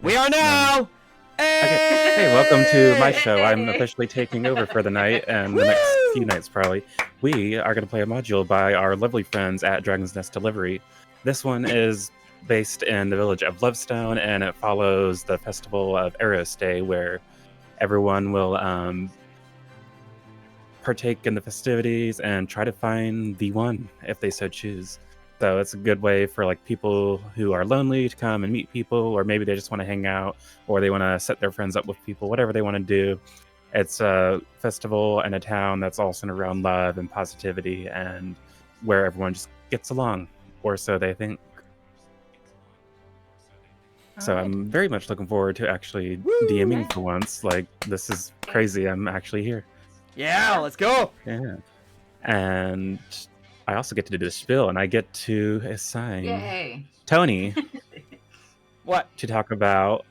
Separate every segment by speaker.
Speaker 1: We are now.
Speaker 2: Okay. Hey, welcome to my show. I'm officially taking over for the night and the next few nights, probably. We are going to play a module by our lovely friends at Dragon's Nest Delivery. This one is based in the village of Lovestone, and it follows the festival of Eros Day, where everyone will partake in the festivities and try to find the one if they so choose. So it's a good way for like people who are lonely to come and meet people, or maybe they just want to hang out, or they want to set their friends up with people, whatever they want to do. It's a festival and a town that's all centered around love and positivity, and where everyone just gets along, or so they think. So I'm very much looking forward to actually DMing for once. Like, this is crazy. I'm actually here.
Speaker 1: Yeah, let's go.
Speaker 2: Yeah. And I also get to do the spiel, and I get to assign Tony
Speaker 1: What?
Speaker 2: to talk about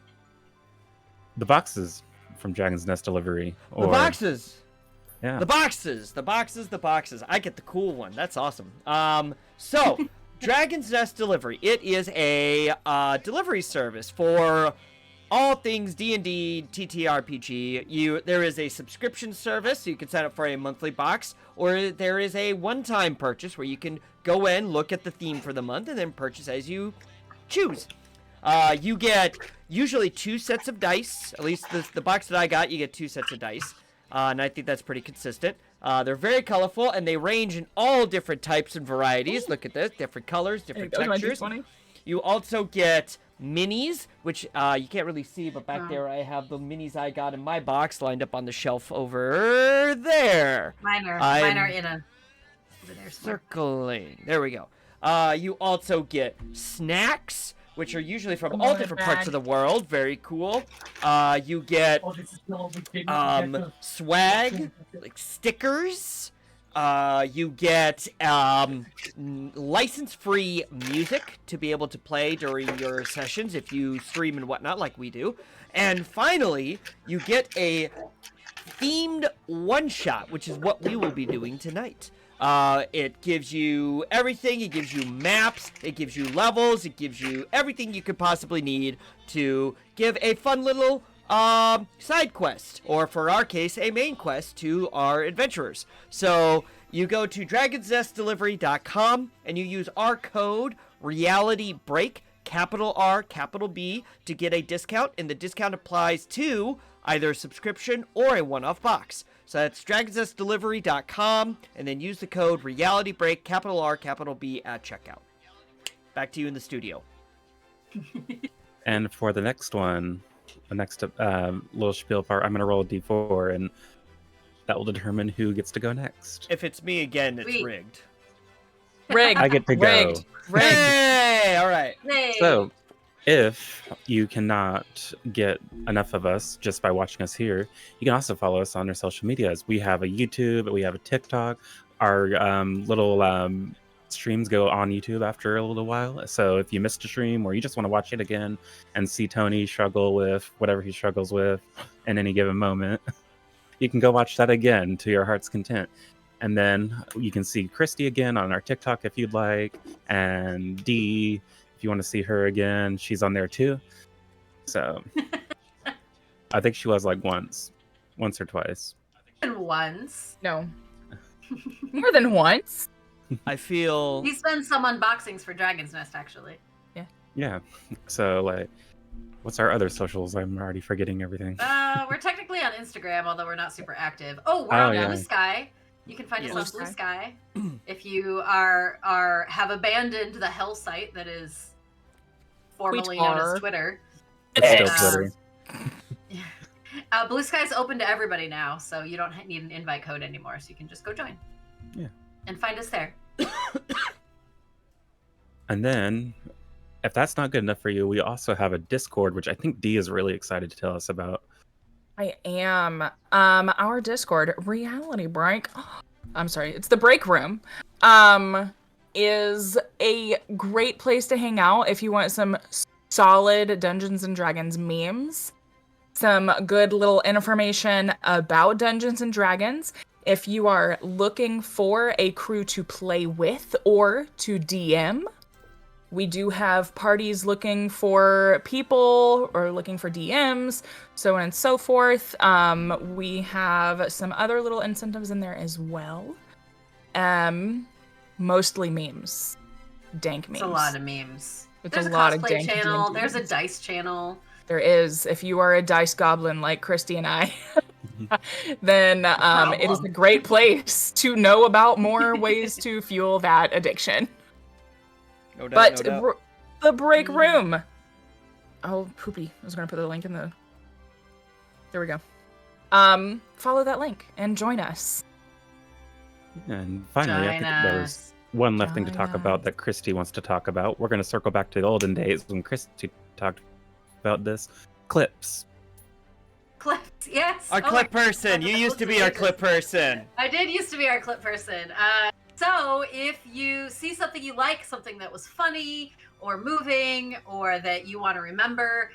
Speaker 2: the boxes from Dragon's Nest Delivery.
Speaker 1: The boxes.
Speaker 2: Yeah.
Speaker 1: The boxes. I get the cool one. That's awesome. So Dragon's Nest Delivery. It is a delivery service for all things D&D, TTRPG. There is a subscription service, so you can sign up for a monthly box, or there is a one-time purchase where you can go in, look at the theme for the month, and then purchase as you choose. You get usually 2 sets of dice. At least the box that I got, you get 2 sets of dice. And I think that's pretty consistent. They're very colorful, and they range in all different types and varieties. Look at this. Different colors, different textures. You also get minis, which you can't really see, but back there I have the minis I got in my box lined up on the shelf over there.
Speaker 3: Mine are in a over there
Speaker 1: circling. There we go. You also get snacks, which are usually from all different parts of the world. Very cool. You get swag, like stickers. You get license-free music to be able to play during your sessions if you stream and whatnot like we do. And finally, you get a themed one-shot, which is what we will be doing tonight. It gives you everything. It gives you maps. It gives you levels. It gives you everything you could possibly need to give a fun little side quest, or for our case, a main quest to our adventurers. So you go to dragonsnestdelivery.com and you use our code RealityBreak, capital R, capital B, to get a discount, and the discount applies to either a subscription or a one-off box. So that's dragonsnestdelivery.com, and then use the code RealityBreak, capital R, capital B at checkout. Back to you in the studio.
Speaker 2: And for the next one, the next little spiel part, I'm going to roll a d4, and that will determine who gets to go next.
Speaker 1: If it's me again, it's rigged.
Speaker 4: Rigged.
Speaker 2: I get to go.
Speaker 4: Rigged.
Speaker 1: Hey! All right.
Speaker 3: Hey.
Speaker 2: So, if you cannot get enough of us just by watching us here, you can also follow us on our social medias. We have a YouTube, we have a TikTok. Our little streams go on YouTube after a little while. So if you missed a stream, or you just want to watch it again and see Tony struggle with whatever he struggles with in any given moment, you can go watch that again to your heart's content. And then you can see Christy again on our TikTok if you'd like, and Dee, if you want to see her again, she's on there too. So I think she was like once or twice.
Speaker 3: Once.
Speaker 4: No. More than once.
Speaker 1: I feel...
Speaker 3: He's done some unboxings for Dragon's Nest, actually.
Speaker 2: Yeah. So, like, what's our other socials? I'm already forgetting everything.
Speaker 3: We're technically on Instagram, although we're not super active. Oh, we're on Blue Sky. You can find us on Blue Sky. If you have abandoned the hell site that is formerly known as Twitter.
Speaker 2: It's still Twitter.
Speaker 3: Blue Sky is open to everybody now, so you don't need an invite code anymore, so you can just go join.
Speaker 2: Yeah.
Speaker 3: And find us there.
Speaker 2: And then, if that's not good enough for you, we also have a Discord, which I think Dee is really excited to tell us about.
Speaker 4: I am. Our Discord, Reality Break. I'm sorry, it's the break room. Is a great place to hang out if you want some solid Dungeons and Dragons memes, some good little information about Dungeons and Dragons. If you are looking for a crew to play with or to DM, We do have parties looking for people or looking for DMs, so on and so forth. We have some other little incentives in there as well. Mostly memes. Dank memes.
Speaker 3: It's a lot of memes.
Speaker 4: It's
Speaker 3: There's
Speaker 4: a
Speaker 3: a
Speaker 4: lot of
Speaker 3: cosplay
Speaker 4: dank
Speaker 3: channel.
Speaker 4: D&D
Speaker 3: There's a
Speaker 4: memes.
Speaker 3: dice channel.
Speaker 4: There is. If you are a dice goblin like Christy and I, then it is a great place to know about more ways to fuel that addiction.
Speaker 1: No doubt,
Speaker 4: But
Speaker 1: no doubt.
Speaker 4: the break room. Oh, poopy. I was going to put the link in the... There we go. Follow that link and join us.
Speaker 2: And finally, I think there's one left thing to talk about that Christy wants to talk about. We're going to circle back to the olden days when Christy talked about this. Clips.
Speaker 3: Clips, yes.
Speaker 1: Our clip person. You used to be our clip person.
Speaker 3: I did used to be our clip person. So if you see something you like, something that was funny or moving or that you want to remember,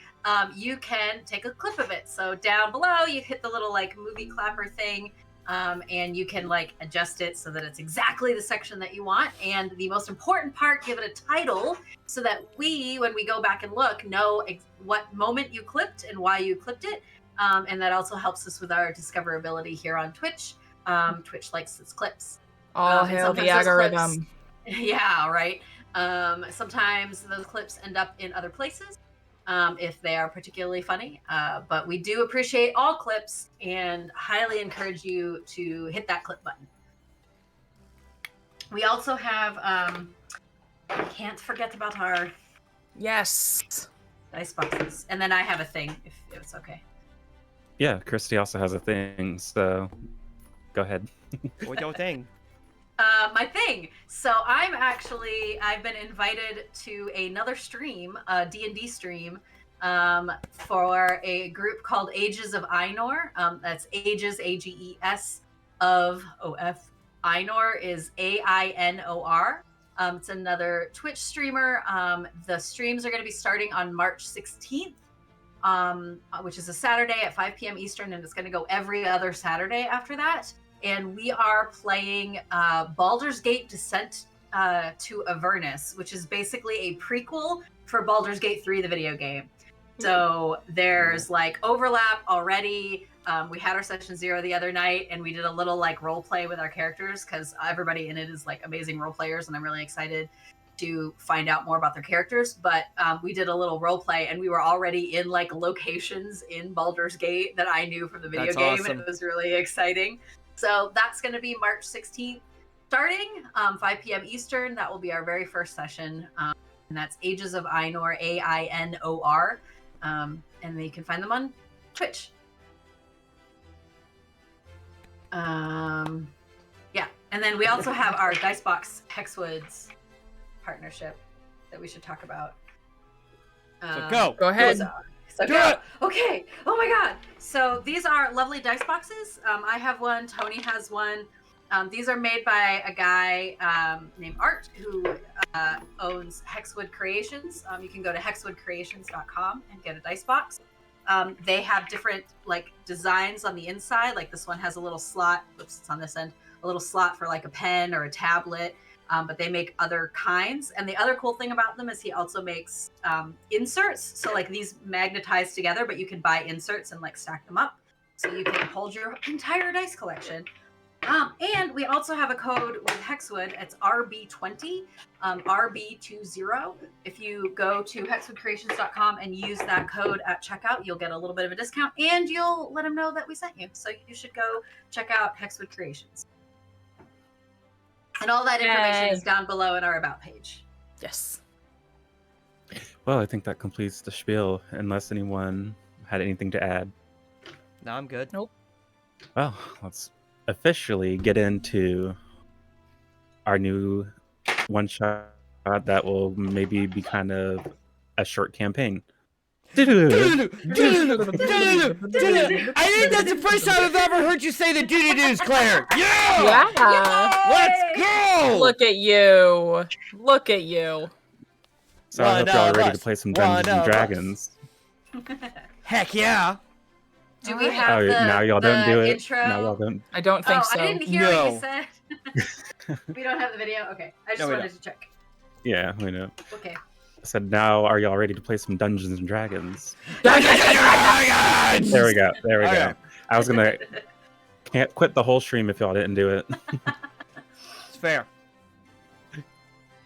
Speaker 3: you can take a clip of it. So down below, you hit the little like movie clapper thing. And you can like adjust it so that it's exactly the section that you want. And the most important part, give it a title so that we, when we go back and look, know what moment you clipped and why you clipped it. And that also helps us with our discoverability here on Twitch. Twitch likes its clips.
Speaker 4: All hail the algorithm.
Speaker 3: Yeah, right. Sometimes those clips end up in other places. If they are particularly funny. But we do appreciate all clips and highly encourage you to hit that clip button. We also have, can't forget about our
Speaker 4: Yes.
Speaker 3: dice boxes. And then I have a thing, if it's okay.
Speaker 2: Yeah, Christy also has a thing, so go ahead.
Speaker 1: What's your thing?
Speaker 3: My thing. So I've been invited to another stream, a D&D stream, for a group called Ages of Ainor. That's Ages, A-G-E-S, of O-F. Ainor is A-I-N-O-R. It's another Twitch streamer. The streams are going to be starting on March 16th, which is a Saturday at 5 p.m. Eastern, and it's going to go every other Saturday after that. And we are playing Baldur's Gate Descent to Avernus, which is basically a prequel for Baldur's Gate 3, the video game. So there's like overlap already. We had our session 0 the other night, and we did a little like role play with our characters because everybody in it is like amazing role players, and I'm really excited to find out more about their characters. But we did a little role play, and we were already in like locations in Baldur's Gate that I knew from the video game,
Speaker 1: awesome.
Speaker 3: and it was really exciting. So that's going to be March 16th, starting 5 p.m. Eastern. That will be our very first session. And that's Ages of Ainor, A-I-N-O-R. And you can find them on Twitch. Yeah. And then we also have our Dicebox Hexwoods partnership that we should talk about.
Speaker 1: Go
Speaker 4: ahead.
Speaker 3: So
Speaker 1: Do
Speaker 3: go.
Speaker 1: it.
Speaker 3: Okay. Oh my God. So these are lovely dice boxes. I have one. Tony has one. These are made by a guy named Art who owns Hexwood Creations. You can go to hexwoodcreations.com and get a dice box. They have different like designs on the inside. Like this one has a little slot. Oops, it's on this end. A little slot for like a pen or a tablet. But they make other kinds. And the other cool thing about them is he also makes inserts. So like these magnetize together, but you can buy inserts and like stack them up. So you can hold your entire dice collection. And we also have a code with Hexwood. It's RB20, RB20. If you go to hexwoodcreations.com and use that code at checkout, you'll get a little bit of a discount and you'll let them know that we sent you. So you should go check out Hexwood Creations. And all that information is down below in our About page.
Speaker 4: Yes.
Speaker 2: Well, I think that completes the spiel, unless anyone had anything to add.
Speaker 1: No, I'm good.
Speaker 4: Nope.
Speaker 2: Well, let's officially get into our new one-shot that will maybe be kind of a short campaign.
Speaker 1: I think that's the first time I've ever heard you say the doo-doo-doos, Claire. Yeah!
Speaker 4: Yeah.
Speaker 1: Let's go!
Speaker 4: Look at you. Look at you.
Speaker 2: So I hope y'all are ready to play some Dungeons and
Speaker 1: One of
Speaker 2: Dragons.
Speaker 1: Heck yeah.
Speaker 3: Do we have the,
Speaker 2: now y'all don't do it.
Speaker 3: intro?
Speaker 2: Now y'all don't.
Speaker 4: I don't think so.
Speaker 3: I didn't hear what you said. We don't have the video? Okay. I just
Speaker 1: No, we
Speaker 3: wanted to check.
Speaker 2: Yeah, we know.
Speaker 3: Okay.
Speaker 2: said, now are y'all ready to play some Dungeons and Dragons?
Speaker 1: Dungeons and Dragons!
Speaker 2: There we go. There we
Speaker 1: All
Speaker 2: go.
Speaker 1: right.
Speaker 2: I was gonna can't quit the whole stream if y'all didn't do it.
Speaker 1: It's fair.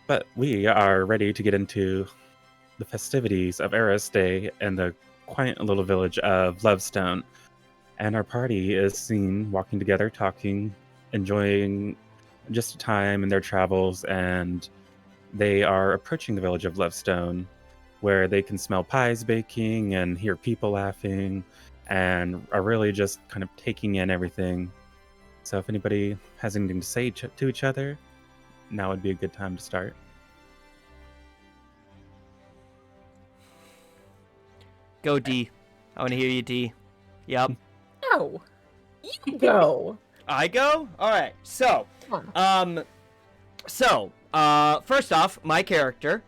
Speaker 2: But we are ready to get into the festivities of Eris Day and the quaint little village of Lovestone. And our party is seen walking together, talking, enjoying just time in their travels, and they are approaching the village of Lovestone, where they can smell pies baking and hear people laughing, and are really just kind of taking in everything. So if anybody has anything to say to each other, now would be a good time to start.
Speaker 1: Go, D. I want to hear you, D. Yep.
Speaker 4: No. You go.
Speaker 1: I go? Alright, so, first off, my character,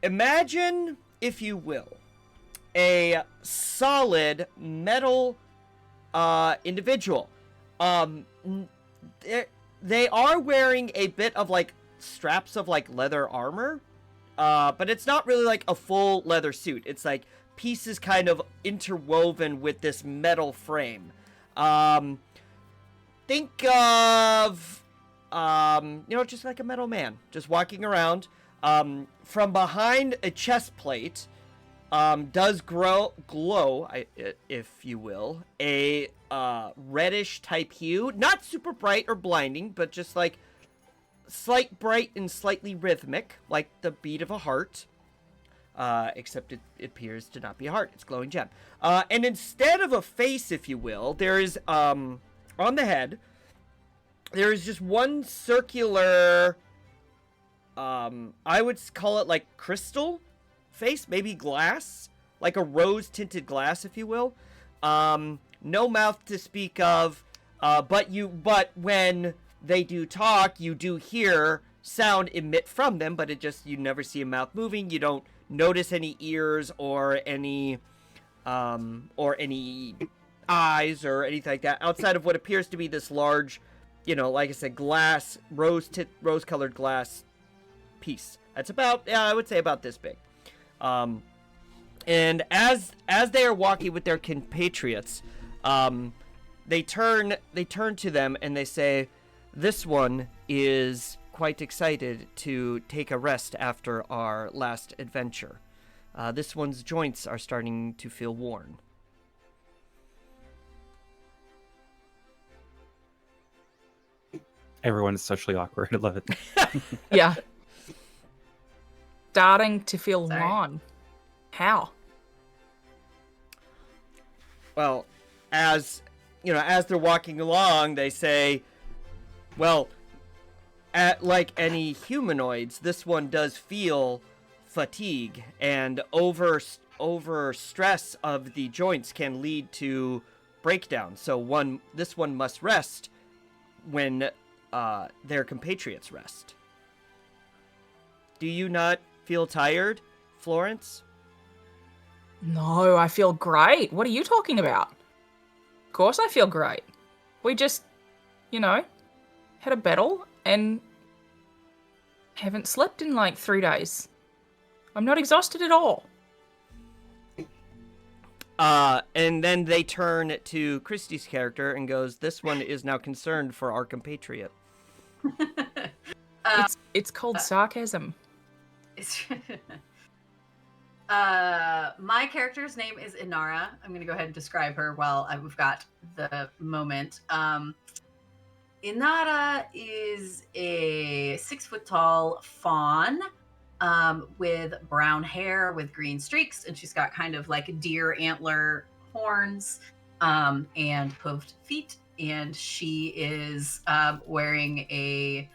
Speaker 1: imagine, if you will, a solid metal, individual. They are wearing a bit of, like, straps of, like, leather armor, but it's not really, like, a full leather suit. It's, like, pieces kind of interwoven with this metal frame. Think of, just like a metal man, just walking around. From behind a chest plate, does glow, if you will, a reddish type hue. Not super bright or blinding, but just like slight bright and slightly rhythmic, like the beat of a heart. Except it appears to not be a heart. It's glowing gem. And instead of a face, if you will, there is, on the head, there is just one circular, I would call it like crystal face, maybe glass, like a rose-tinted glass, if you will. No mouth to speak of, but when they do talk, you do hear sound emit from them, but you never see a mouth moving. You don't notice any ears or any eyes or anything like that outside of what appears to be this large, like I said, glass, rose-colored glass piece. That's about, I would say about this big. And as they are walking with their compatriots, they turn to them and they say, "This one is quite excited to take a rest after our last adventure. This one's joints are starting to feel worn."
Speaker 2: Everyone is socially awkward. I love it.
Speaker 4: Yeah. Starting to feel
Speaker 3: Sorry.
Speaker 4: worn. How?
Speaker 1: Well, as they're walking along, they say, well, like any humanoids, this one does feel fatigue, and over stress of the joints can lead to breakdown. So this one must rest when their compatriots rest. Do you not feel tired, Florence?
Speaker 4: No, I feel great. What are you talking about? Of course I feel great. We just, had a battle and haven't slept in like 3 days. I'm not exhausted at all.
Speaker 1: And then they turn to Christy's character and goes, "This one is now concerned for our compatriot."
Speaker 4: It's called sarcasm.
Speaker 3: My character's name is Inara. I'm going to go ahead and describe her while we've got the moment. Inara is a 6-foot-tall fawn with brown hair with green streaks, and she's got kind of like deer antler horns and hooved feet, and she is wearing a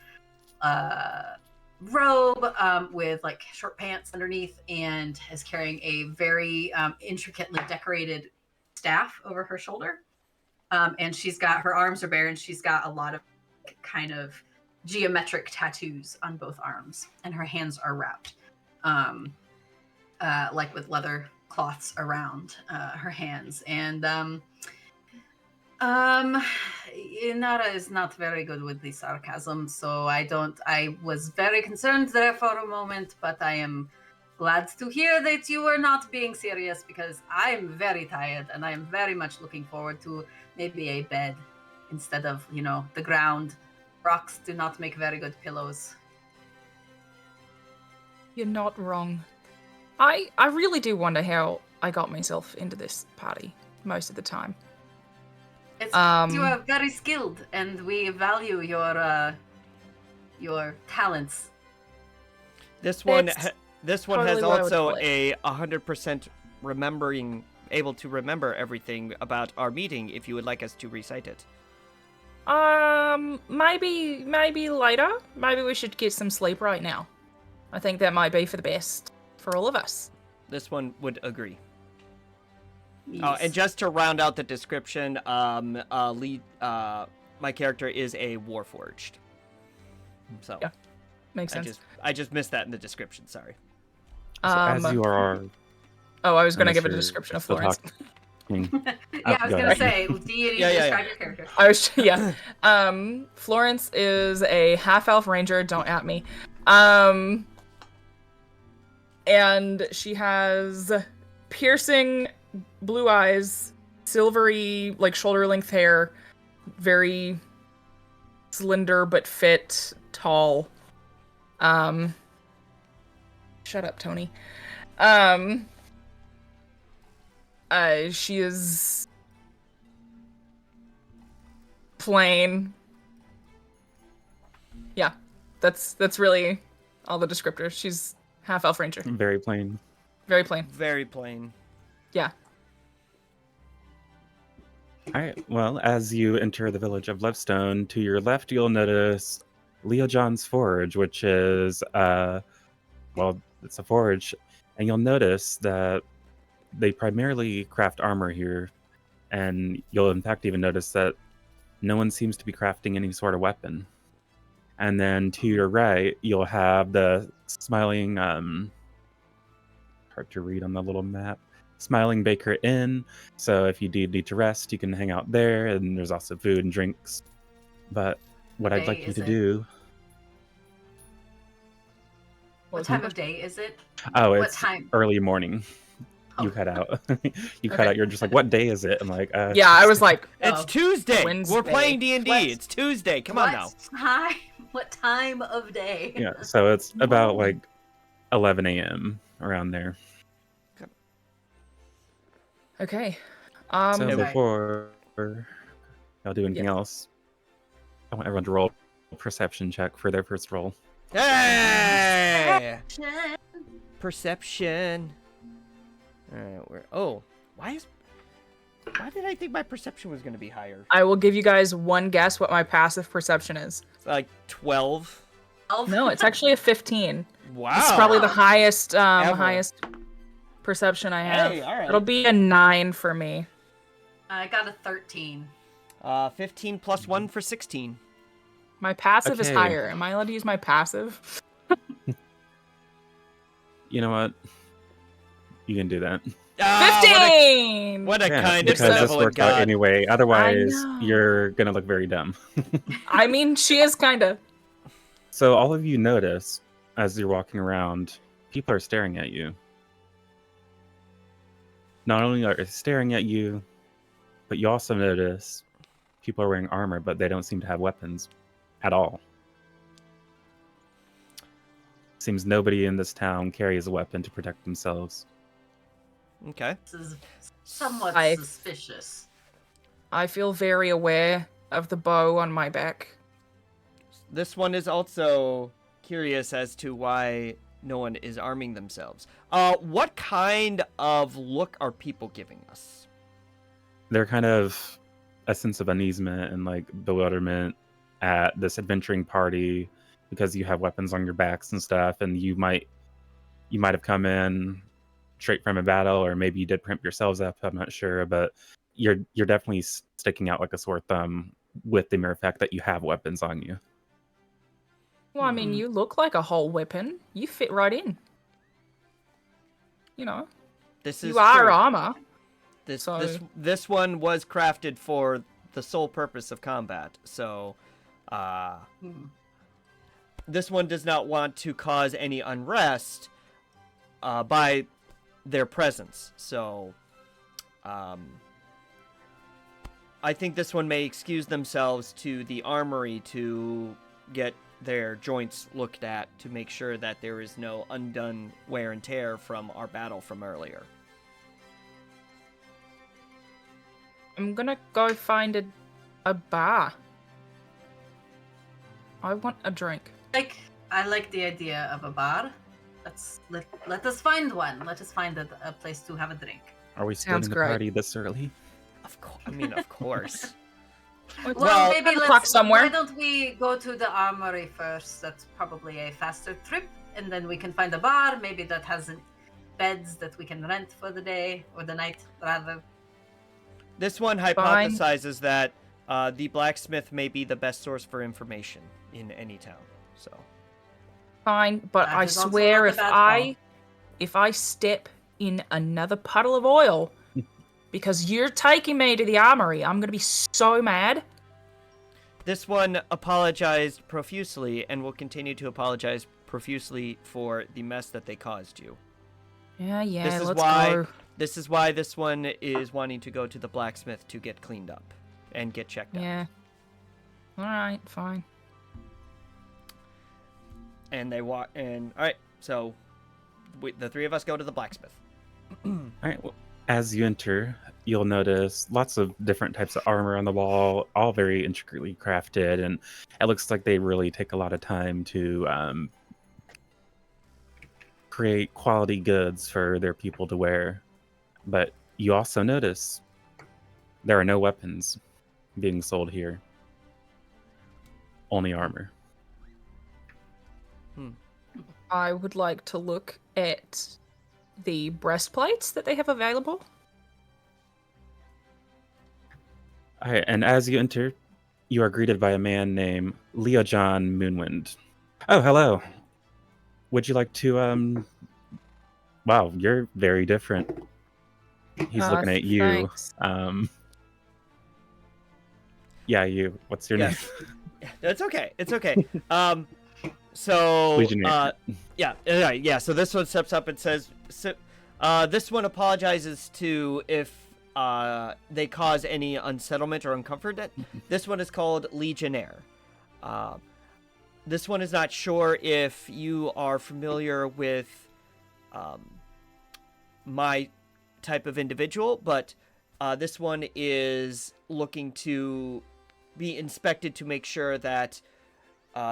Speaker 3: robe with like short pants underneath, and is carrying a very intricately decorated staff over her shoulder. And she's got, her arms are bare, and she's got a lot of kind of geometric tattoos on both arms, and her hands are wrapped like with leather cloths around her hands. And Inara is not very good with the sarcasm, so I was very concerned there for a moment, but I am glad to hear that you were not being serious because I'm very tired and I am very much looking forward to maybe a bed instead of, the ground. Rocks do not make very good pillows.
Speaker 4: You're not wrong. I really do wonder how I got myself into this party most of the time.
Speaker 3: It's you are very skilled, and we value your talents.
Speaker 1: This one
Speaker 4: totally
Speaker 1: has
Speaker 4: what I would
Speaker 1: also
Speaker 4: call it.
Speaker 1: a 100% able to remember everything about our meeting. If you would like us to recite it,
Speaker 4: Maybe later. Maybe we should get some sleep right now. I think that might be for the best for all of us.
Speaker 1: this one would agree.
Speaker 3: Yes.
Speaker 1: And just to round out the description, my character is a warforged. So
Speaker 4: Yeah, makes sense.
Speaker 1: I just missed that in the description. Sorry.
Speaker 2: So as you are,
Speaker 4: Oh, I was going to
Speaker 2: unless
Speaker 4: give a
Speaker 2: you're
Speaker 4: description of
Speaker 2: still
Speaker 4: Florence.
Speaker 2: talking-
Speaker 3: I was
Speaker 2: go
Speaker 3: gonna
Speaker 2: ahead.
Speaker 3: say, do you
Speaker 1: Yeah, yeah,
Speaker 3: describe your character?
Speaker 4: I was Florence is a half elf ranger. Don't at me. And she has piercing blue eyes, silvery like shoulder length hair, very slender but fit, tall. Shut up, Tony. She is plain. Yeah, that's really all the descriptors. She's half elf ranger.
Speaker 2: very plain.
Speaker 4: Very plain.
Speaker 1: Very plain.
Speaker 4: Yeah.
Speaker 2: All right. Well, as you enter the village of Lovestone, to your left, you'll notice Leo John's Forge, which is, it's a forge. And you'll notice that they primarily craft armor here. And you'll, in fact, even notice that no one seems to be crafting any sort of weapon. And then to your right, you'll have the smiling, hard to read on the little map, Smiling Baker Inn. So if you do need to rest, you can hang out there, and there's also food and drinks. But what I'd like you to do...
Speaker 3: What time of day is it?
Speaker 2: Oh,
Speaker 3: What
Speaker 2: it's
Speaker 3: time?
Speaker 2: early morning. You cut out. You cut
Speaker 4: Okay.
Speaker 2: out. You're just like, what day is it? I'm like,
Speaker 4: Yeah, I was like,
Speaker 1: It's
Speaker 3: Oh.
Speaker 1: Tuesday.
Speaker 4: Wednesday.
Speaker 1: We're playing D&D.
Speaker 3: What?
Speaker 1: It's Tuesday. Come on now.
Speaker 3: What time of day?
Speaker 2: yeah. So it's about like 11 a.m. around there.
Speaker 4: okay.
Speaker 2: So
Speaker 3: Okay.
Speaker 2: before y'all do anything else, I want everyone to roll a perception check for their first roll.
Speaker 1: Hey! Perception. All right, why did I think my perception was going to be higher?
Speaker 4: I will give you guys one guess what my passive perception is.
Speaker 1: It's like 12.
Speaker 4: No, it's actually a 15.
Speaker 1: Wow.
Speaker 4: It's probably the highest
Speaker 1: Ever.
Speaker 4: highest perception I have.
Speaker 1: Hey, all right.
Speaker 4: It'll be a 9 for me.
Speaker 3: I got a 13.
Speaker 1: 15 plus 1 for 16.
Speaker 4: My passive is
Speaker 2: Okay.
Speaker 4: higher. Am I allowed to use my passive?
Speaker 2: You know what? You can do that.
Speaker 1: Ah,
Speaker 4: 15!
Speaker 1: What a
Speaker 2: Yeah,
Speaker 1: kind of
Speaker 2: because this
Speaker 1: benevolent
Speaker 2: works out
Speaker 1: god.
Speaker 2: anyway. Otherwise,
Speaker 4: know.
Speaker 2: you're gonna look very dumb.
Speaker 4: I mean, she is kind of.
Speaker 2: So all of you notice as you're walking around, people are staring at you. Not only are they staring at you, but you also notice people are wearing armor, but they don't seem to have weapons at all. Seems nobody in this town carries a weapon to protect themselves.
Speaker 1: Okay.
Speaker 3: This is somewhat
Speaker 4: I-
Speaker 3: suspicious.
Speaker 4: I feel very aware of the bow on my back.
Speaker 1: This one is also curious as to why no one is arming themselves. What kind of look are people giving us?
Speaker 2: They're kind of a sense of uneasement and like bewilderment at this adventuring party because you have weapons on your backs and stuff, and you might have come in straight from a battle, or maybe you did primp yourselves up. I'm not sure, but you're definitely sticking out like a sore thumb with the mere fact that you have weapons on you.
Speaker 4: Well, I mean,
Speaker 3: Mhm.
Speaker 4: you look like a whole weapon. You fit right in. You know,
Speaker 1: This is
Speaker 4: you are
Speaker 1: true.
Speaker 4: armor.
Speaker 1: This
Speaker 4: so-
Speaker 1: this one was crafted for the sole purpose of combat. So, this one does not want to cause any unrest by their presence. So, I think this one may excuse themselves to the armory to get their joints looked at to make sure that there is no undone wear and tear from our battle from earlier.
Speaker 4: I'm gonna go find a bar. I want a drink.
Speaker 3: I like the idea of a bar. Let us find one. Let us find a place to have a drink.
Speaker 2: Are we
Speaker 4: Sounds
Speaker 2: starting the
Speaker 4: great.
Speaker 2: party this early?
Speaker 1: Of course. I mean, of course.
Speaker 3: Well, maybe let's.
Speaker 4: somewhere.
Speaker 3: Why don't we go to the armory first? That's probably a faster trip, and then we can find a bar. Maybe that has beds that we can rent for the day or the night, rather.
Speaker 1: This one hypothesizes that the blacksmith may be the best source for information in any town. So.
Speaker 4: Fine, but
Speaker 3: That
Speaker 4: I
Speaker 3: is also
Speaker 4: swear
Speaker 3: not a bad
Speaker 4: if I step in another puddle of oil because you're taking me to the armory, I'm gonna be so mad.
Speaker 1: This one apologized profusely and will continue to apologize profusely for the mess that they caused you.
Speaker 4: Yeah,
Speaker 1: This is
Speaker 4: let's
Speaker 1: why
Speaker 4: go.
Speaker 1: this is why this one is wanting to go to the blacksmith to get cleaned up and get checked out.
Speaker 4: Yeah. All right, fine.
Speaker 1: And they walk and all right, so the three of us go to the blacksmith.
Speaker 2: All right. Well, as you enter, you'll notice lots of different types of armor on the wall, all very intricately crafted, and it looks like they really take a lot of time to create quality goods for their people to wear. But you also notice there are no weapons being sold here. Only armor.
Speaker 4: I would like to look at the breastplates that they have available.
Speaker 2: All right, and as you enter, you are greeted by a man named Leo John Moonwind. Oh, hello. Would you like to, Wow, you're very different. He's looking at you.
Speaker 4: Thanks.
Speaker 2: Yeah, you. What's your name?
Speaker 1: It's okay. It's okay. So
Speaker 2: Legionnaire.
Speaker 1: yeah. So this one steps up and says, this one apologizes to if they cause any unsettlement or uncomfort. This one is called Legionnaire. This one is not sure if you are familiar with my type of individual, but this one is looking to be inspected to make sure that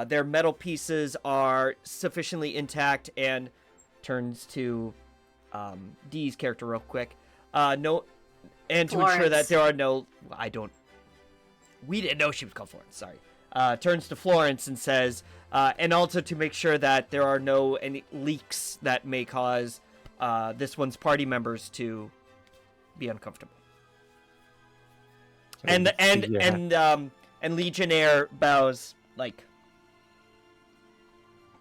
Speaker 1: their metal pieces are sufficiently intact, and turns to Dee's character real quick. To ensure that there are no... We didn't know she was called Florence, sorry. Turns to Florence and says, and also to make sure that there are no any leaks that may cause this one's party members to be uncomfortable. And Legionnaire bows, like,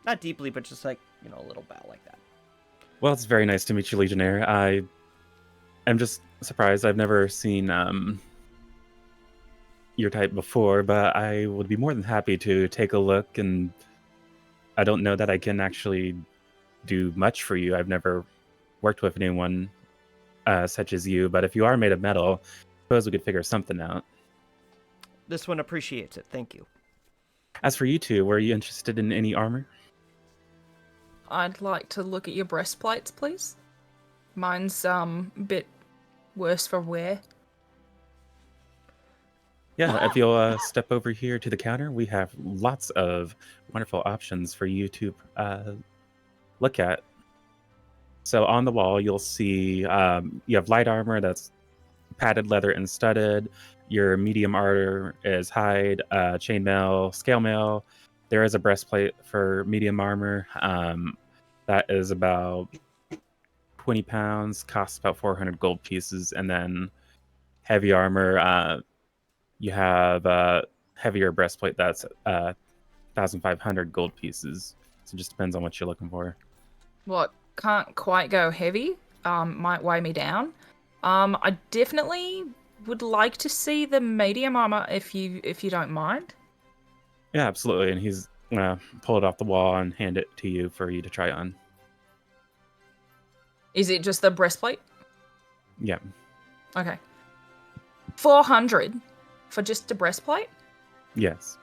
Speaker 1: not deeply, but just like, a little bow like that.
Speaker 2: Well, it's very nice to meet you, Legionnaire. I am just surprised. I've never seen your type before, but I would be more than happy to take a look, and I don't know that I can actually do much for you. I've never worked with anyone such as you, but if you are made of metal, I suppose we could figure something out.
Speaker 1: This one appreciates it. Thank you.
Speaker 2: As for you two, were you interested in any armor?
Speaker 4: I'd like to look at your breastplates, please. Mine's a bit worse for wear.
Speaker 2: Yeah, if you'll step over here to the counter, we have lots of wonderful options for you to look at. So on the wall, you'll see you have light armor that's padded leather and studded. Your medium armor is hide, chainmail, scale mail. There is a breastplate for medium armor. That is about 20 pounds, costs about 400 gold pieces. And then heavy armor, you have a heavier breastplate that's 1,500 gold pieces. So it just depends on what you're looking for.
Speaker 4: What, can't quite go heavy. Might weigh me down. I definitely would like to see the medium armor if you don't mind.
Speaker 2: Yeah, absolutely. And he's gonna pull it off the wall and hand it to you for you to try on.
Speaker 4: Is it just the breastplate?
Speaker 2: Yeah.
Speaker 4: Okay. 400 for just a breastplate?
Speaker 2: Yes.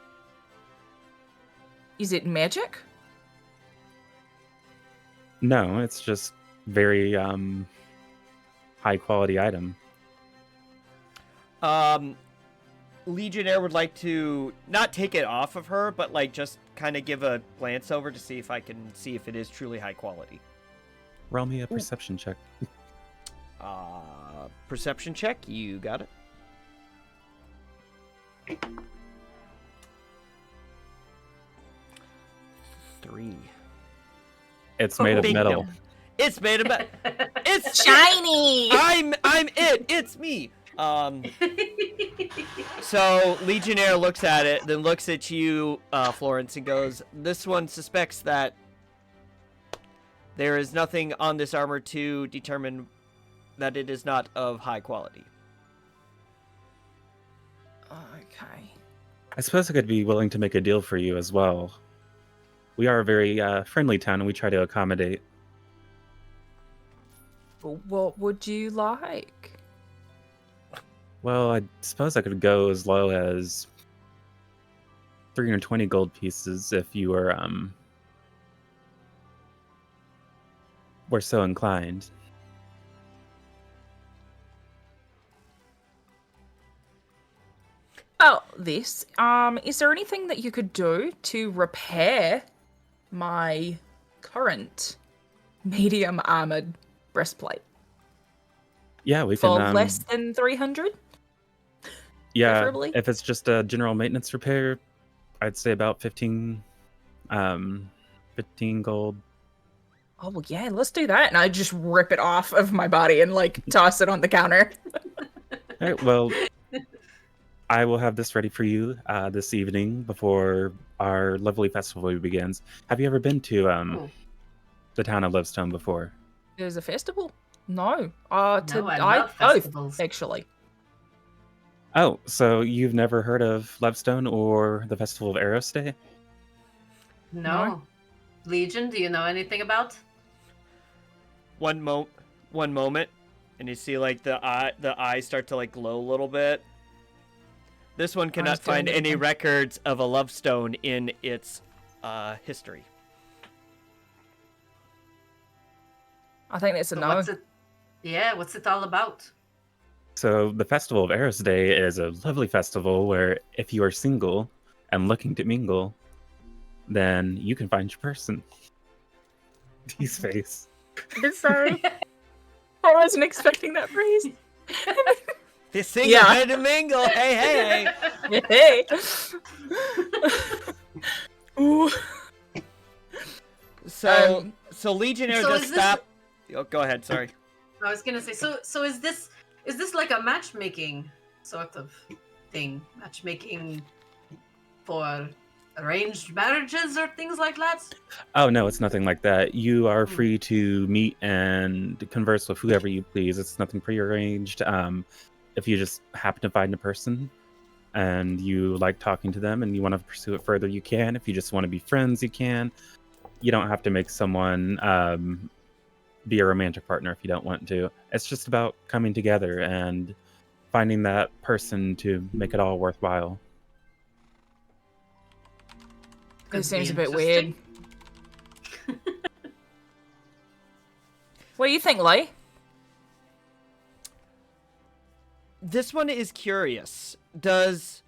Speaker 4: Is it magic?
Speaker 2: No, it's just very high quality item.
Speaker 1: Legionnaire would like to not take it off of her, but like just kind of give a glance over to see if I can see if it is truly high quality.
Speaker 2: Roll me a perception check.
Speaker 1: Perception check. You got it. 3.
Speaker 2: It's made of
Speaker 1: Big
Speaker 2: metal.
Speaker 1: no. It's made of metal. It's
Speaker 4: shiny.
Speaker 1: I'm it. It's me. So Legionnaire looks at it, then looks at you, Florence, and goes, "This one suspects that there is nothing on this armor to determine that it is not of high quality."
Speaker 4: Okay.
Speaker 2: I suppose I could be willing to make a deal for you as well. We are a very friendly town, and we try to accommodate.
Speaker 4: What would you like?
Speaker 2: Well, I suppose I could go as low as 320 gold pieces if you were so inclined.
Speaker 4: Oh, this. Is there anything that you could do to repair my current medium armored breastplate
Speaker 2: Yeah, we
Speaker 4: for
Speaker 2: can.
Speaker 4: less than 300?
Speaker 2: Yeah,
Speaker 4: preferably?
Speaker 2: if it's just a general maintenance repair, I'd say about 15 gold.
Speaker 4: Oh, well, yeah, let's do that. And I just rip it off of my body and, like, toss it on the counter.
Speaker 2: All right, well, I will have this ready for you this evening before our lovely festival begins. Have you ever been to the town of Lovestone before?
Speaker 4: There's a festival? No.
Speaker 3: I love festivals.
Speaker 4: Actually.
Speaker 2: Oh, so you've never heard of Lovestone or the Festival of Arrows Day?
Speaker 3: No. Legion, do you know anything about?
Speaker 1: One moment, and you see like the eyes start to like glow a little bit. This one cannot find any records of a Lovestone in its history.
Speaker 4: I think that's a
Speaker 3: So
Speaker 4: no.
Speaker 3: what's it all about?
Speaker 2: So the Festival of Arrows Day is a lovely festival where if you are single and looking to mingle, then you can find your person. D's face.
Speaker 4: I'm sorry. I wasn't expecting that phrase.
Speaker 1: The single head to mingle. Hey.
Speaker 4: Hey. Ooh.
Speaker 1: So Legionnaire
Speaker 3: so
Speaker 1: just
Speaker 3: is this-
Speaker 1: stop. Oh, go ahead. Sorry.
Speaker 3: I was gonna say, so is this like a matchmaking sort of thing? Matchmaking for arranged marriages or things like that?
Speaker 2: Oh, no, it's nothing like that. You are free to meet and converse with whoever you please. It's nothing prearranged. If you just happen to find a person and you like talking to them and you want to pursue it further, you can. If you just want to be friends, you can. You don't have to make someone be a romantic partner if you don't want to. It's just about coming together and finding that person to make it all worthwhile.
Speaker 4: It seems a bit weird. What do you think, Lee?
Speaker 1: This one is curious. Does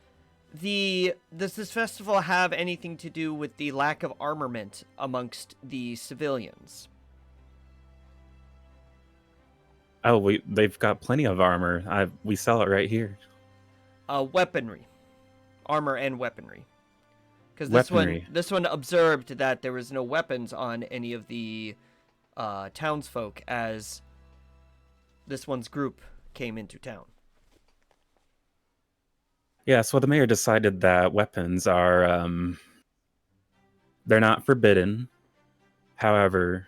Speaker 1: this festival have anything to do with the lack of armament amongst the civilians?
Speaker 2: Oh, they've got plenty of armor. We sell it right here.
Speaker 1: Weaponry, armor and weaponry. Because this one observed that there was no weapons on any of the townsfolk as this one's group came into town.
Speaker 2: Yeah, so the mayor decided that weapons are they're not forbidden. However,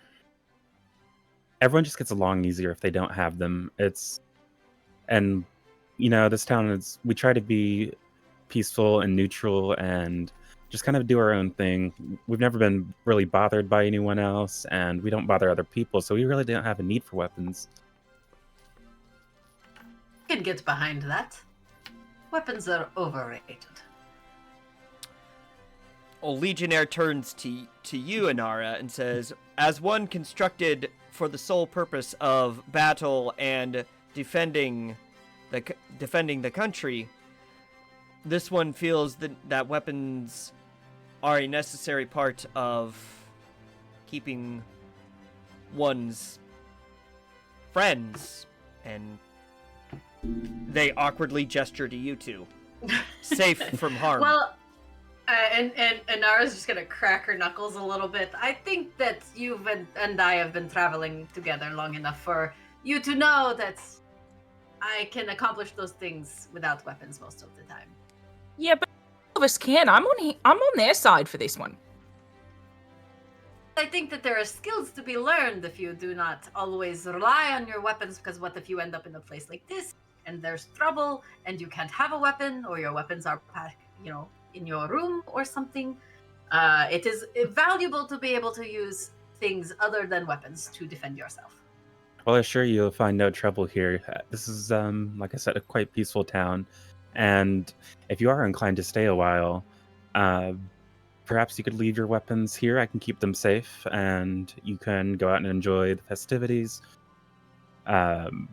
Speaker 2: everyone just gets along easier if they don't have them. And this town is, we try to be peaceful and neutral and just kind of do our own thing. We've never been really bothered by anyone else, and we don't bother other people, so we really didn't have a need for weapons.
Speaker 3: Can get behind that. Weapons are overrated.
Speaker 1: Old Legionnaire turns to you, Inara, and says, as one constructed for the sole purpose of battle and defending the country, this one feels that weapons are a necessary part of keeping one's friends, and they awkwardly gesture to you two, safe from harm.
Speaker 3: Well, and Nara's just gonna crack her knuckles a little bit. I think that you and I have been traveling together long enough for you to know that I can accomplish those things without weapons most of the time.
Speaker 4: Yeah, but all of us can. I'm on their side for this one.
Speaker 3: I think that there are skills to be learned if you do not always rely on your weapons, because what if you end up in a place like this and there's trouble and you can't have a weapon, or your weapons are in your room or something? It is valuable to be able to use things other than weapons to defend yourself.
Speaker 2: Well, I assure you, you'll find no trouble here. This is, like I said, a quite peaceful town. And if you are inclined to stay a while, perhaps you could leave your weapons here. I can keep them safe, and you can go out and enjoy the festivities.
Speaker 4: Can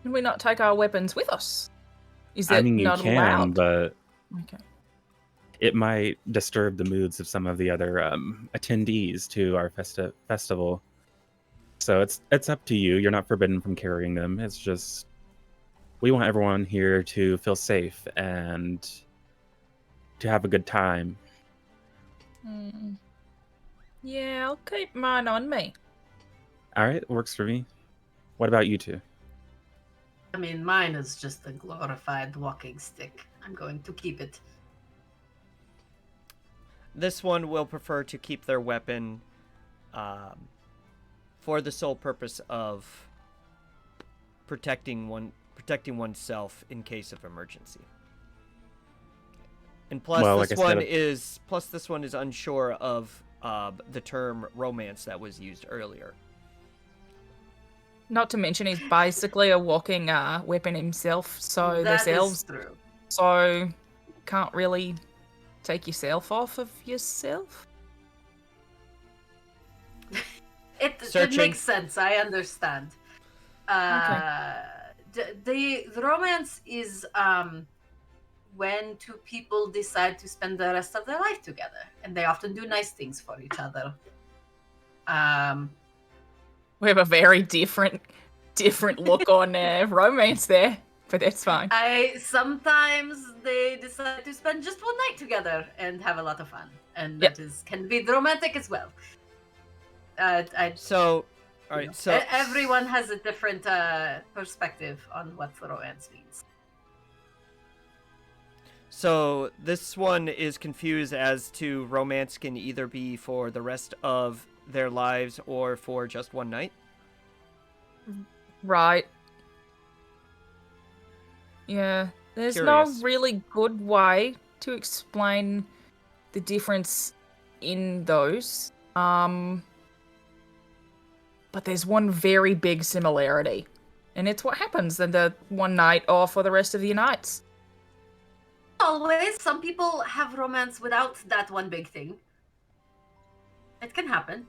Speaker 4: we not take our weapons with us? Is that
Speaker 2: I mean, you
Speaker 4: not
Speaker 2: can,
Speaker 4: allowed?
Speaker 2: but
Speaker 4: Okay.
Speaker 2: it might disturb the moods of some of the other attendees to our festival. So it's up to you. You're not forbidden from carrying them. It's just we want everyone here to feel safe and to have a good time.
Speaker 4: Yeah, I'll keep mine on me.
Speaker 2: All right, works for me. What about you two?
Speaker 3: I mean, mine is just a glorified walking stick. I'm going to keep it.
Speaker 1: This one will prefer to keep their weapon for the sole purpose of protecting oneself in case of emergency. And plus,
Speaker 2: Well,
Speaker 1: this
Speaker 2: like I
Speaker 1: one is unsure of the term romance that was used earlier.
Speaker 4: Not to mention he's basically a walking weapon himself, so
Speaker 3: That
Speaker 4: there's
Speaker 3: is
Speaker 4: elves,
Speaker 3: true.
Speaker 4: so can't really take yourself off of yourself.
Speaker 3: It
Speaker 1: Searching.
Speaker 3: makes sense. I understand. The romance is when two people decide to spend the rest of their life together, and they often do nice things for each other.
Speaker 4: We have a very different look on romance there, but that's fine.
Speaker 3: Sometimes they decide to spend just one night together and have a lot of fun, and
Speaker 4: Yep.
Speaker 3: that can be romantic as well.
Speaker 1: So, all right. So
Speaker 3: Everyone has a different perspective on what romance means.
Speaker 1: So this one is confused as to romance can either be for the rest of their lives or for just one night.
Speaker 4: Right. Yeah, there's
Speaker 1: Curious.
Speaker 4: no really good way to explain the difference in those. But there's one very big similarity, and it's what happens in the one night or for the rest of your nights.
Speaker 3: Always, some people have romance without that one big thing. It can happen.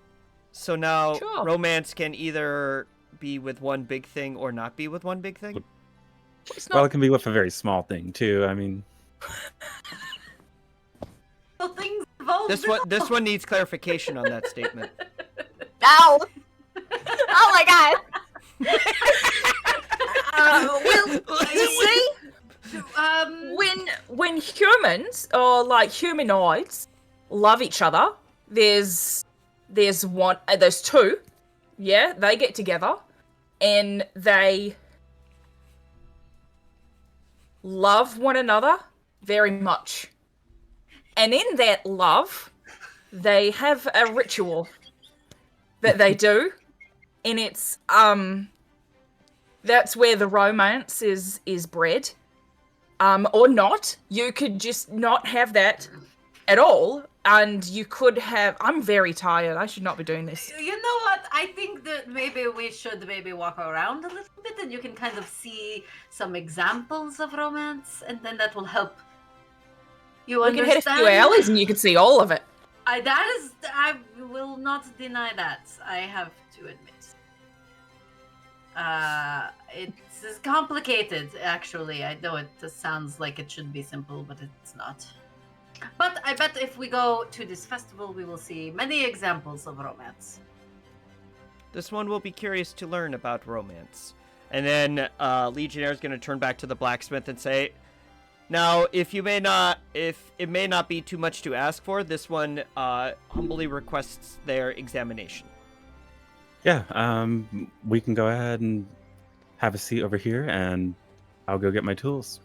Speaker 1: So now
Speaker 4: Sure.
Speaker 1: romance can either be with one big thing or not be with one big thing.
Speaker 4: It's
Speaker 2: Well,
Speaker 4: not
Speaker 2: it can be with a very small thing too. I mean,
Speaker 3: So things evolve.
Speaker 1: This one needs clarification on that statement.
Speaker 5: Ow! Oh my god! Well, you see,
Speaker 4: when humans or like humanoids love each other, there's two, yeah, they get together and they love one another very much, and in that love they have a ritual that they do, and it's That's where the romance is bred. Or not. You could just not have that at all, and you could have... I'm very tired. I should not be doing this.
Speaker 3: You know what? I think that maybe we should maybe walk around a little bit, and you can kind of see some examples of romance, and then that will help you
Speaker 4: We can
Speaker 3: understand.
Speaker 4: hit a few alleys, and you could see all of it.
Speaker 3: I will not deny that. I have to admit. It's complicated, actually. I know it just sounds like it should be simple, but it's not. But I bet if we go to this festival, we will see many examples of romance.
Speaker 1: This one will be curious to learn about romance. And then Legionnaire is going to turn back to the blacksmith and say, now, if it may not be too much to ask for, this one humbly requests their examination.
Speaker 2: Yeah, we can go ahead and have a seat over here, and I'll go get my tools.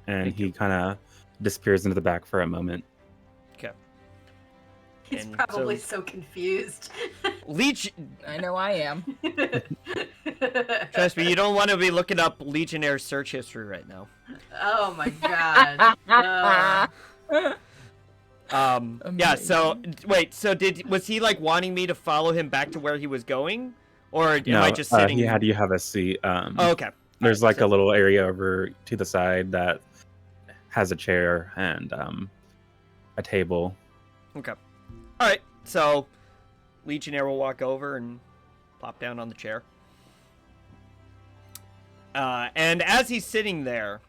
Speaker 2: And he kind of disappears into the back for a moment.
Speaker 1: Okay.
Speaker 3: He's
Speaker 1: And
Speaker 3: probably so confused.
Speaker 4: I know I am.
Speaker 1: Trust me, you don't want to be looking up Legionnaire's search history right now.
Speaker 3: Oh my god.
Speaker 1: Yeah, so wait, so was he like wanting me to follow him back to where he was going? Or am I just sitting?
Speaker 2: He had you have a seat.
Speaker 1: Oh, okay.
Speaker 2: There's like a little area over to the side that has a chair and a table.
Speaker 1: Okay. All right. So Legionnaire will walk over and plop down on the chair. And as he's sitting there,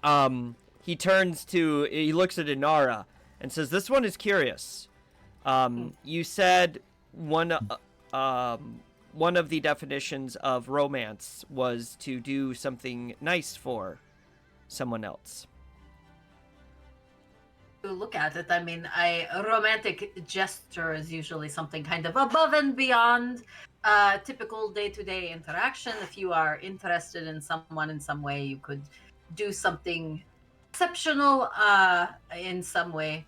Speaker 1: he looks at Inara and says, "This one is curious. You said one of the definitions of romance was to do something nice for someone else."
Speaker 3: To look at it, I mean, a romantic gesture is usually something kind of above and beyond typical day-to-day interaction. If you are interested in someone in some way, you could do something exceptional in some way.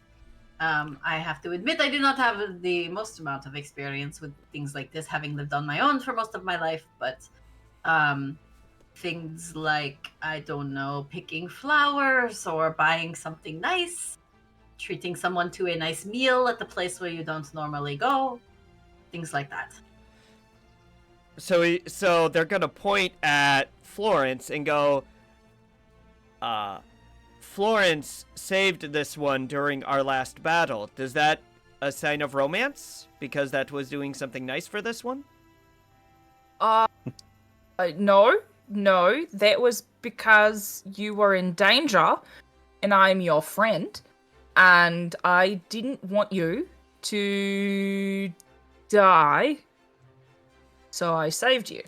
Speaker 3: I have to admit, I do not have the most amount of experience with things like this, having lived on my own for most of my life, but things like, I don't know, picking flowers or buying something nice, treating someone to a nice meal at the place where you don't normally go, things like that.
Speaker 1: So they're gonna point at Florence and go, Florence saved this one during our last battle. Is that a sign of romance? Because that was doing something nice for this one?
Speaker 4: No. That was because you were in danger, and I'm your friend, and I didn't want you to die, so I saved you.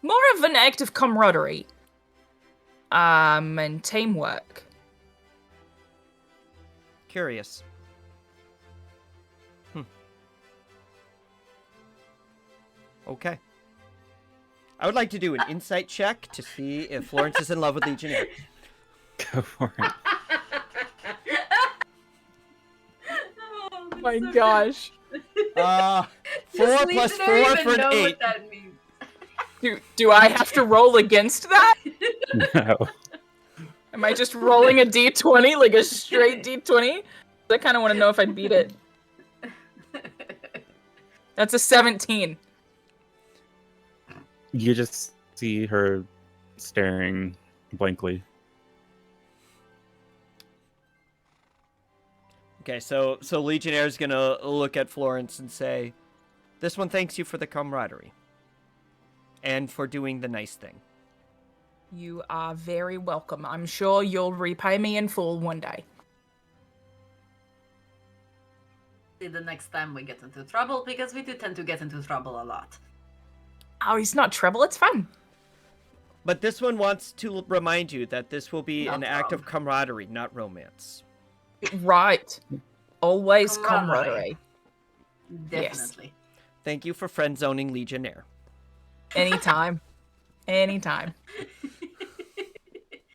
Speaker 4: More of an act of camaraderie. And teamwork.
Speaker 1: Curious. Okay. I would like to do an insight check to see if Florence is in love with Legionnaire.
Speaker 2: Go for it.
Speaker 3: Oh
Speaker 4: My gosh.
Speaker 1: 4 plus 4 for an 8.
Speaker 3: What that means.
Speaker 4: Do I have to roll against that?
Speaker 2: No.
Speaker 4: Am I just rolling a d20, like a straight d20? I kind of want to know if I beat it. That's a 17.
Speaker 2: You just see her staring blankly.
Speaker 1: Okay, so Legionnaire's gonna look at Florence and say, "This one thanks you for the camaraderie. And for doing the nice thing."
Speaker 4: You are very welcome. I'm sure you'll repay me in full one day.
Speaker 3: The next time we get into trouble, because we do tend to get into trouble a lot.
Speaker 4: Oh, it's not trouble, it's fun.
Speaker 1: But this one wants to remind you that this will be
Speaker 3: Not
Speaker 1: an act of
Speaker 3: wrong.
Speaker 1: camaraderie, not romance.
Speaker 4: Right. Always
Speaker 3: Camaraderie.
Speaker 4: camaraderie. Yes.
Speaker 3: Definitely.
Speaker 1: Thank you for friend zoning Legionnaire.
Speaker 4: Anytime. Anytime.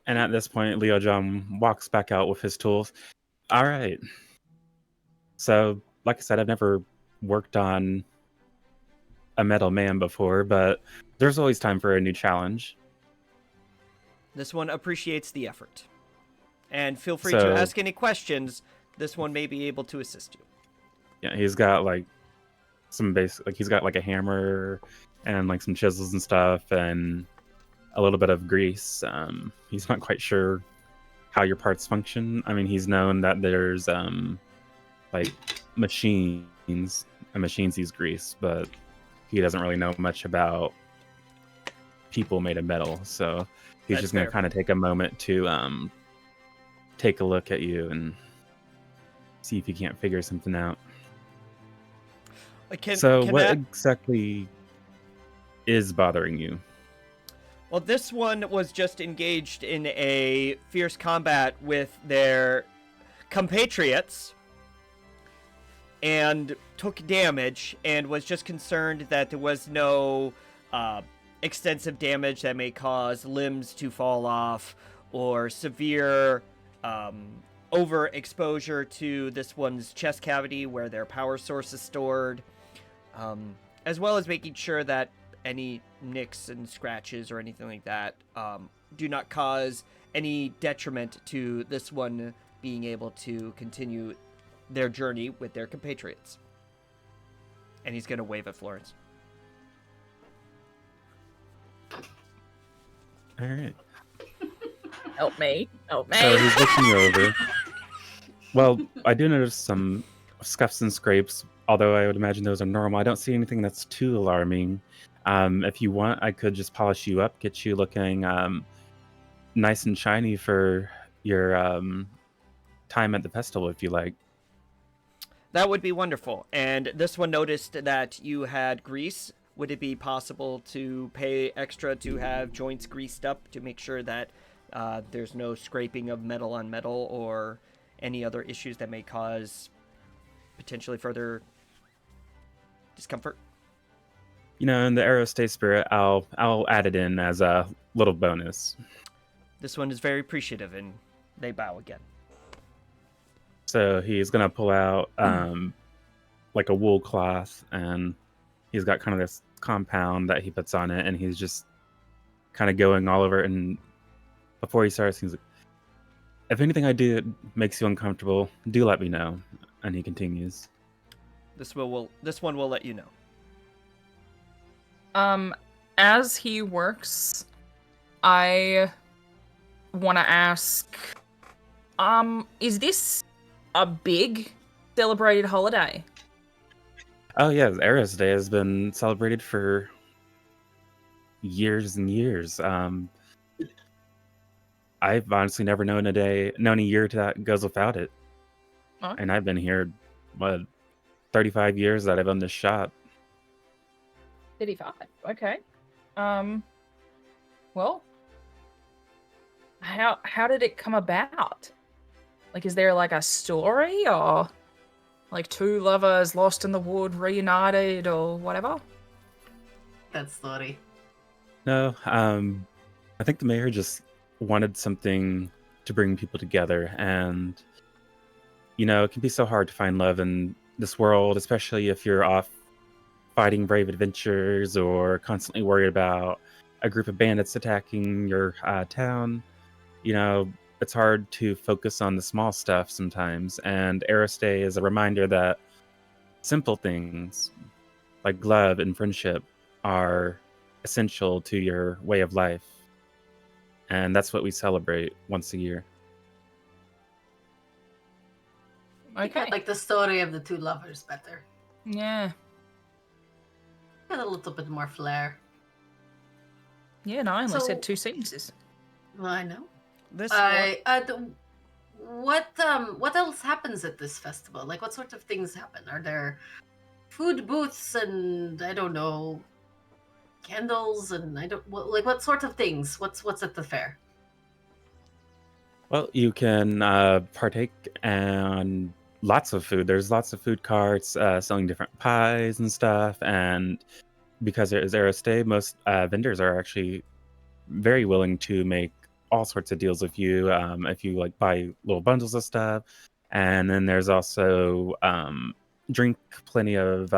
Speaker 2: And at this point, Leo John walks back out with his tools. All right. So, like I said, I've never worked on a metal man before, but there's always time for a new challenge.
Speaker 1: This one appreciates the effort. And feel free
Speaker 2: So-
Speaker 1: to ask any questions. This one may be able to assist you.
Speaker 2: Yeah, he's got like some basic, like he's got like a hammer and like some chisels and stuff and a little bit of grease. He's not quite sure how your parts function. I mean, he's known that there's like machines and machines use grease, but he doesn't really know much about people made of metal. So he's
Speaker 1: That's
Speaker 2: just gonna
Speaker 1: fair.
Speaker 2: kind of take a moment to take a look at you and see if he can't figure something out.
Speaker 1: What
Speaker 2: Exactly is bothering you?
Speaker 1: Well, this one was just engaged in a fierce combat with their compatriots and took damage and was just concerned that there was no extensive damage that may cause limbs to fall off or severe overexposure to this one's chest cavity where their power source is stored, as well as making sure that any nicks and scratches or anything like that do not cause any detriment to this one being able to continue their journey with their compatriots. And he's going to wave at Florence.
Speaker 2: All right.
Speaker 4: Help me. Help me.
Speaker 2: So he's looking you over. Well, I do notice some scuffs and scrapes, although I would imagine those are normal. I don't see anything that's too alarming. If you want, I could just polish you up, get you looking nice and shiny for your time at the festival, if you like.
Speaker 1: That would be wonderful. And this one noticed that you had grease. Would it be possible to pay extra to have joints greased up to make sure that there's no scraping of metal on metal or any other issues that may cause potentially further discomfort?
Speaker 2: You know, in the aerospace spirit, I'll add it in as a little bonus.
Speaker 1: This one is very appreciative, and they bow again.
Speaker 2: So he's gonna pull out like a wool cloth, and he's got kind of this compound that he puts on it, and he's just kind of going all over it. And before he starts, he's like, "If anything I do makes you uncomfortable, do let me know." And he continues.
Speaker 1: This one will let you know.
Speaker 4: As he works, I want to ask, is this a big celebrated holiday?
Speaker 2: Oh yeah, Eras Day has been celebrated for years and years. I've honestly never known a year that goes without it.
Speaker 4: Oh.
Speaker 2: And I've been here, 35 years that I've owned this shop.
Speaker 4: 35. Okay. Well, how did it come about? Like, is there like a story, or like two lovers lost in the wood reunited, or whatever?
Speaker 3: That story.
Speaker 2: No, I think the mayor just wanted something to bring people together, and you know, it can be so hard to find love in this world, especially if you're off fighting brave adventures or constantly worried about a group of bandits attacking your town. You know, it's hard to focus on the small stuff sometimes, and Eros Day is a reminder that simple things like love and friendship are essential to your way of life. And that's what we celebrate once a year.
Speaker 3: I think I
Speaker 4: Okay.
Speaker 3: like the story of the two lovers better.
Speaker 4: Yeah.
Speaker 3: Had a little bit more flair.
Speaker 4: Yeah, no, I only
Speaker 3: So-
Speaker 4: said two sentences.
Speaker 3: Well, I know.
Speaker 1: This
Speaker 3: What else happens at this festival? Like, what sort of things happen? Are there food booths and I don't know, candles and what sort of things? What's at the fair?
Speaker 2: Well, you can partake in lots of food. There's lots of food carts selling different pies and stuff. And because it is Eros Day, most vendors are actually very willing to make all sorts of deals with you if you like buy little bundles of stuff. And then there's also drink plenty of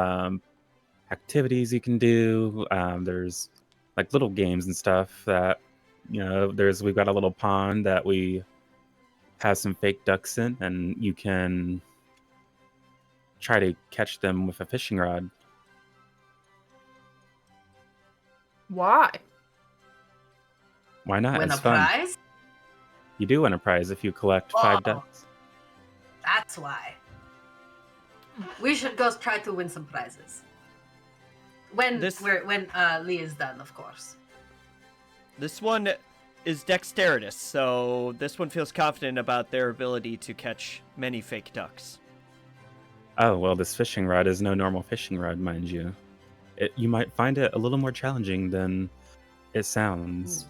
Speaker 2: activities you can do. There's like little games and stuff that we've got a little pond that we have some fake ducks in, and you can try to catch them with a fishing rod.
Speaker 4: Why?
Speaker 2: Why not?
Speaker 3: Win
Speaker 2: It's
Speaker 3: a
Speaker 2: fun.
Speaker 3: prize?
Speaker 2: You do win a prize if you collect 5
Speaker 3: Whoa.
Speaker 2: ducks.
Speaker 3: That's why. We should go try to win some prizes. When Lee is done, of course.
Speaker 1: This one is dexterous, so this one feels confident about their ability to catch many fake ducks.
Speaker 2: Oh, well, this fishing rod is no normal fishing rod, mind you. You might find it a little more challenging than it sounds.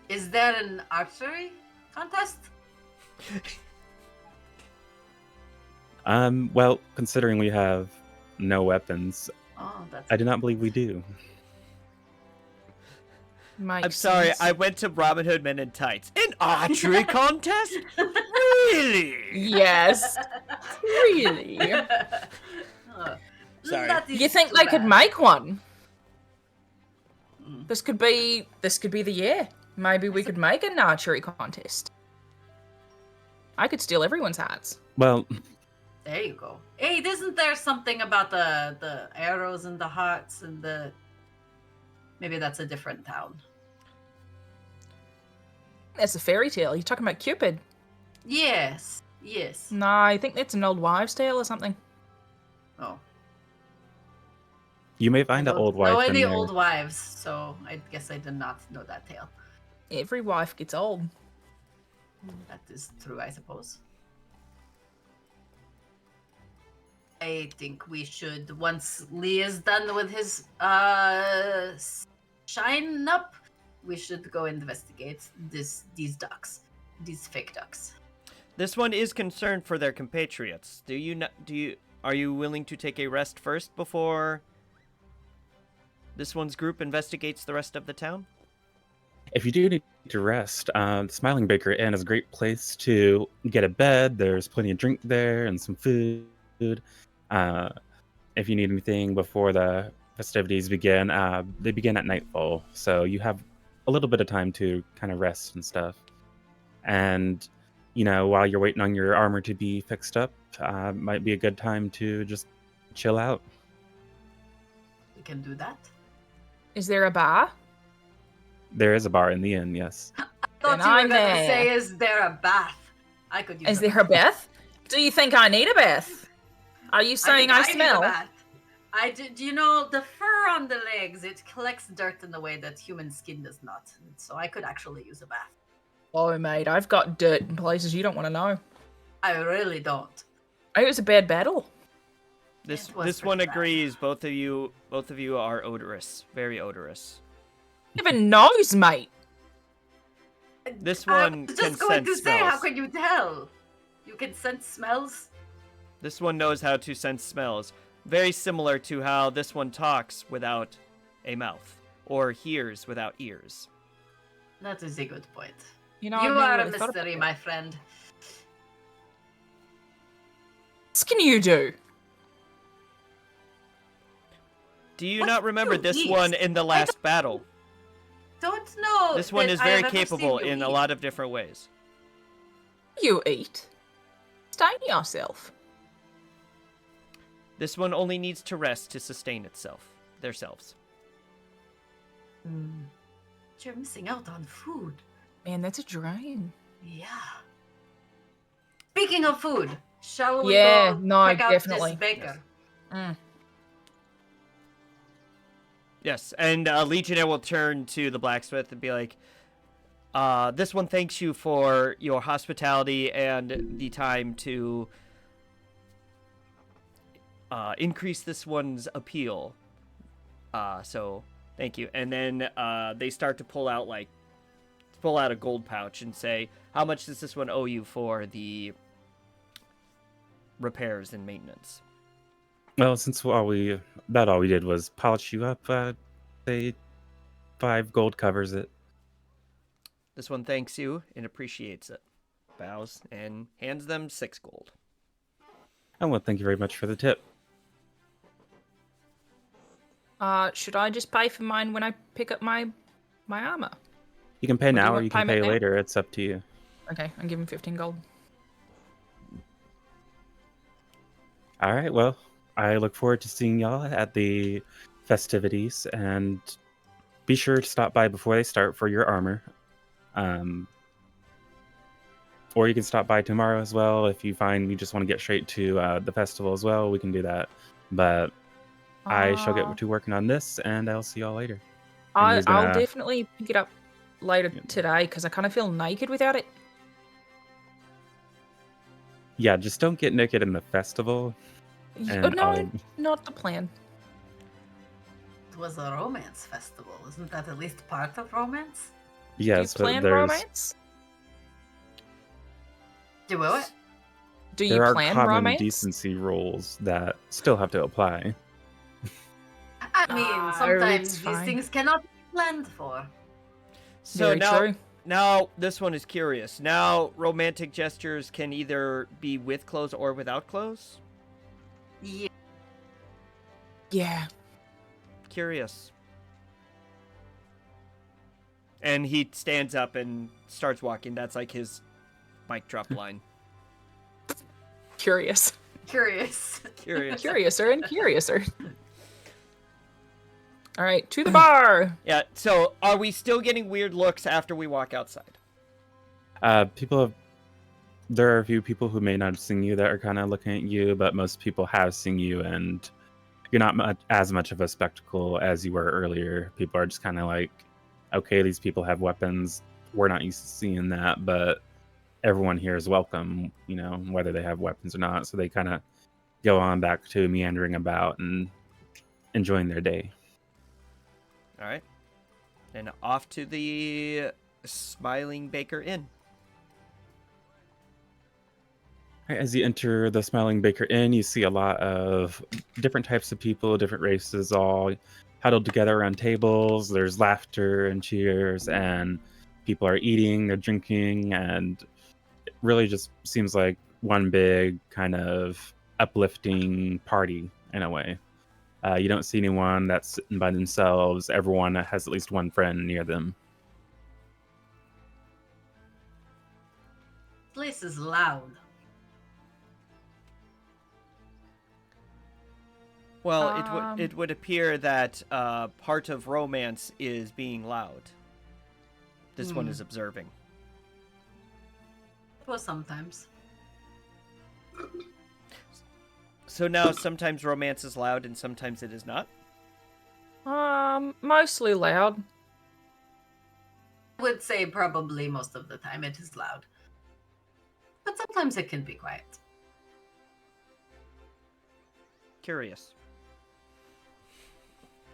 Speaker 3: Is there an archery contest?
Speaker 2: Well, considering we have no weapons, I do not believe we do.
Speaker 1: I'm sorry, I went to Robin Hood Men in Tights. An archery contest? Really?
Speaker 4: Yes. Really?
Speaker 1: Sorry.
Speaker 4: You think they could make one? This could be the year. Maybe we could make an archery contest. I could steal everyone's hats.
Speaker 2: Well,
Speaker 3: there you go. Hey, isn't there something about the arrows and the hearts and the... Maybe that's a different town.
Speaker 4: That's a fairy tale. You're talking about Cupid.
Speaker 3: Yes.
Speaker 4: No, I think that's an old wives' tale or something.
Speaker 3: Oh.
Speaker 2: you may find an old wife
Speaker 3: No,
Speaker 2: in
Speaker 3: any
Speaker 2: there.
Speaker 3: old wives, so I guess I did not know that tale.
Speaker 4: Every wife gets old.
Speaker 3: That is true, I suppose. I think we should, once Lee is done with his shine up, we should go investigate these ducks, these fake ducks.
Speaker 1: This one is concerned for their compatriots. Are you willing to take a rest first before this one's group investigates the rest of the town?
Speaker 2: If you do need to rest, the Smiling Baker Inn is a great place to get a bed. There's plenty of drink there and some food. If you need anything before the festivities begin, they begin at nightfall, so you have a little bit of time to kind of rest and stuff. And, while you're waiting on your armor to be fixed up, might be a good time to just chill out.
Speaker 3: We can do that.
Speaker 4: Is there a bar?
Speaker 2: There is a bar in the inn, yes.
Speaker 3: I thought
Speaker 4: Then
Speaker 3: you were
Speaker 4: I'm
Speaker 3: going to
Speaker 4: there.
Speaker 3: say, is there a bath? I could use
Speaker 4: Is there a bath? Do you think I need a bath? Are you saying I
Speaker 3: need a
Speaker 4: smell?
Speaker 3: bath. Do you know, the fur on the legs, it collects dirt in the way that human skin does not. So I could actually use a bath.
Speaker 4: Oh, mate, I've got dirt in places you don't want to know.
Speaker 3: I really don't.
Speaker 4: It was a bad battle.
Speaker 1: This
Speaker 3: It was
Speaker 1: one
Speaker 3: pretty bad.
Speaker 1: agrees. Both of you are odorous, very odorous.
Speaker 4: Even nose, mate.
Speaker 1: This
Speaker 3: I
Speaker 1: one
Speaker 3: was
Speaker 1: can
Speaker 3: just going
Speaker 1: sense
Speaker 3: to say, how
Speaker 1: smells.
Speaker 3: can you tell? You can sense smells?
Speaker 1: This one knows how to sense smells. Very similar to how this one talks without a mouth, or hears without ears.
Speaker 3: That is a good point.
Speaker 4: You know,
Speaker 3: You
Speaker 4: I've never
Speaker 3: are a
Speaker 4: really thought about
Speaker 3: mystery,
Speaker 4: it.
Speaker 3: my friend.
Speaker 4: What can you do?
Speaker 1: Do you
Speaker 3: What
Speaker 1: not
Speaker 3: do
Speaker 1: remember
Speaker 3: you
Speaker 1: this
Speaker 3: eat?
Speaker 1: one in the last battle?
Speaker 3: Don't know.
Speaker 1: This one
Speaker 3: that
Speaker 1: is
Speaker 3: I
Speaker 1: very
Speaker 3: have ever seen
Speaker 1: capable
Speaker 3: you
Speaker 1: in a
Speaker 3: eat.
Speaker 1: lot of different ways.
Speaker 4: You eat. Stain yourself.
Speaker 1: This one only needs to rest to sustain themselves.
Speaker 3: You're missing out on food.
Speaker 4: Man, that's a drain.
Speaker 3: Yeah. Speaking of food, shall we
Speaker 4: Yeah,
Speaker 3: go
Speaker 4: no,
Speaker 3: check out
Speaker 4: definitely.
Speaker 3: this baker?
Speaker 4: Mm.
Speaker 1: Yes, and Legionnaire will turn to the blacksmith and be like, this one thanks you for your hospitality and the time to increase this one's appeal. So thank you. And then they start to pull out a gold pouch and say, how much does this one owe you for the repairs and maintenance?
Speaker 2: Well, since all we did was polish you up, say 5 gold covers it.
Speaker 1: This one thanks you and appreciates it. Bows and hands them 6 gold.
Speaker 2: Oh, well, thank you very much for the tip.
Speaker 4: Should I just pay for mine when I pick up my armor?
Speaker 2: You can pay
Speaker 4: Or do you
Speaker 2: now or
Speaker 4: want
Speaker 2: you can
Speaker 4: payment
Speaker 2: pay
Speaker 4: now?
Speaker 2: later. It's up to you.
Speaker 4: Okay, I'm giving 15 gold.
Speaker 2: All right. Well, I look forward to seeing y'all at the festivities, and be sure to stop by before they start for your armor. Or you can stop by tomorrow as well if you find you just want to get straight to the festival as well. We can do that. But I shall get to working on this, and I'll see y'all later. And he's
Speaker 4: I'll
Speaker 2: gonna-
Speaker 4: definitely pick it up later
Speaker 2: Yep.
Speaker 4: today because I kind of feel naked without it.
Speaker 2: Yeah, just don't get naked in the festival.
Speaker 4: Oh,
Speaker 2: And
Speaker 4: no, not the plan.
Speaker 3: It was a romance festival. Isn't that at least part of romance?
Speaker 2: yes,
Speaker 4: Do you
Speaker 2: but
Speaker 4: plan
Speaker 2: there's
Speaker 4: romance?
Speaker 3: Do what?
Speaker 4: Do you
Speaker 2: there are
Speaker 4: plan
Speaker 2: common
Speaker 4: romance?
Speaker 2: decency rules that still have to apply.
Speaker 3: I mean,
Speaker 4: it's
Speaker 3: sometimes these
Speaker 4: fine.
Speaker 3: things cannot be planned for.
Speaker 1: So
Speaker 4: Very
Speaker 1: now,
Speaker 4: true.
Speaker 1: now this one is curious. Now romantic gestures can either be with clothes or without clothes.
Speaker 3: Yeah.
Speaker 4: Yeah.
Speaker 1: Curious. And he stands up and starts walking. That's like his mic drop line.
Speaker 4: Curious.
Speaker 3: Curious.
Speaker 1: Curious.
Speaker 4: Curiouser and curiouser. All right, to the bar.
Speaker 1: Yeah. So are we still getting weird looks after we walk outside?
Speaker 2: There are a few people who may not have seen you that are kind of looking at you, but most people have seen you, and you're not as much of a spectacle as you were earlier. People are just kind of like, okay, these people have weapons. We're not used to seeing that, but everyone here is welcome, whether they have weapons or not. So they kind of go on back to meandering about and enjoying their day.
Speaker 1: All right. And off to the Smiling Baker Inn.
Speaker 2: As you enter the Smiling Baker Inn, you see a lot of different types of people, different races, all huddled together around tables. There's laughter and cheers, and people are eating, they're drinking, and it really just seems like one big kind of uplifting party in a way. You don't see anyone that's sitting by themselves. Everyone has at least one friend near them.
Speaker 3: This place is loud.
Speaker 1: Well, it would appear that part of romance is being loud. This one is observing.
Speaker 3: Well, sometimes.
Speaker 1: So now sometimes romance is loud and sometimes it is not.
Speaker 4: Mostly loud.
Speaker 3: I would say probably most of the time it is loud. But sometimes it can be quiet.
Speaker 1: Curious.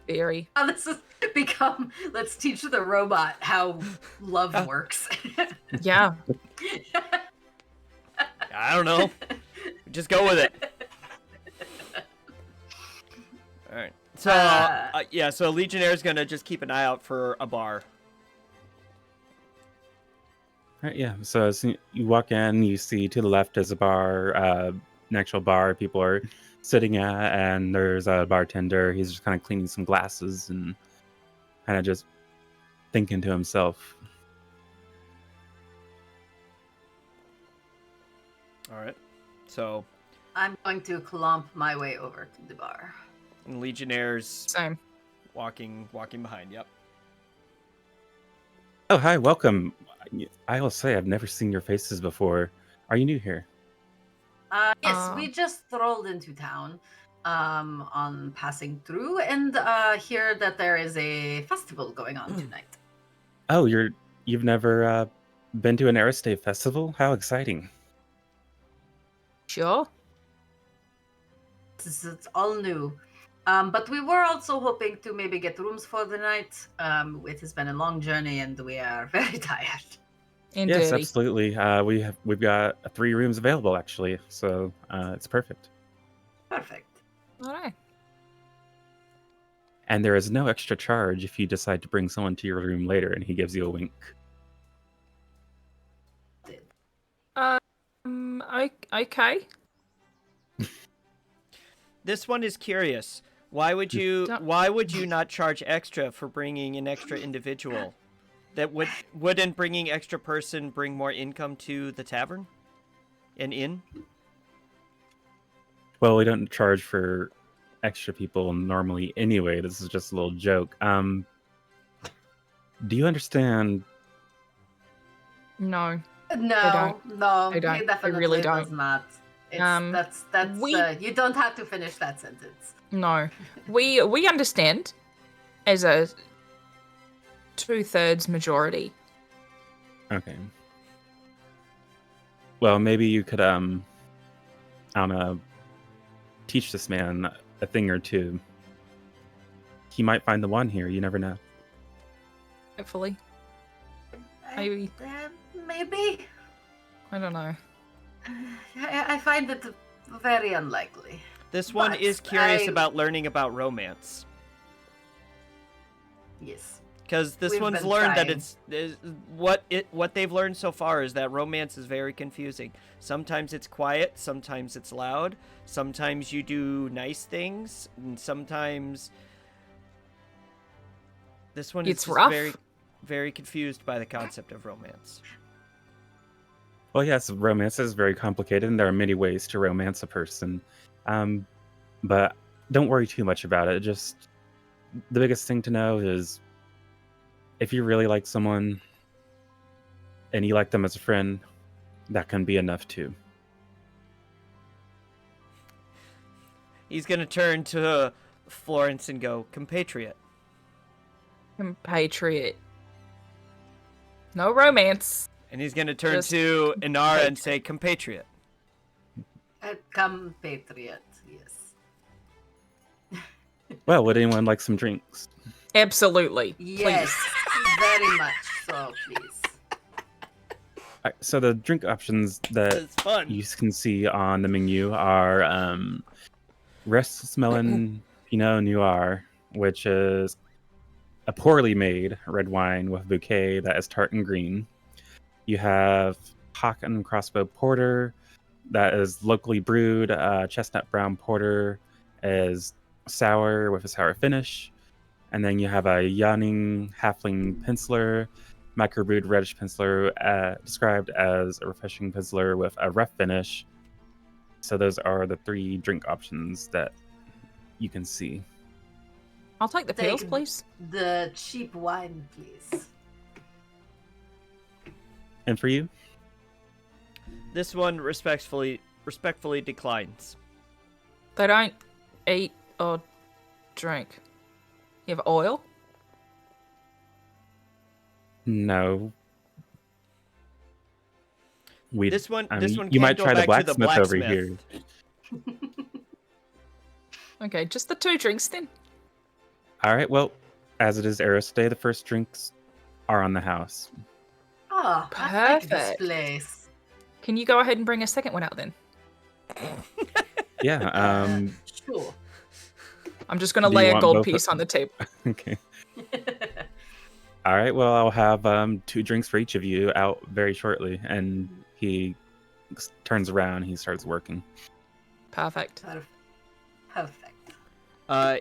Speaker 4: Very.
Speaker 3: Now this has become, let's teach the robot how love works.
Speaker 4: Yeah.
Speaker 1: I don't know. Just go with it. All right. So yeah, so Legionnaire's gonna just keep an eye out for a bar.
Speaker 2: Right, yeah. So as you walk in, you see to the left is a bar, an actual bar people are sitting at, and there's a bartender. He's just kind of cleaning some glasses and kind of just thinking to himself.
Speaker 1: All right. So
Speaker 3: I'm going to clump my way over to the bar.
Speaker 1: and Legionnaire's
Speaker 4: Same.
Speaker 1: walking behind. Yep.
Speaker 2: Oh, hi, welcome. I will say I've never seen your faces before. Are you new here?
Speaker 3: Yes, we just strolled into town on passing through and hear that there is a festival going on tonight.
Speaker 2: Oh, you've never been to an Aerostate festival? How exciting.
Speaker 4: Sure.
Speaker 3: It's all new. But we were also hoping to maybe get rooms for the night. It has been a long journey and we are very tired.
Speaker 4: And
Speaker 2: Yes,
Speaker 4: dirty.
Speaker 2: absolutely. We've got 3 rooms available actually, so it's perfect.
Speaker 3: Perfect.
Speaker 4: All right.
Speaker 2: And there is no extra charge if you decide to bring someone to your room later, and he gives you a wink.
Speaker 4: Okay.
Speaker 1: This one is curious. Why would you
Speaker 4: Don't-
Speaker 1: not charge extra for bringing an extra individual? That wouldn't bringing extra person bring more income to the tavern? An inn?
Speaker 2: Well, we don't charge for extra people normally anyway. This is just a little joke. Do you understand?
Speaker 3: No,
Speaker 4: I
Speaker 3: he
Speaker 4: don't. I
Speaker 3: definitely
Speaker 4: really
Speaker 3: does
Speaker 4: don't.
Speaker 3: not. It's, that's
Speaker 4: we-
Speaker 3: you don't have to finish that sentence.
Speaker 4: No. We understand as a 2/3 majority.
Speaker 2: Okay. Well, maybe you could I don't know, teach this man a thing or two. He might find the one here. You never know.
Speaker 4: Hopefully. Maybe.
Speaker 3: Maybe.
Speaker 4: I don't know.
Speaker 3: I find it very unlikely.
Speaker 1: This one
Speaker 3: But
Speaker 1: is curious
Speaker 3: I-
Speaker 1: about learning about romance.
Speaker 3: Yes.
Speaker 1: Because this
Speaker 3: We've
Speaker 1: one's
Speaker 3: been
Speaker 1: learned that
Speaker 3: trying.
Speaker 1: what they've learned so far is that romance is very confusing. Sometimes it's quiet, sometimes it's loud, sometimes you do nice things, and sometimes this one
Speaker 4: It's
Speaker 1: is just
Speaker 4: rough.
Speaker 1: very, very confused by the concept of romance.
Speaker 2: Well, yes, romance is very complicated, and there are many ways to romance a person. But don't worry too much about it. Just the biggest thing to know is if you really like someone and you like them as a friend, that can be enough too.
Speaker 1: He's gonna turn to Florence and go, compatriot.
Speaker 4: Compatriot. No romance.
Speaker 1: And he's gonna turn
Speaker 4: Just
Speaker 1: to Inara and
Speaker 4: compatriot.
Speaker 1: say, compatriot.
Speaker 3: Compatriot, yes.
Speaker 2: Well, would anyone like some drinks?
Speaker 4: Absolutely.
Speaker 3: Yes, very much so, please.
Speaker 2: Alright, so the drink options that
Speaker 1: It's fun.
Speaker 2: you can see on the menu are Restless Melon Pinot Noir, which is a poorly made red wine with bouquet that is tart and green. You have Hawk and Crossbow Porter, that is locally brewed. Chestnut Brown Porter is sour with a sour finish. And then you have a Yawning Halfling Penciler, microbrewed reddish penciler, described as a refreshing penciler with a rough finish. So those are the 3 drink options that you can see.
Speaker 4: I'll take the pills,
Speaker 3: Take
Speaker 4: please.
Speaker 3: The cheap wine, please.
Speaker 2: And for you?
Speaker 1: This one respectfully declines.
Speaker 4: They don't eat or drink. You have oil?
Speaker 2: No.
Speaker 1: This one
Speaker 2: you
Speaker 1: can
Speaker 2: might
Speaker 1: go
Speaker 2: try the
Speaker 1: back to the
Speaker 2: blacksmith over here.
Speaker 4: Okay, just the 2 drinks then.
Speaker 2: All right. Well, as it is Eros Day, the first drinks are on the house.
Speaker 3: Oh, I like this
Speaker 4: Perfect.
Speaker 3: place.
Speaker 4: Can you go ahead and bring a second one out then?
Speaker 2: Yeah.
Speaker 3: Sure.
Speaker 4: I'm just gonna
Speaker 2: Do you
Speaker 4: lay a
Speaker 2: want
Speaker 4: gold
Speaker 2: both
Speaker 4: piece on the table.
Speaker 2: Okay. All right. Well, I'll have 2 drinks for each of you out very shortly. And he turns around. He starts working.
Speaker 4: Perfect.
Speaker 3: Perfect.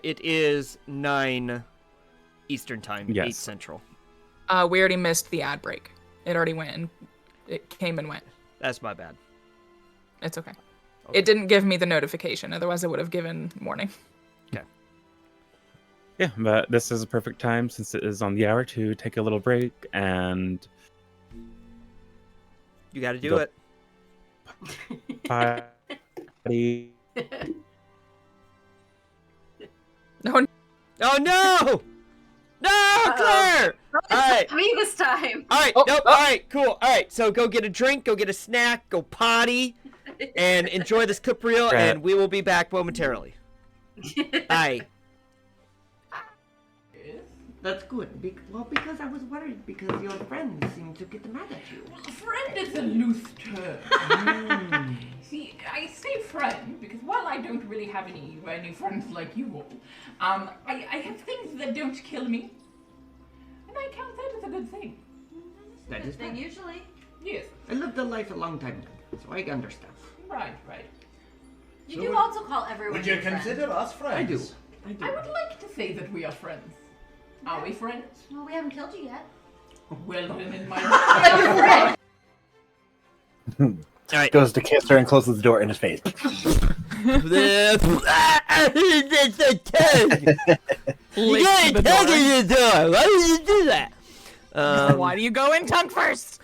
Speaker 1: It is 9 Eastern Time, 8
Speaker 2: Yes.
Speaker 1: Central.
Speaker 4: We already missed the ad break. It already went and it came and went.
Speaker 1: That's my bad.
Speaker 4: It's okay.
Speaker 1: Okay.
Speaker 4: It didn't give me the notification, otherwise I would have given warning.
Speaker 2: Yeah, but this is a perfect time since it is on the hour to take a little break and
Speaker 1: You got to do
Speaker 2: Go.
Speaker 1: it.
Speaker 2: party.
Speaker 4: No,
Speaker 1: Oh no! No, Claire! All right.
Speaker 3: Me this time.
Speaker 1: All right,
Speaker 4: Oh,
Speaker 1: nope.
Speaker 4: oh.
Speaker 1: All right, cool. All right, so go get a drink, go get a snack, go potty, and enjoy this clip reel,
Speaker 2: Right.
Speaker 1: and we will be back momentarily. Bye.
Speaker 6: That's good. Well, because I was worried because your friends seemed to get mad at you.
Speaker 7: Friend is a loose term. See, I say friend because while I don't really have any friends like you all, I have things that don't kill me, and I count that as a good thing.
Speaker 6: That is
Speaker 3: Thing
Speaker 6: fine.
Speaker 3: usually.
Speaker 7: Yes,
Speaker 6: I lived a life a long time ago, so I understand.
Speaker 7: right.
Speaker 3: You do also call everyone
Speaker 8: Would you
Speaker 3: your friend.
Speaker 8: consider us friends?
Speaker 6: I do. I do.
Speaker 7: I would like to say that we are friends. Are we friends?
Speaker 3: Well, we haven't killed you yet.
Speaker 7: Well, then in my
Speaker 1: All right.
Speaker 8: Goes to kiss her and closes the door in his face.
Speaker 1: You gotta tug in the door. Why would you do that?
Speaker 4: Why do you go in tongue first?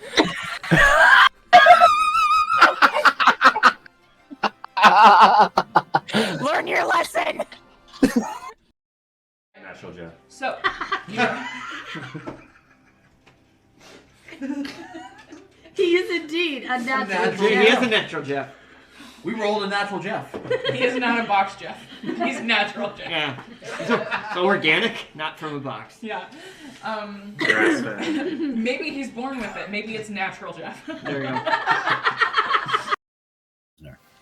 Speaker 4: Learn your lesson.
Speaker 2: Natural Jeff.
Speaker 7: So,
Speaker 3: He is indeed a natural.
Speaker 6: He is a natural Jeff.
Speaker 9: We rolled a natural Jeff.
Speaker 7: he is not a box Jeff. He's natural Jeff.
Speaker 1: Yeah. So organic, not from a box.
Speaker 7: Yeah.
Speaker 2: Grass-fed.
Speaker 7: Maybe he's born with it. Maybe it's natural Jeff.
Speaker 1: There you go.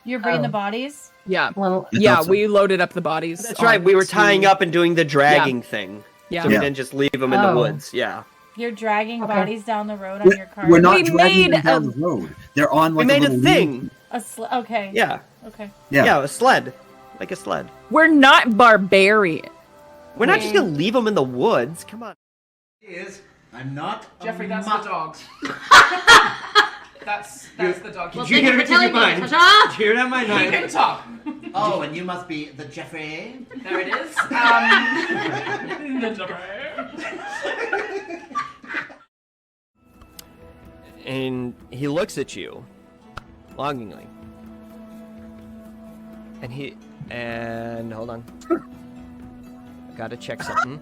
Speaker 10: You're bringing the bodies?
Speaker 4: Yeah.
Speaker 5: Well,
Speaker 4: Yeah, we loaded up the bodies.
Speaker 1: That's right. We were tying
Speaker 4: onto-
Speaker 1: up and doing the dragging thing.
Speaker 4: Yeah.
Speaker 1: So we didn't just leave them in the
Speaker 5: Oh.
Speaker 1: woods. Yeah.
Speaker 10: You're dragging bodies down the road on your car?
Speaker 8: We're not
Speaker 4: We
Speaker 8: dragging
Speaker 4: made
Speaker 8: them down the road. They're on like
Speaker 1: We made a
Speaker 8: little
Speaker 1: thing.
Speaker 10: Okay.
Speaker 1: Yeah.
Speaker 10: Okay.
Speaker 8: Yeah.
Speaker 1: A sled. Like a sled.
Speaker 4: We're not barbarian.
Speaker 1: We're not just gonna leave them in the woods. Come on.
Speaker 9: I'm not.
Speaker 7: Jeffrey, that's the dogs. That's the dog.
Speaker 3: Well,
Speaker 7: He
Speaker 3: thank you for telling me. Ta-ta!
Speaker 1: Cheer down my knife.
Speaker 7: can talk.
Speaker 9: Oh, and you must be the Jeffrey.
Speaker 7: There it is. The Jeffrey.
Speaker 1: And he looks at you longingly. And hold on. Gotta check something.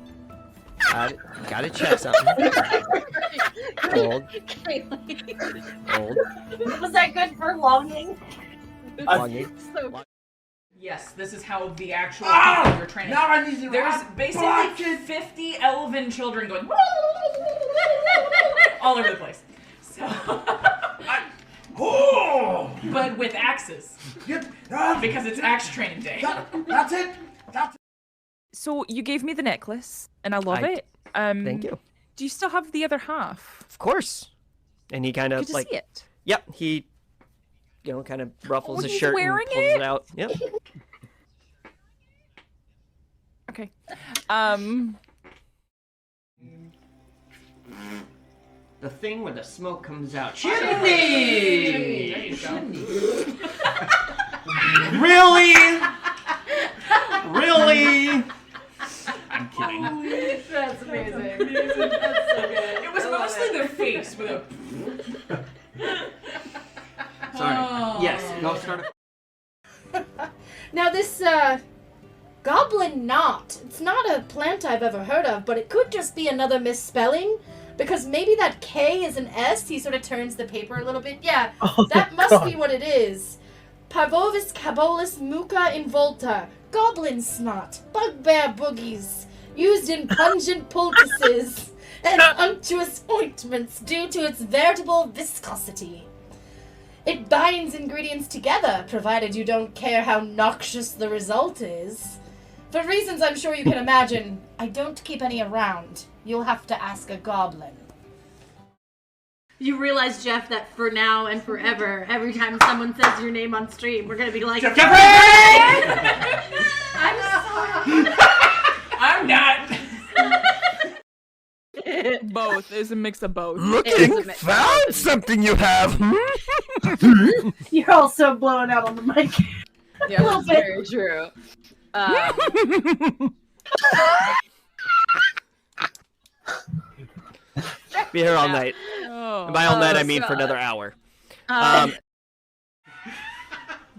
Speaker 1: Gotta check something. Hold.
Speaker 5: was that good for longing?
Speaker 1: Longing.
Speaker 7: Yes, this is how the actual people you're training.
Speaker 9: Now I need to.
Speaker 7: There's basically 50 elven children going all over the place. So, but with axes because it's axe training day.
Speaker 9: That's it. That's it.
Speaker 4: So you gave me the necklace, and I love
Speaker 1: I-
Speaker 4: it.
Speaker 1: Thank you.
Speaker 4: Do you still have the other half?
Speaker 1: Of course. And he kind
Speaker 4: Good
Speaker 1: of
Speaker 4: to
Speaker 1: like.
Speaker 4: see it.
Speaker 1: Yep. He, kind of ruffles
Speaker 4: Oh,
Speaker 1: his
Speaker 4: he's
Speaker 1: shirt and
Speaker 4: wearing
Speaker 1: pulls it out. Yep.
Speaker 4: Okay.
Speaker 1: The thing where the smoke comes out.
Speaker 7: There you go.
Speaker 1: Really? Really?
Speaker 9: I'm kidding.
Speaker 3: That's amazing. That's so good.
Speaker 7: It was mostly the face with a.
Speaker 1: Sorry.
Speaker 7: Oh.
Speaker 1: Yes. Go start.
Speaker 10: Now this goblin knot. It's not a plant I've ever heard of, but it could just be another misspelling. Because maybe that K is an S. He sort of turns the paper a little bit. Yeah, that must be what it is. Parvovis cabolus muca involta. Goblin snot. Bugbear boogies. Used in pungent poultices and unctuous ointments due to its veritable viscosity. It binds ingredients together, provided you don't care how noxious the result is. For reasons I'm sure you can imagine, I don't keep any around. You'll have to ask a goblin.
Speaker 3: You realize, Jeff, that for now and forever, every time someone says your name on stream, we're gonna be like,
Speaker 7: Jeffrey!
Speaker 3: I'm sorry.
Speaker 7: I'm not.
Speaker 4: Both. It's a mix of both.
Speaker 1: Looking, found something you have.
Speaker 5: You're also blowing out on the mic.
Speaker 11: Yeah, that's very true.
Speaker 1: Be here all night.
Speaker 4: Oh.
Speaker 1: And by all night, I mean
Speaker 11: God.
Speaker 1: for another hour.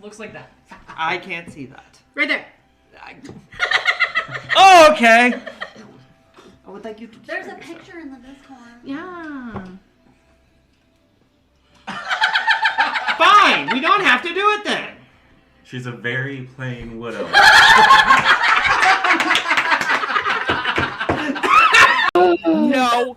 Speaker 7: Looks like that.
Speaker 1: I can't see that.
Speaker 3: Right there.
Speaker 1: Oh, okay. I would like you to.
Speaker 3: There's a picture in the Discord.
Speaker 10: Yeah.
Speaker 1: Fine. We don't have to do it then.
Speaker 2: She's a very plain widow.
Speaker 4: No.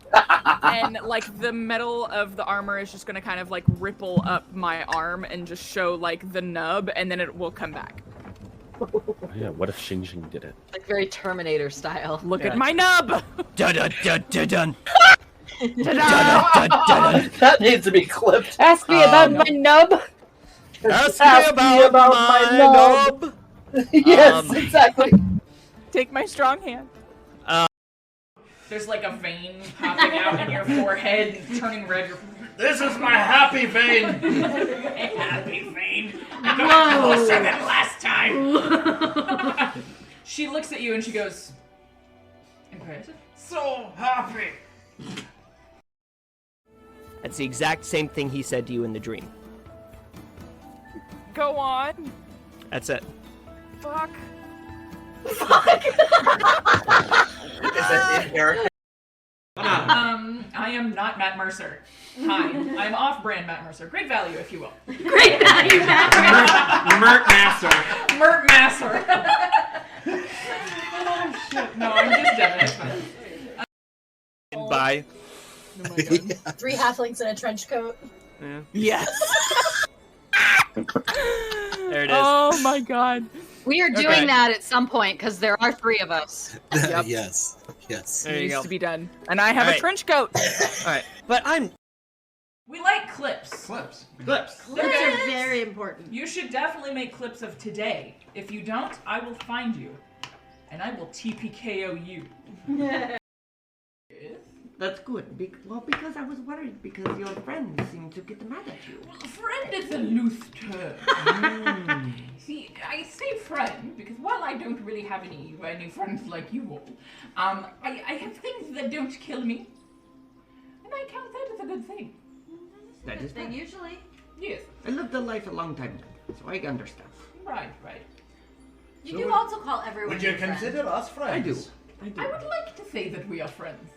Speaker 4: And like the metal of the armor is just gonna kind of like ripple up my arm and just show like the nub, and then it will come back.
Speaker 2: Yeah, what if Xing Xing did it?
Speaker 11: Like very Terminator style.
Speaker 4: Look at my nub.
Speaker 1: Dun dun dun dun dun.
Speaker 8: That needs to be clipped.
Speaker 5: Ask me about my nub.
Speaker 1: Ask me about my nub.
Speaker 8: Yes, exactly.
Speaker 4: Take my strong hand.
Speaker 7: There's like a vein popping out in your forehead, turning red.
Speaker 9: This is my happy vein.
Speaker 7: Happy vein. I got closer than last time. She looks at you and she goes, impressive.
Speaker 9: So happy.
Speaker 1: That's the exact same thing he said to you in the dream.
Speaker 4: Go on.
Speaker 1: That's it.
Speaker 4: Fuck.
Speaker 7: I am not Matt Mercer. Hi, I'm off-brand Matt Mercer. Great value, if you will.
Speaker 3: Great value, Matt.
Speaker 9: Mert Masser.
Speaker 7: Mert Masser. Oh shit! No, I'm just Devin. It's fine.
Speaker 1: Bye.
Speaker 4: Oh my God.
Speaker 10: 3 halflings in a trench coat.
Speaker 1: Yeah.
Speaker 4: Yes.
Speaker 1: There it is.
Speaker 4: Oh my God.
Speaker 11: We are doing
Speaker 1: Okay.
Speaker 11: that at some point because there are 3 of us.
Speaker 4: Yep.
Speaker 8: Yes. Yes.
Speaker 1: There you
Speaker 4: Needs
Speaker 1: go.
Speaker 4: to be done. And I have a
Speaker 1: Alright.
Speaker 4: trench coat.
Speaker 1: All right, but
Speaker 7: We like clips.
Speaker 9: Clips.
Speaker 5: Clips are very important.
Speaker 7: You should definitely make clips of today. If you don't, I will find you, and I will TPKO you.
Speaker 6: That's good. Well, because I was worried because your friends seem to get mad at you.
Speaker 7: Friend is a loose term. See, I say friend because while I don't really have any friends like you all, I have things that don't kill me, and I count that as a good thing.
Speaker 6: That is
Speaker 3: Thing
Speaker 6: fine.
Speaker 3: usually.
Speaker 7: Yes,
Speaker 6: I lived a life a long time ago, so I understand.
Speaker 7: right.
Speaker 3: You
Speaker 9: So
Speaker 3: do
Speaker 9: would-
Speaker 3: also call everyone
Speaker 9: Would you
Speaker 3: your friend.
Speaker 9: consider us
Speaker 6: I do.
Speaker 9: friends?
Speaker 6: I do.
Speaker 7: I would like to say that we are friends.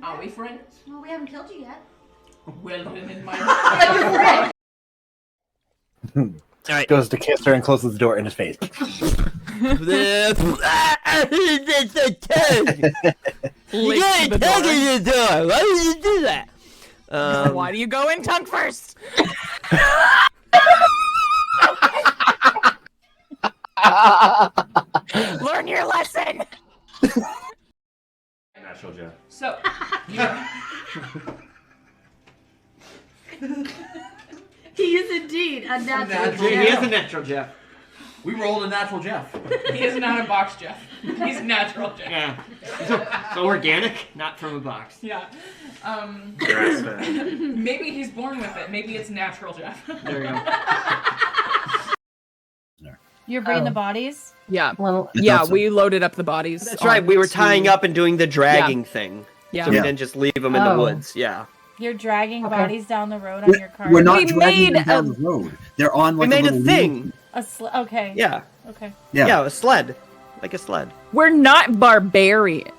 Speaker 7: Are we friends?
Speaker 3: Well, we haven't killed you yet.
Speaker 7: Well, then in my
Speaker 1: all right.
Speaker 8: Goes to kiss her and closes the door in his face.
Speaker 1: It's a tug. You got a tug in the door. Why would you do that?
Speaker 4: Why do you go in tongue first? Learn your lesson.
Speaker 2: Natural Jeff.
Speaker 7: so.
Speaker 5: He is indeed a natural.
Speaker 6: He is a natural, Jeff.
Speaker 9: We rolled a natural Jeff.
Speaker 7: He is not a box Jeff. He's natural Jeff.
Speaker 1: Yeah. So organic, not from a box.
Speaker 7: Yeah.
Speaker 2: Grass-fed.
Speaker 7: Maybe he's born with it. Maybe it's natural Jeff.
Speaker 1: There you go.
Speaker 10: You're bringing the bodies?
Speaker 4: Yeah.
Speaker 8: Well,
Speaker 4: Yeah, we loaded up the bodies.
Speaker 1: That's right. We were tying
Speaker 4: onto-
Speaker 1: up and doing the dragging thing.
Speaker 4: Yeah.
Speaker 1: So we
Speaker 8: Yeah.
Speaker 1: didn't just leave them in the
Speaker 10: Oh.
Speaker 1: woods. Yeah.
Speaker 10: You're dragging
Speaker 8: Okay.
Speaker 10: bodies down the road on your car?
Speaker 8: We're not
Speaker 4: We
Speaker 8: dragging them
Speaker 4: made
Speaker 8: down
Speaker 4: a-
Speaker 8: the road. They're on
Speaker 1: We
Speaker 8: like
Speaker 1: made a
Speaker 8: little
Speaker 1: thing.
Speaker 10: Okay.
Speaker 1: Yeah.
Speaker 10: Okay.
Speaker 8: Yeah.
Speaker 1: Yeah, a sled. Like a sled.
Speaker 4: We're not barbarian.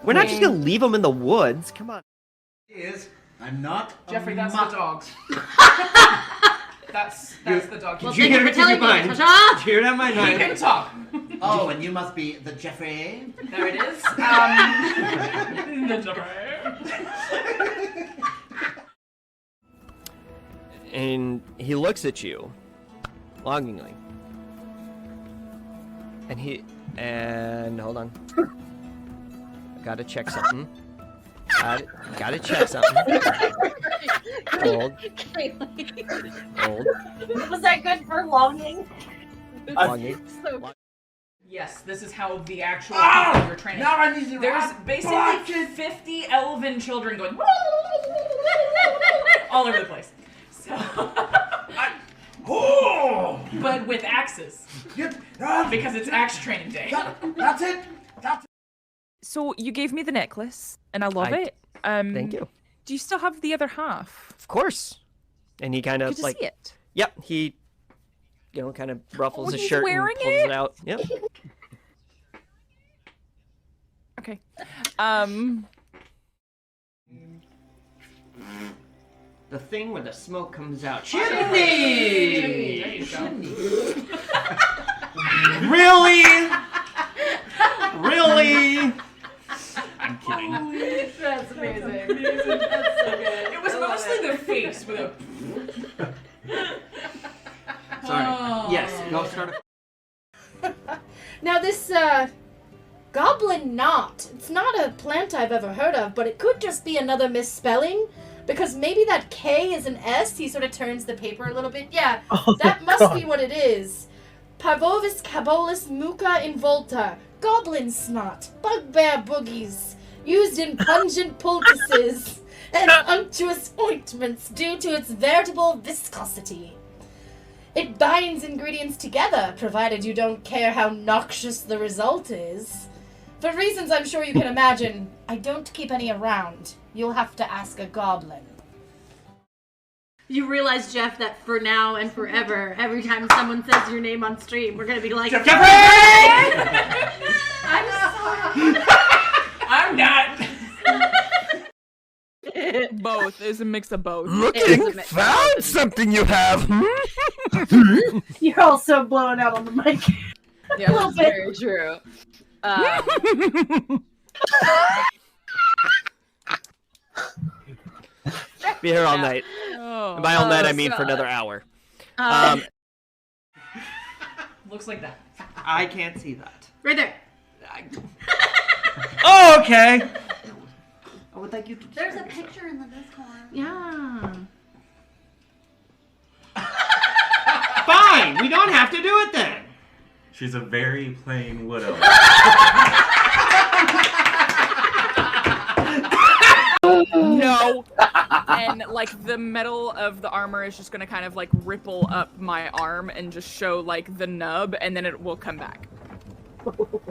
Speaker 1: We're not just going to leave them in the woods. Come on.
Speaker 9: Is I'm not
Speaker 7: Jeffrey,
Speaker 9: a
Speaker 7: that's
Speaker 9: mutt.
Speaker 7: the dogs. That's the dog.
Speaker 3: Well,
Speaker 7: He
Speaker 3: thank you for telling me, Ta-ta!
Speaker 6: Hear that, my night.
Speaker 7: can talk.
Speaker 9: Oh, and you must be the Jeffrey.
Speaker 7: There it is. The Jeffrey.
Speaker 1: And he looks at you longingly. And hold on. Gotta check something. Gotta check something. Hold. Hold.
Speaker 10: Was that good for longing?
Speaker 1: Longing.
Speaker 7: Yes, this is how the actual
Speaker 9: Ah!
Speaker 7: people you're training.
Speaker 9: Now I need to
Speaker 7: There's
Speaker 9: run.
Speaker 7: basically
Speaker 9: Block
Speaker 7: 50 elven children going all over the place. So,
Speaker 9: Oh!
Speaker 7: but with axes because it's axe training day.
Speaker 9: That's it. That's it.
Speaker 4: So you gave me the necklace, and I love
Speaker 1: I-
Speaker 4: it.
Speaker 1: Thank you.
Speaker 4: Do you still have the other half?
Speaker 1: Of course. And he kind
Speaker 4: Good
Speaker 1: of
Speaker 4: to
Speaker 1: like,
Speaker 4: see it.
Speaker 1: yep, he, kind of ruffles
Speaker 4: Oh,
Speaker 1: his
Speaker 4: he's
Speaker 1: shirt and
Speaker 4: wearing
Speaker 1: pulls
Speaker 4: it?
Speaker 1: it out. Yep.
Speaker 4: Okay.
Speaker 1: The thing where the smoke comes out.
Speaker 7: There you go.
Speaker 1: Really? Really?
Speaker 9: I'm kidding.
Speaker 3: That's amazing. That's so good.
Speaker 7: It was mostly the face with a.
Speaker 1: Sorry.
Speaker 7: Oh.
Speaker 1: Yes. No, start.
Speaker 10: Now this, goblin knot. It's not a plant I've ever heard of, but it could just be another misspelling. Because maybe that K is an S. He sort of turns the paper a little bit. Yeah, that must be what it is. Parvovis cabolis muca involta. goblin snot, bugbear boogies, used in pungent poultices and unctuous ointments due to its veritable viscosity. It binds ingredients together, provided you don't care how noxious the result is. For reasons I'm sure you can imagine, I don't keep any around. You'll have to ask a goblin.
Speaker 5: You realize, Jeff, that for now and forever, every time someone says your name on stream, we're gonna be like,
Speaker 9: Jeffrey!
Speaker 5: I'm sorry.
Speaker 7: I'm not.
Speaker 4: Both. It's a mix of both.
Speaker 1: Looking, found something you have.
Speaker 5: You're also blowing out on the mic.
Speaker 11: Yeah,
Speaker 5: A little
Speaker 11: that's
Speaker 5: bit.
Speaker 11: very true.
Speaker 1: Be here all night.
Speaker 4: Oh.
Speaker 1: And by all night, I mean
Speaker 11: God.
Speaker 1: for another hour.
Speaker 7: Looks like that.
Speaker 9: I can't see that.
Speaker 5: Right there.
Speaker 1: Oh, okay.
Speaker 9: I would like you to.
Speaker 5: There's a picture in the Discord. Yeah.
Speaker 9: Fine. We don't have to do it then.
Speaker 12: She's a very plain widow.
Speaker 4: No. And like the metal of the armor is just gonna kind of like ripple up my arm and just show like the nub, and then it will come back.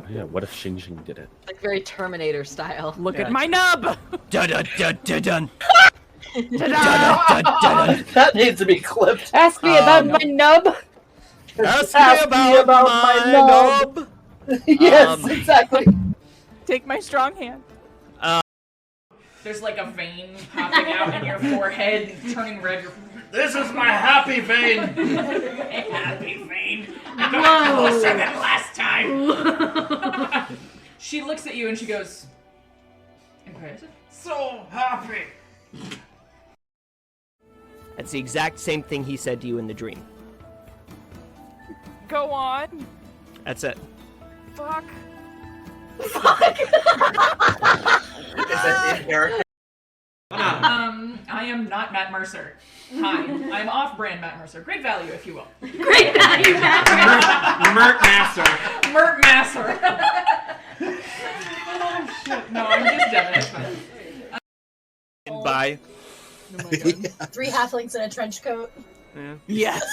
Speaker 2: Yeah, what if Xing Xing did it?
Speaker 11: Like very Terminator style.
Speaker 4: Look at my nub.
Speaker 1: Dun dun dun dun dun.
Speaker 8: That needs to be clipped.
Speaker 10: Ask me about my nub.
Speaker 1: Ask me about my nub.
Speaker 8: Yes, exactly.
Speaker 4: Take my strong hand.
Speaker 7: There's like a vein popping out in your forehead, turning red.
Speaker 9: This is my happy vein.
Speaker 7: Happy vein. Closer than last time. She looks at you and she goes, impressive.
Speaker 9: So happy.
Speaker 1: That's the exact same thing he said to you in the dream.
Speaker 4: Go on.
Speaker 1: That's it.
Speaker 4: Fuck.
Speaker 7: I am not Matt Mercer. Hi, I'm off-brand Matt Mercer. Great value, if you will.
Speaker 5: Great value, Matt.
Speaker 9: Mert Master.
Speaker 7: Mert Masser. Oh shit! No, I'm just Devin. It's fine.
Speaker 1: Bye.
Speaker 4: Oh my God.
Speaker 10: 3 halflings in a trench coat.
Speaker 1: Yeah.
Speaker 4: Yes.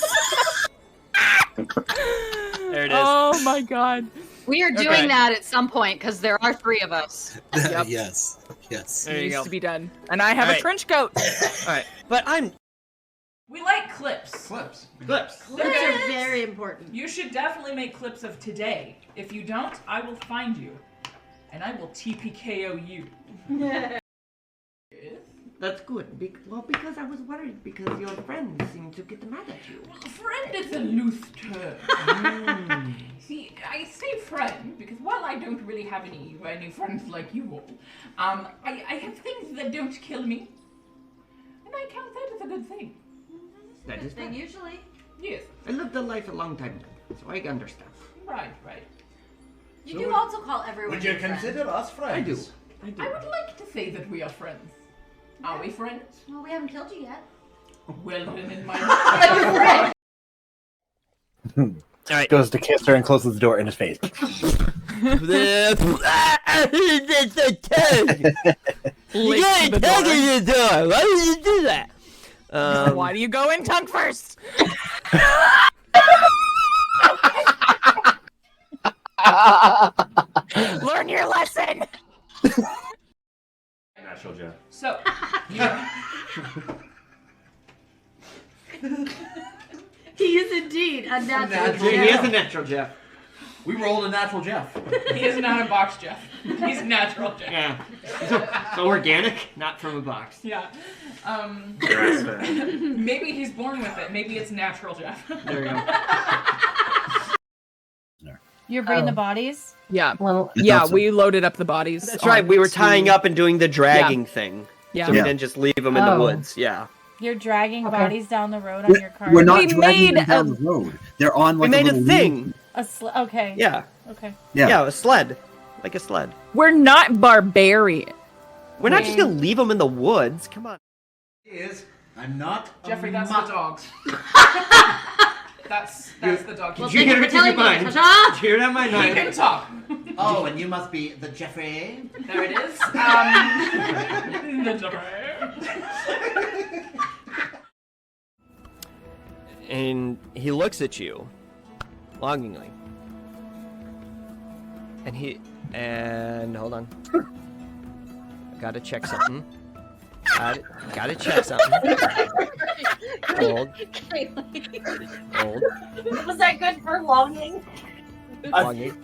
Speaker 1: There it is.
Speaker 4: Oh my God.
Speaker 11: We are doing
Speaker 1: Okay.
Speaker 11: that at some point because there are 3 of us.
Speaker 4: Yep.
Speaker 8: Yes. Yes.
Speaker 1: There you
Speaker 4: Needs
Speaker 1: go.
Speaker 4: to be done. And I have a
Speaker 1: Alright.
Speaker 4: trench coat.
Speaker 1: All right, but I'm.
Speaker 7: We like clips.
Speaker 9: Clips.
Speaker 5: Clips are very important.
Speaker 7: You should definitely make clips of today. If you don't, I will find you, and I will TPKO you.
Speaker 6: That's good. Well, because I was worried because your friends seem to get mad at you.
Speaker 7: Friend is a loose term. See, I say friend because while I don't really have any friends like you all, I have things that don't kill me, and I count that as a good thing.
Speaker 6: That is
Speaker 5: Thing
Speaker 6: fine.
Speaker 5: usually.
Speaker 7: Yes,
Speaker 6: I lived a life a long time ago, so I understand.
Speaker 7: right.
Speaker 5: You
Speaker 9: So
Speaker 5: do
Speaker 9: would-
Speaker 5: also call everyone
Speaker 9: Would you
Speaker 5: your friend.
Speaker 9: consider us friends?
Speaker 6: I do. I do.
Speaker 7: I would like to say that we are friends. Are we friends?
Speaker 5: Well, we haven't killed you yet.
Speaker 7: Well, then in my
Speaker 1: All right.
Speaker 8: Goes to kiss her and closes the door in his face.
Speaker 1: Lick
Speaker 4: the door.
Speaker 1: the door. Why would you do that?
Speaker 4: Why do you go in tongue first? Learn your lesson.
Speaker 12: Natural Jeff.
Speaker 7: so.
Speaker 5: He is indeed a natural.
Speaker 9: He is a natural Jeff. We rolled a natural Jeff.
Speaker 7: He is not a box Jeff. He's natural Jeff.
Speaker 1: Yeah. So organic, not from a box.
Speaker 7: Yeah.
Speaker 12: Grass-fed.
Speaker 7: Maybe he's born with it. Maybe it's natural Jeff.
Speaker 1: There you go.
Speaker 10: You're bringing the bodies?
Speaker 4: Yeah.
Speaker 8: Well,
Speaker 4: Yeah, we loaded up the bodies.
Speaker 1: That's right. We were
Speaker 4: onto-
Speaker 1: tying up and doing the dragging thing.
Speaker 4: Yeah.
Speaker 1: So we didn't just leave them in the woods. Yeah.
Speaker 10: You're dragging
Speaker 8: Okay.
Speaker 10: bodies down the road on your car?
Speaker 8: We're not
Speaker 4: We
Speaker 8: dragging
Speaker 4: made
Speaker 8: them down the road. They're on
Speaker 1: We
Speaker 8: like
Speaker 1: made a
Speaker 8: little
Speaker 1: thing.
Speaker 10: Okay.
Speaker 1: Yeah.
Speaker 10: Okay.
Speaker 8: Yeah.
Speaker 1: Yeah, a sled. Like a sled.
Speaker 4: We're not barbarian.
Speaker 1: We're not just gonna leave them in the woods. Come on.
Speaker 9: I'm not.
Speaker 7: Jeffrey, that's the dogs. that's the dog.
Speaker 5: Well,
Speaker 1: Did you
Speaker 5: thank
Speaker 1: hear
Speaker 5: you
Speaker 1: it
Speaker 5: for
Speaker 1: in your
Speaker 5: telling me,
Speaker 1: mind?
Speaker 5: ta-ta!
Speaker 1: Did you hear that in my
Speaker 7: He
Speaker 1: mind?
Speaker 7: can talk.
Speaker 6: Oh, and you must be the Jeffrey.
Speaker 7: There it is. The Jeffrey.
Speaker 1: And he looks at you longingly. And hold on. Gotta check something. Gotta check something. Hold.
Speaker 5: Was that good for longing?
Speaker 1: Longing.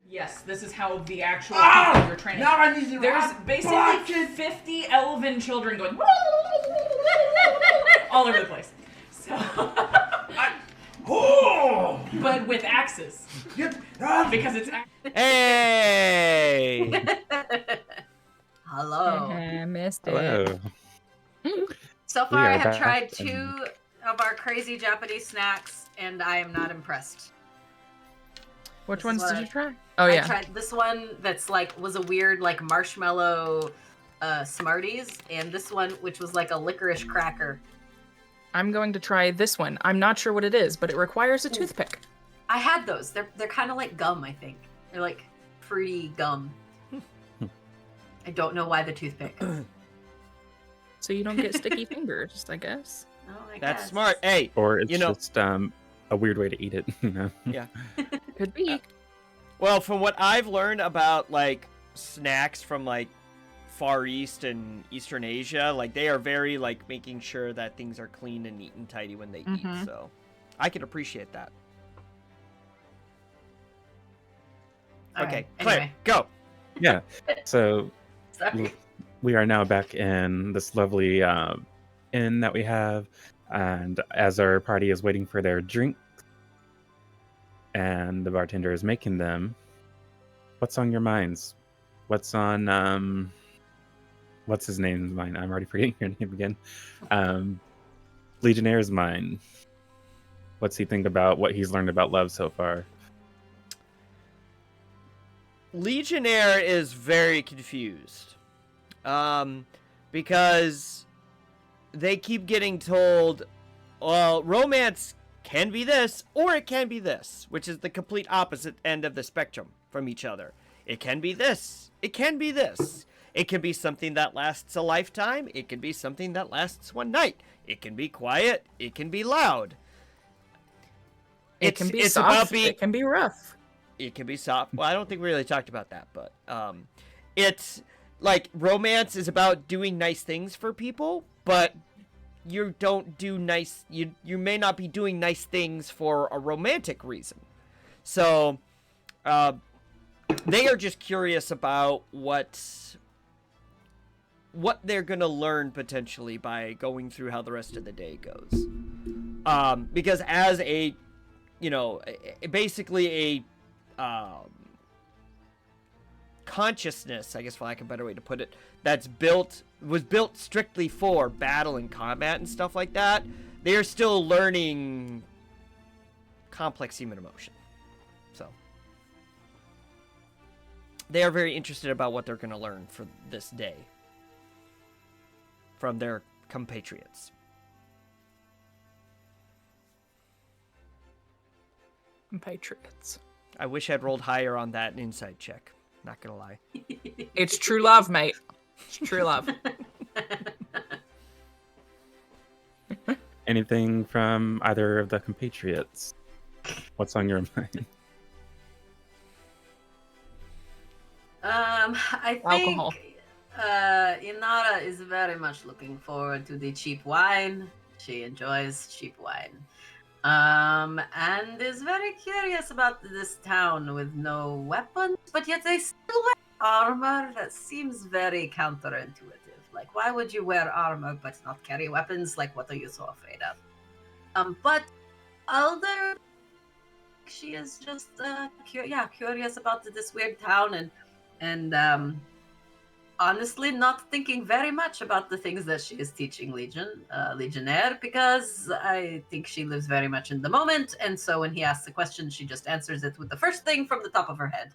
Speaker 7: Yes, this is how the actual people you're training.
Speaker 6: Now I need to
Speaker 7: There's basically 50 elven children going all over the place. So, but with axes. Because it's
Speaker 1: Hey!
Speaker 3: Hello.
Speaker 4: I missed it.
Speaker 2: Hello.
Speaker 3: So
Speaker 2: We
Speaker 3: far,
Speaker 2: are
Speaker 3: I have
Speaker 2: back
Speaker 3: tried
Speaker 2: and-
Speaker 3: 2 of our crazy Japanese snacks, and I am not impressed.
Speaker 4: Which
Speaker 3: This
Speaker 4: ones
Speaker 3: is
Speaker 4: did
Speaker 3: what
Speaker 4: you try? Oh yeah.
Speaker 3: I tried this one that's was a weird marshmallow Smarties, and this one which was like a licorice cracker.
Speaker 4: I'm going to try this one. I'm not sure what it is, but it requires a toothpick.
Speaker 3: I had those. They're kind of like gum, I think. They're like fruity gum. I don't know why the toothpick.
Speaker 4: So you don't get sticky fingers, I guess.
Speaker 3: Oh, I
Speaker 1: That's
Speaker 3: guess.
Speaker 1: smart. Hey,
Speaker 2: Or it's
Speaker 1: you know,
Speaker 2: just a weird way to eat it. You know?
Speaker 1: Yeah.
Speaker 4: Could be.
Speaker 1: Well, from what I've learned about like snacks from like Far East and Eastern Asia, like they are very like making sure that things are clean and neat and tidy when they eat. So I can appreciate that.
Speaker 3: All
Speaker 1: Okay,
Speaker 3: right,
Speaker 1: Claire,
Speaker 3: anyway.
Speaker 1: go.
Speaker 2: Yeah. So
Speaker 3: Sorry.
Speaker 2: we are now back in this lovely inn that we have, and as our party is waiting for their drink, and the bartender is making them, what's on your minds? What's on what's his name's mind? I'm already forgetting your name again. Legionnaire's mind. What's he think about what he's learned about love so far?
Speaker 1: Legionnaire is very confused. Because they keep getting told, well, romance can be this, or it can be this, which is the complete opposite end of the spectrum from each other. It can be this. It can be this. It can be something that lasts a lifetime. It can be something that lasts one night. It can be quiet. It can be loud.
Speaker 4: It can be
Speaker 1: it's
Speaker 4: soft.
Speaker 1: about being,
Speaker 4: It can be rough.
Speaker 1: It can be soft. Well, I don't think we really talked about that, but it's like romance is about doing nice things for people, but you don't do nice. You may not be doing nice things for a romantic reason. So, they are just curious about what they're gonna learn potentially by going through how the rest of the day goes. Because as a, basically a consciousness, I guess for lack of a better way to put it, was built strictly for battle and combat and stuff like that. They are still learning complex human emotion. So they are very interested about what they're going to learn for this day from their compatriots.
Speaker 4: Compatriots.
Speaker 1: I wish I'd rolled higher on that inside check. Not gonna lie.
Speaker 4: It's true love, mate. It's true love.
Speaker 2: Anything from either of the compatriots? What's on your mind?
Speaker 3: I think
Speaker 4: Alcohol.
Speaker 3: Inara is very much looking forward to the cheap wine. She enjoys cheap wine. And is very curious about this town with no weapons, but yet they still wear armor. That seems very counterintuitive. Like, why would you wear armor but not carry weapons? Like, what are you so afraid of? But Alder, she is just curious about this weird town and honestly not thinking very much about the things that she is teaching Legionnaire, because I think she lives very much in the moment, and so when he asks a question, she just answers it with the first thing from the top of her head.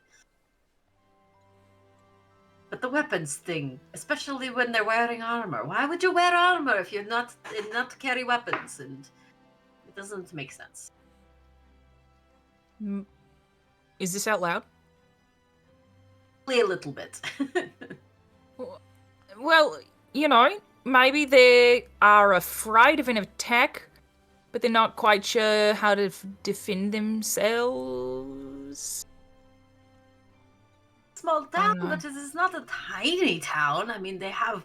Speaker 3: But the weapons thing, especially when they're wearing armor, why would you wear armor if you're not carry weapons? And it doesn't make sense.
Speaker 4: Is this out loud?
Speaker 3: Only a little bit.
Speaker 4: Well, you know, maybe they are afraid of an attack, but they're not quite sure how to defend themselves.
Speaker 3: Small town, but this is not a tiny town. I mean, they have,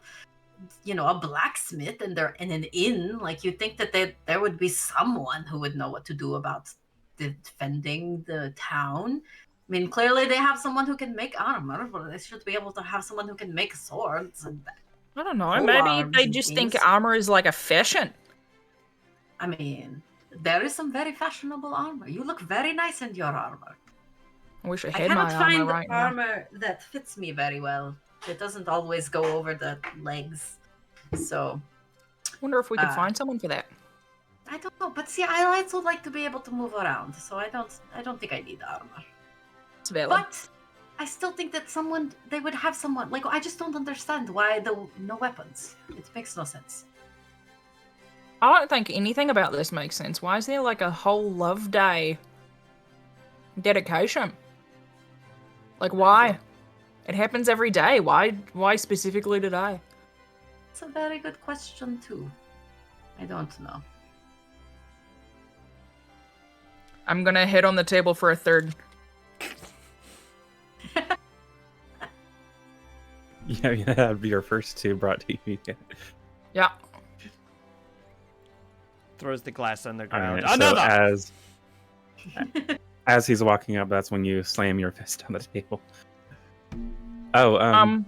Speaker 3: a blacksmith and they're in an inn. Like, you'd think that there would be someone who would know what to do about defending the town. I mean, clearly they have someone who can make armor, but they should be able to have someone who can make swords and
Speaker 4: I don't know, maybe they just think armor is like a fashion.
Speaker 3: I mean, there is some very fashionable armor. You look very nice in your armor.
Speaker 4: I wish I
Speaker 3: I
Speaker 4: had
Speaker 3: cannot
Speaker 4: my
Speaker 3: find
Speaker 4: armor right now.
Speaker 3: armor that fits me very well. It doesn't always go over the legs. So,
Speaker 4: Wonder if we could find someone for that.
Speaker 3: I don't know, but see, I also like to be able to move around, so I don't think I need armor.
Speaker 4: It's valid.
Speaker 3: But I still think that they would have someone, like, I just don't understand why no weapons. It makes no sense.
Speaker 4: I don't think anything about this makes sense. Why is there like a whole love day dedication? Like, why? It happens every day. Why specifically today?
Speaker 3: It's a very good question too. I don't know.
Speaker 4: I'm gonna hit on the table for a third.
Speaker 2: Yeah, that'd be your first two brought to you.
Speaker 4: Yeah.
Speaker 1: Throws the glass on the ground.
Speaker 2: Right,
Speaker 1: Another!
Speaker 2: So as he's walking up, that's when you slam your fist on the table. Oh,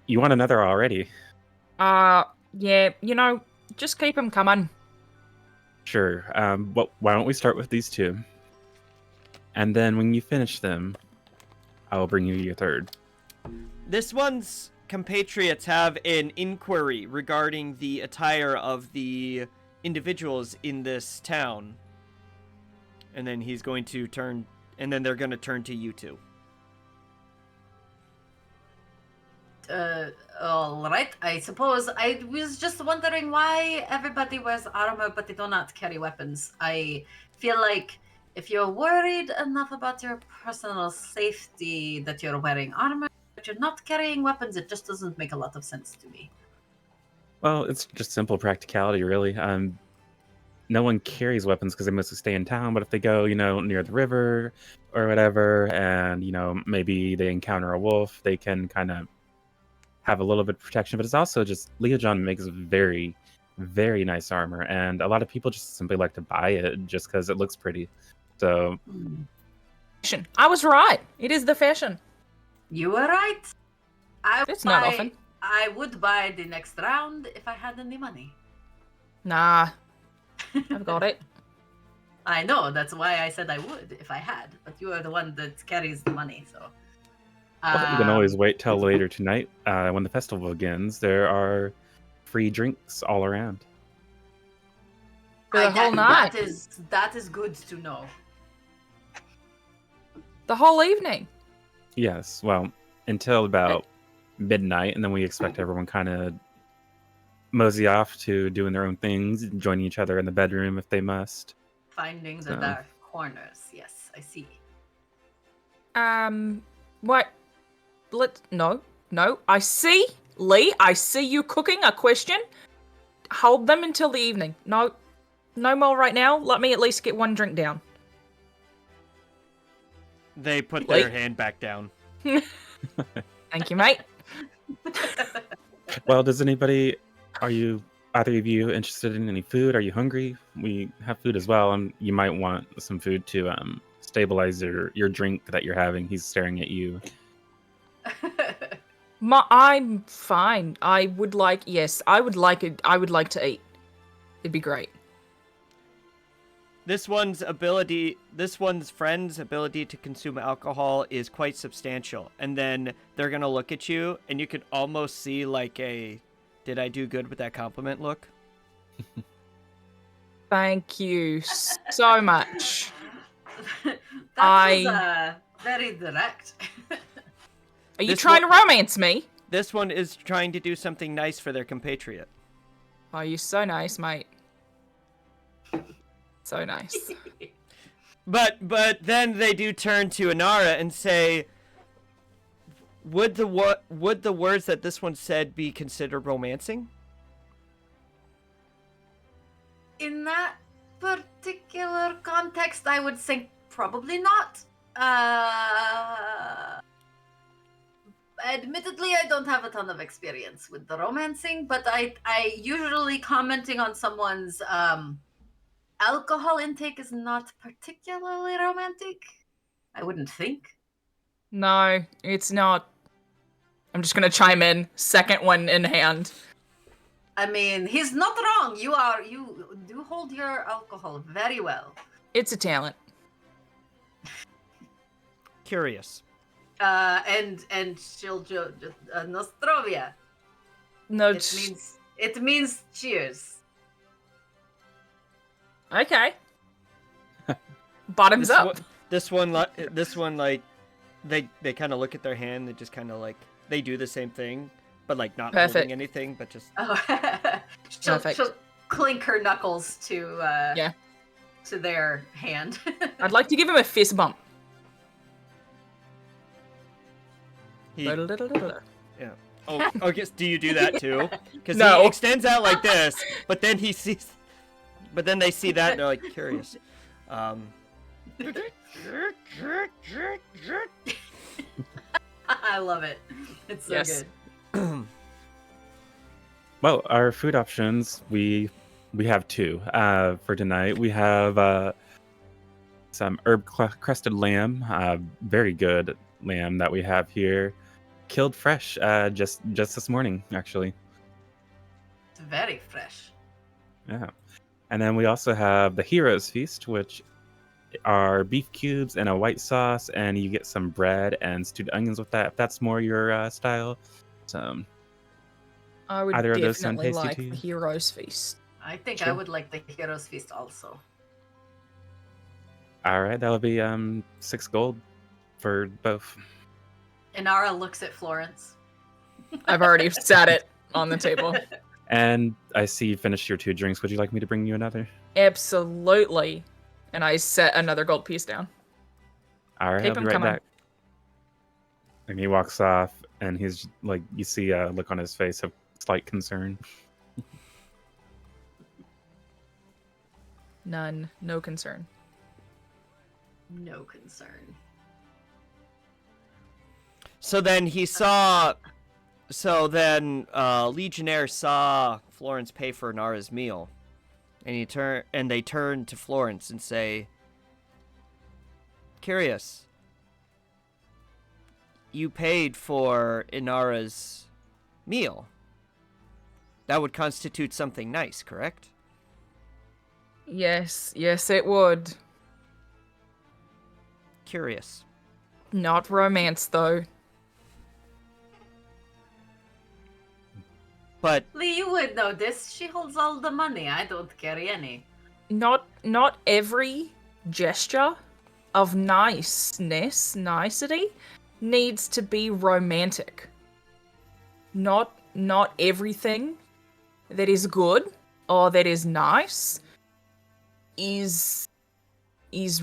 Speaker 2: you want another already?
Speaker 4: Yeah, just keep them coming.
Speaker 2: Sure. But why don't we start with these two? And then when you finish them, I will bring you your third.
Speaker 1: This one's compatriots have an inquiry regarding the attire of the individuals in this town. And then he's going to turn, and then they're going to turn to you two.
Speaker 3: All right. I suppose I was just wondering why everybody wears armor but they do not carry weapons. I feel like if you're worried enough about your personal safety that you're wearing armor, but you're not carrying weapons, it just doesn't make a lot of sense to me.
Speaker 2: Well, it's just simple practicality, really. No one carries weapons because they mostly stay in town, but if they go, near the river or whatever, and, maybe they encounter a wolf, they can kind of have a little bit of protection. But it's also just, Leo John makes very, very nice armor, and a lot of people just simply like to buy it just because it looks pretty. So,
Speaker 4: I was right. It is the fashion.
Speaker 3: You were right.
Speaker 4: It's not often.
Speaker 3: I would buy the next round if I had any money.
Speaker 4: Nah, I've got it.
Speaker 3: I know, that's why I said I would if I had, but you are the one that carries the money, so.
Speaker 2: Well, you can always wait till later tonight when the festival begins. There are free drinks all around.
Speaker 4: For the whole night.
Speaker 3: That is good to know.
Speaker 4: The whole evening.
Speaker 2: Yes, well, until about midnight, and then we expect everyone kind of mosey off to doing their own things, joining each other in the bedroom if they must.
Speaker 3: Finding the dark corners. Yes, I see.
Speaker 4: What? No. I see, Lee. I see you cooking. A question. Hold them until the evening. No more right now. Let me at least get one drink down.
Speaker 1: They put their hand back down.
Speaker 4: Thank you, mate.
Speaker 2: Well, are you, either of you, interested in any food? Are you hungry? We have food as well, and you might want some food to stabilize your drink that you're having. He's staring at you.
Speaker 4: I'm fine. I would like to eat. It'd be great.
Speaker 1: This one's friend's ability to consume alcohol is quite substantial. And then they're going to look at you, and you could almost see like did I do good with that compliment look?
Speaker 4: Thank you so much.
Speaker 3: That was very direct.
Speaker 4: Are you trying to romance me?
Speaker 1: This one is trying to do something nice for their compatriot.
Speaker 4: Oh, you're so nice, mate. So nice.
Speaker 1: But then they do turn to Inara and say, would the words that this one said be considered romancing?
Speaker 3: In that particular context, I would say probably not. Admittedly, I don't have a ton of experience with the romancing, but I usually commenting on someone's alcohol intake is not particularly romantic. I wouldn't think.
Speaker 4: No, it's not. I'm just gonna chime in. Second one in hand.
Speaker 3: I mean, he's not wrong. You do hold your alcohol very well.
Speaker 4: It's a talent.
Speaker 1: Curious.
Speaker 3: And Shiljo Nostrovia.
Speaker 4: No,
Speaker 3: it means cheers.
Speaker 4: Okay. Bottoms up.
Speaker 1: This one, like they kind of look at their hand. They just kind of like they do the same thing, but like not holding anything, but just.
Speaker 3: Oh. she'll clink her knuckles to to their hand.
Speaker 4: I'd like to give him a fist bump.
Speaker 1: Yeah. Oh, okay. Do you do that too? Because
Speaker 4: No.
Speaker 1: he extends out like this, but then he sees. But then they see that and they're like curious.
Speaker 3: I love it. It's so good.
Speaker 2: Well, our food options, we have two for tonight. We have some herb-crusted lamb, very good lamb that we have here, killed fresh just this morning, actually.
Speaker 3: It's very fresh.
Speaker 2: Yeah. And then we also have the Heroes Feast, which are beef cubes and a white sauce, and you get some bread and stewed onions with that, if that's more your style. So,
Speaker 4: I would
Speaker 2: either of those sound
Speaker 4: definitely
Speaker 2: tasty
Speaker 4: like
Speaker 2: to you?
Speaker 4: the Heroes Feast.
Speaker 3: I think
Speaker 2: Sure.
Speaker 3: I would like the Heroes Feast also.
Speaker 2: All right, that'll be 6 gold for both.
Speaker 3: Inara looks at Florence.
Speaker 4: I've already sat it on the table.
Speaker 2: And I see you finished your 2 drinks. Would you like me to bring you another?
Speaker 4: Absolutely. And I set another gold piece down.
Speaker 2: All right,
Speaker 4: Keep
Speaker 2: I'll be
Speaker 4: him
Speaker 2: right
Speaker 4: coming.
Speaker 2: back. And he walks off, and he's like, you see a look on his face of slight concern.
Speaker 4: None. No concern.
Speaker 3: No concern.
Speaker 1: So then he saw. So then Legionnaire saw Florence pay for Nara's meal, and they turn to Florence and say, "Curious. You paid for Inara's meal. That would constitute something nice, correct?"
Speaker 4: Yes, it would.
Speaker 1: Curious.
Speaker 4: Not romance, though.
Speaker 1: But
Speaker 3: Lee, you would know this. She holds all the money. I don't carry any.
Speaker 4: Not every gesture of nicety needs to be romantic. Not everything that is good or that is nice is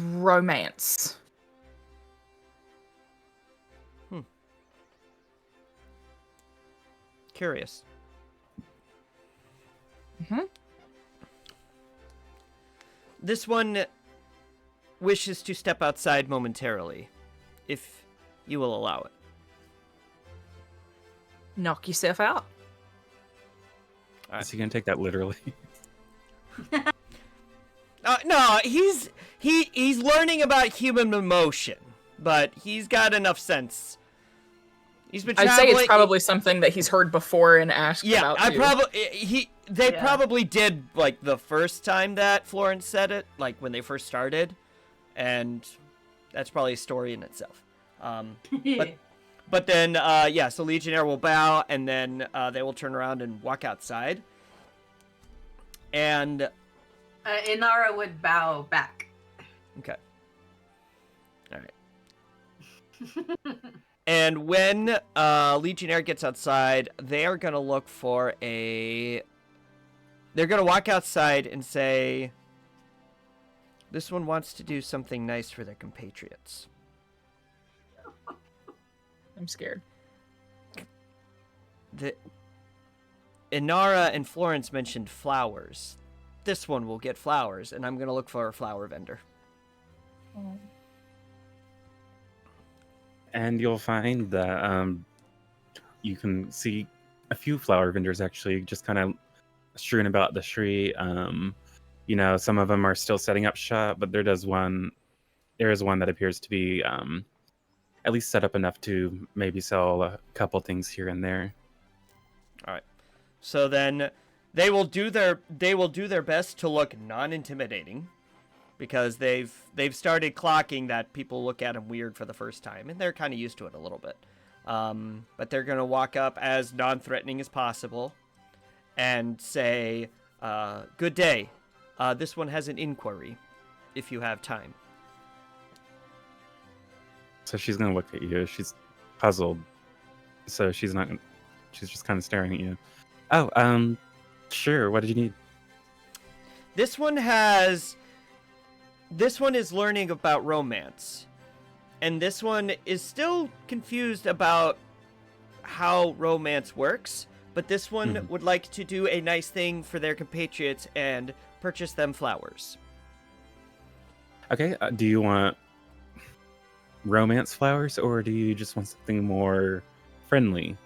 Speaker 4: romance.
Speaker 1: Curious. This one wishes to step outside momentarily, if you will allow it.
Speaker 4: Knock yourself out.
Speaker 2: Is he gonna take that literally?
Speaker 1: No, he's learning about human emotion, but he's got enough sense. He's been
Speaker 4: I'd
Speaker 1: traveling.
Speaker 4: say it's probably something that he's heard before and asked
Speaker 1: Yeah,
Speaker 4: about.
Speaker 1: They probably did like the first time that Florence said it, like when they first started, and that's probably a story in itself. But then so Legionnaire will bow, and then they will turn around and walk outside. And
Speaker 3: Inara would bow back.
Speaker 1: Okay. All right. And when Legionnaire gets outside, they are going to look for a... They're going to walk outside and say, this one wants to do something nice for their compatriots.
Speaker 4: I'm scared.
Speaker 1: The Inara and Florence mentioned flowers. This one will get flowers, and I'm going to look for a flower vendor.
Speaker 2: And you'll find that you can see a few flower vendors actually just kind of strewn about the street. You know, some of them are still setting up shop, but there is one that appears to be at least set up enough to maybe sell a couple things here and there.
Speaker 1: All right. So then they will do their best to look non-intimidating, because they've started clocking that people look at them weird for the first time, and they're kind of used to it a little bit. But they're going to walk up as non-threatening as possible and say, good day. This one has an inquiry, if you have time.
Speaker 2: So she's going to look at you. She's puzzled. So she's just kind of staring at you. Oh, sure. What did you need?
Speaker 1: This one is learning about romance. And this one is still confused about how romance works, but this one would like to do a nice thing for their compatriots and purchase them flowers.
Speaker 2: Okay, do you want romance flowers, or do you just want something more friendly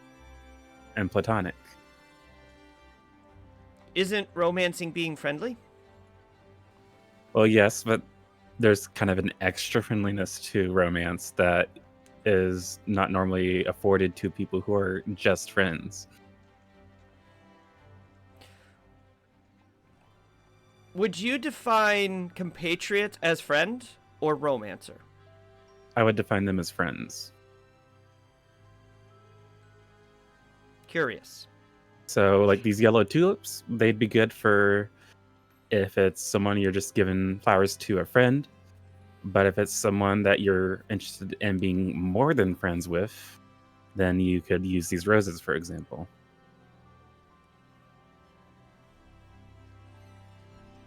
Speaker 2: and platonic?
Speaker 1: Isn't romancing being friendly?
Speaker 2: Well, yes, but there's kind of an extra friendliness to romance that is not normally afforded to people who are just friends.
Speaker 1: Would you define compatriot as friend or romancer?
Speaker 2: I would define them as friends.
Speaker 1: Curious.
Speaker 2: So, like these yellow tulips, they'd be good for if it's someone you're just giving flowers to a friend. But if it's someone that you're interested in being more than friends with, then you could use these roses, for example.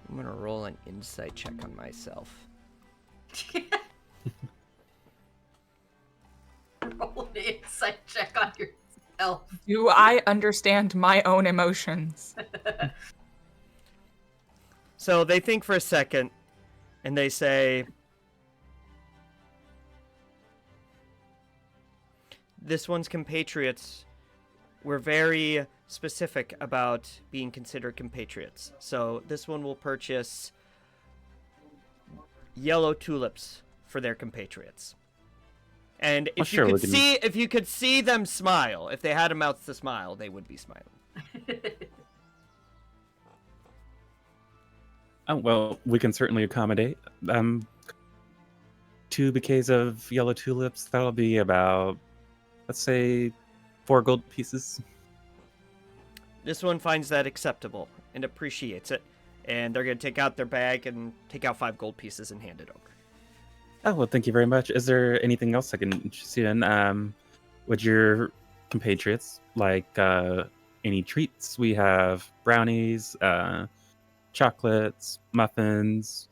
Speaker 1: I'm going to roll an insight check on myself.
Speaker 3: Roll an insight check on yourself.
Speaker 4: Do I understand my own emotions?
Speaker 1: So they think for a second, and they say, this one's compatriots were very specific about being considered compatriots. So this one will purchase yellow tulips for their compatriots. And if if you could see them smile, if they had a mouth to smile, they would be smiling.
Speaker 2: Oh, well, we can certainly accommodate. 2 bouquets of yellow tulips, that'll be about, let's say, 4 gold pieces.
Speaker 1: This one finds that acceptable and appreciates it. And they're going to take out their bag and take out 5 gold pieces and hand it over.
Speaker 2: Oh, well, thank you very much. Is there anything else I can interest you in? Would your compatriots like any treats? We have brownies, chocolates, muffins.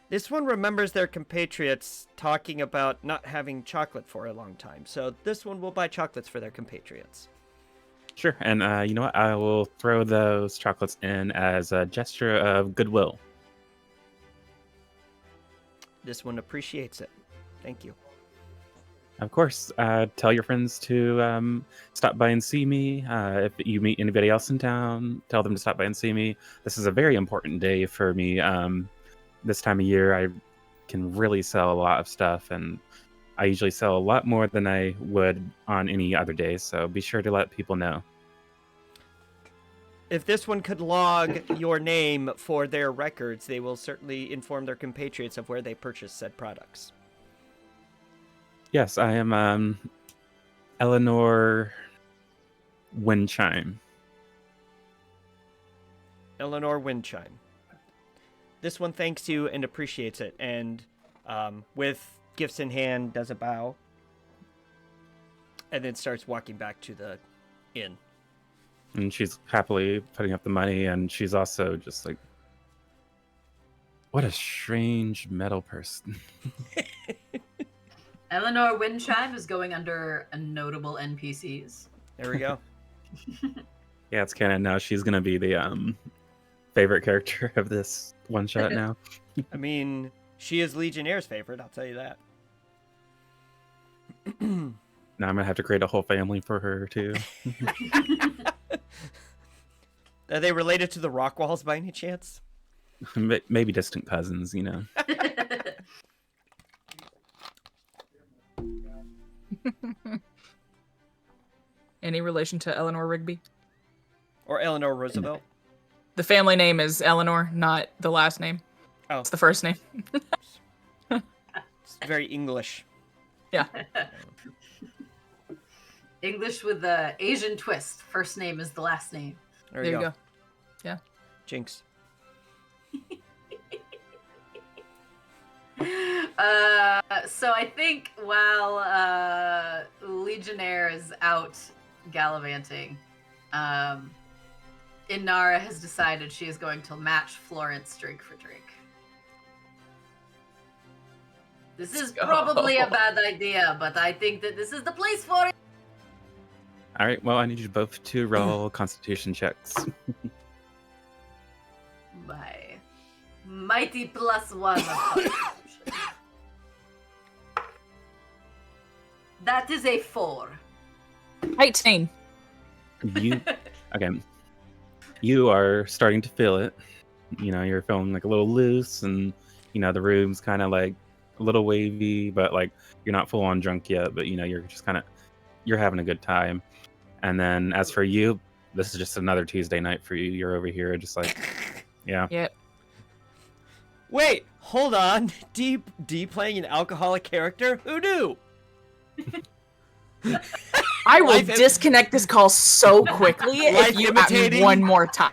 Speaker 1: This one remembers their compatriots talking about not having chocolate for a long time. So this one will buy chocolates for their compatriots.
Speaker 2: Sure, and you know what? I will throw those chocolates in as a gesture of goodwill.
Speaker 1: This one appreciates it. Thank you.
Speaker 2: Of course. Tell your friends to stop by and see me. If you meet anybody else in town, tell them to stop by and see me. This is a very important day for me. This time of year, I can really sell a lot of stuff, and I usually sell a lot more than I would on any other day, so be sure to let people know.
Speaker 1: If this one could log your name for their records, they will certainly inform their compatriots of where they purchased said products.
Speaker 2: Yes, I am Eleanor Windchime.
Speaker 1: Eleanor Windchime. This one thanks you and appreciates it, and with gifts in hand, does a bow, and then starts walking back to the inn.
Speaker 2: And she's happily putting up the money, and she's also just like, what a strange metal person.
Speaker 3: Eleanor Windchime is going under a notable NPCs.
Speaker 1: There we go.
Speaker 2: Yeah, it's canon now. She's gonna be the favorite character of this one shot now.
Speaker 1: I mean, she is Legionnaire's favorite, I'll tell you that.
Speaker 2: Now I'm gonna have to create a whole family for her too.
Speaker 1: Are they related to the Rockwalls by any chance?
Speaker 2: Maybe distant cousins, you know.
Speaker 4: Any relation to Eleanor Rigby?
Speaker 1: Or Eleanor Roosevelt?
Speaker 4: The family name is Eleanor, not the last name.
Speaker 1: Oh.
Speaker 4: It's the first name.
Speaker 1: It's very English.
Speaker 4: Yeah.
Speaker 3: English with the Asian twist. First name is the last name.
Speaker 1: There you go.
Speaker 4: Yeah.
Speaker 1: Jinx.
Speaker 3: So I think while Legionnaire is out gallivanting, Inara has decided she is going to match Florence drink for drink. This is probably a bad idea, but I think that this is the place for it.
Speaker 2: All right. Well, I need you both to roll Constitution checks.
Speaker 3: My mighty +1 of Constitution. That is a 4.
Speaker 4: 18.
Speaker 2: Okay. You are starting to feel it. You know, you're feeling like a little loose, and you know the room's kind of like a little wavy, but like you're not full on drunk yet. But you know, you're just you're having a good time. And then as for you, this is just another Tuesday night for you. You're over here just like, yeah.
Speaker 4: Yep.
Speaker 1: Wait, hold on. D playing an alcoholic character? Who knew?
Speaker 4: I will disconnect this call so quickly if you at me one more time.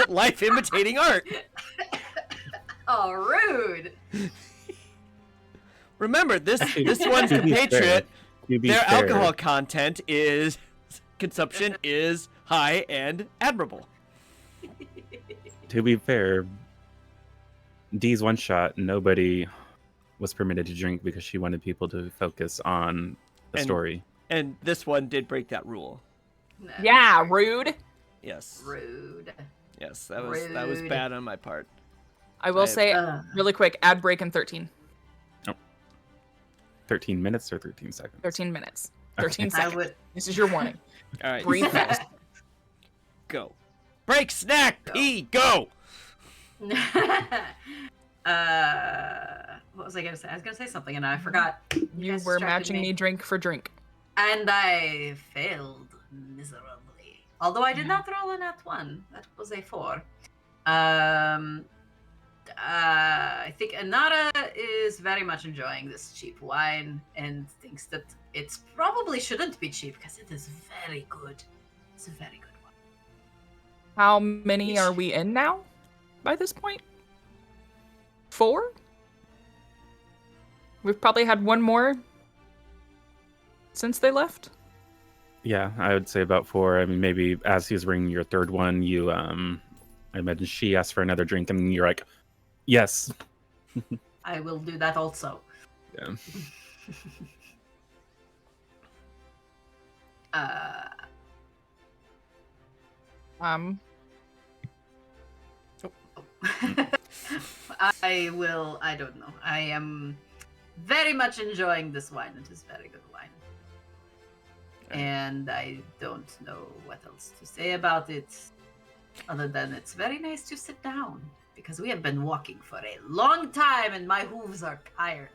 Speaker 1: Life imitating art.
Speaker 3: Oh, rude.
Speaker 1: Remember, this one's compatriot. Their alcohol content consumption is high and admirable.
Speaker 2: To be fair, Dee's one shot, nobody was permitted to drink because she wanted people to focus on the story.
Speaker 1: And this one did break that rule.
Speaker 4: Yeah, rude.
Speaker 1: Yes.
Speaker 3: Rude.
Speaker 1: Yes, that was bad on my part.
Speaker 4: I will say really quick, ad break in 13.
Speaker 2: Oh. 13 minutes or 13 seconds?
Speaker 4: 13 minutes. 13 seconds.
Speaker 3: would...
Speaker 4: This is your warning.
Speaker 1: All right.
Speaker 4: Breathe fast.
Speaker 1: Go. Break, snack, pee, go!
Speaker 3: What was I going to say? I was going to say something and I forgot.
Speaker 4: You were matching me drink for drink.
Speaker 3: And I failed miserably. Although I did not roll a nat 1. That was a 4. I think Inara is very much enjoying this cheap wine and thinks that it probably shouldn't be cheap because it is very good. It's a very good one.
Speaker 4: How many are we in now by this point? 4? We've probably had one more since they left.
Speaker 2: Yeah, I would say about 4. I mean, maybe as he's ringing your third one, you, I imagine she asked for another drink, and you're like, yes.
Speaker 3: I will do that also.
Speaker 2: Yeah.
Speaker 3: I don't know. I am very much enjoying this wine. It is very good wine. And I don't know what else to say about it other than it's very nice to sit down because we have been walking for a long time and my hooves are tired.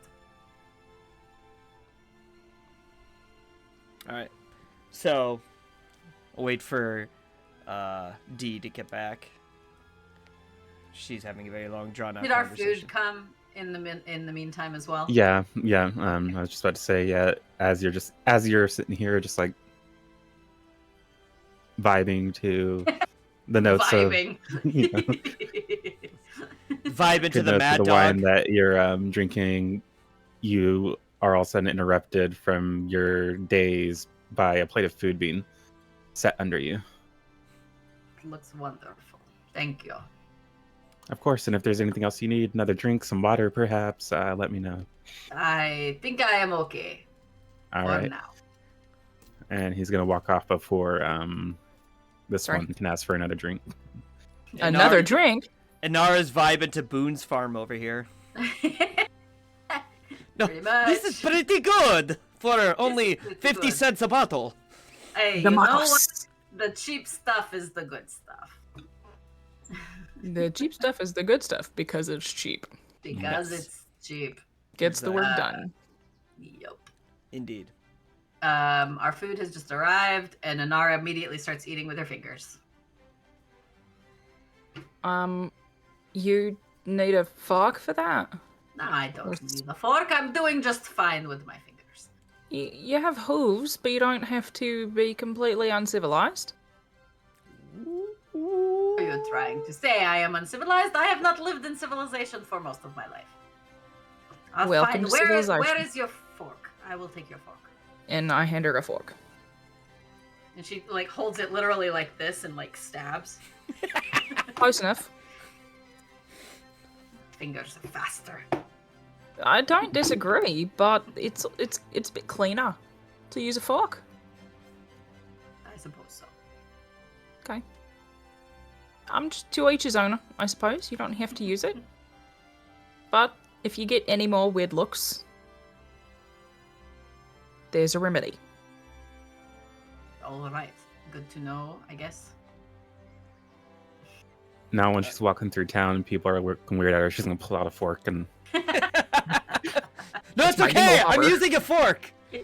Speaker 1: All right. So, I'll wait for Dee to get back. She's having a very long, drawn-out
Speaker 3: Did our
Speaker 1: conversation.
Speaker 3: food come in the meantime as well?
Speaker 2: Yeah. I was just about to say, yeah, as you're sitting here, just like vibing to the notes
Speaker 3: vibing.
Speaker 2: of, you know,
Speaker 1: vibe into the
Speaker 2: notes
Speaker 1: Mad
Speaker 2: of the
Speaker 1: Dog.
Speaker 2: wine that you're drinking. You are all of a sudden interrupted from your days by a plate of food being set under you.
Speaker 3: It looks wonderful. Thank you.
Speaker 2: Of course, and if there's anything else you need, another drink, some water, perhaps, let me know.
Speaker 3: I think I am okay.
Speaker 2: All
Speaker 3: for
Speaker 2: right.
Speaker 3: now.
Speaker 2: And he's gonna walk off before this
Speaker 4: Sorry.
Speaker 2: one can ask for another drink.
Speaker 4: Another drink?
Speaker 1: Inara's vibing to Boone's farm over here. No,
Speaker 3: Pretty much.
Speaker 1: this is pretty good for only
Speaker 3: pretty
Speaker 1: 50
Speaker 3: good.
Speaker 1: cents a bottle.
Speaker 3: Hey,
Speaker 4: The
Speaker 3: you know
Speaker 4: mouse.
Speaker 3: what? The cheap stuff is the good stuff.
Speaker 4: The cheap stuff is the good stuff because it's cheap.
Speaker 3: Because
Speaker 1: Yes.
Speaker 3: it's cheap.
Speaker 4: Gets the work
Speaker 3: Uh,
Speaker 4: done.
Speaker 3: Yup.
Speaker 1: Indeed.
Speaker 3: Our food has just arrived, and Inara immediately starts eating with her fingers.
Speaker 4: You need a fork for that?
Speaker 3: No, I don't need a fork. I'm doing just fine with my fingers.
Speaker 4: You have hooves, but you don't have to be completely uncivilized.
Speaker 3: Are you trying to say I am uncivilized? I have not lived in civilization for most of my life. I'll
Speaker 4: Welcome
Speaker 3: find
Speaker 4: to
Speaker 3: where
Speaker 4: civilization.
Speaker 3: is your fork? I will take your fork.
Speaker 4: And I hand her a fork.
Speaker 3: And she like holds it literally like this and like stabs.
Speaker 4: Close enough.
Speaker 3: Fingers are faster.
Speaker 4: I don't disagree, but it's a bit cleaner to use a fork.
Speaker 3: I suppose so.
Speaker 4: Okay. I'm just to each his own, I suppose. You don't have to use it. But if you get any more weird looks, there's a remedy.
Speaker 3: All right. Good to know, I guess.
Speaker 2: Now, when she's walking through town and people are looking weird at her, she's gonna pull out a fork and.
Speaker 1: No, it's
Speaker 4: my
Speaker 1: okay.
Speaker 4: evil
Speaker 1: I'm
Speaker 4: lover.
Speaker 1: using a fork. All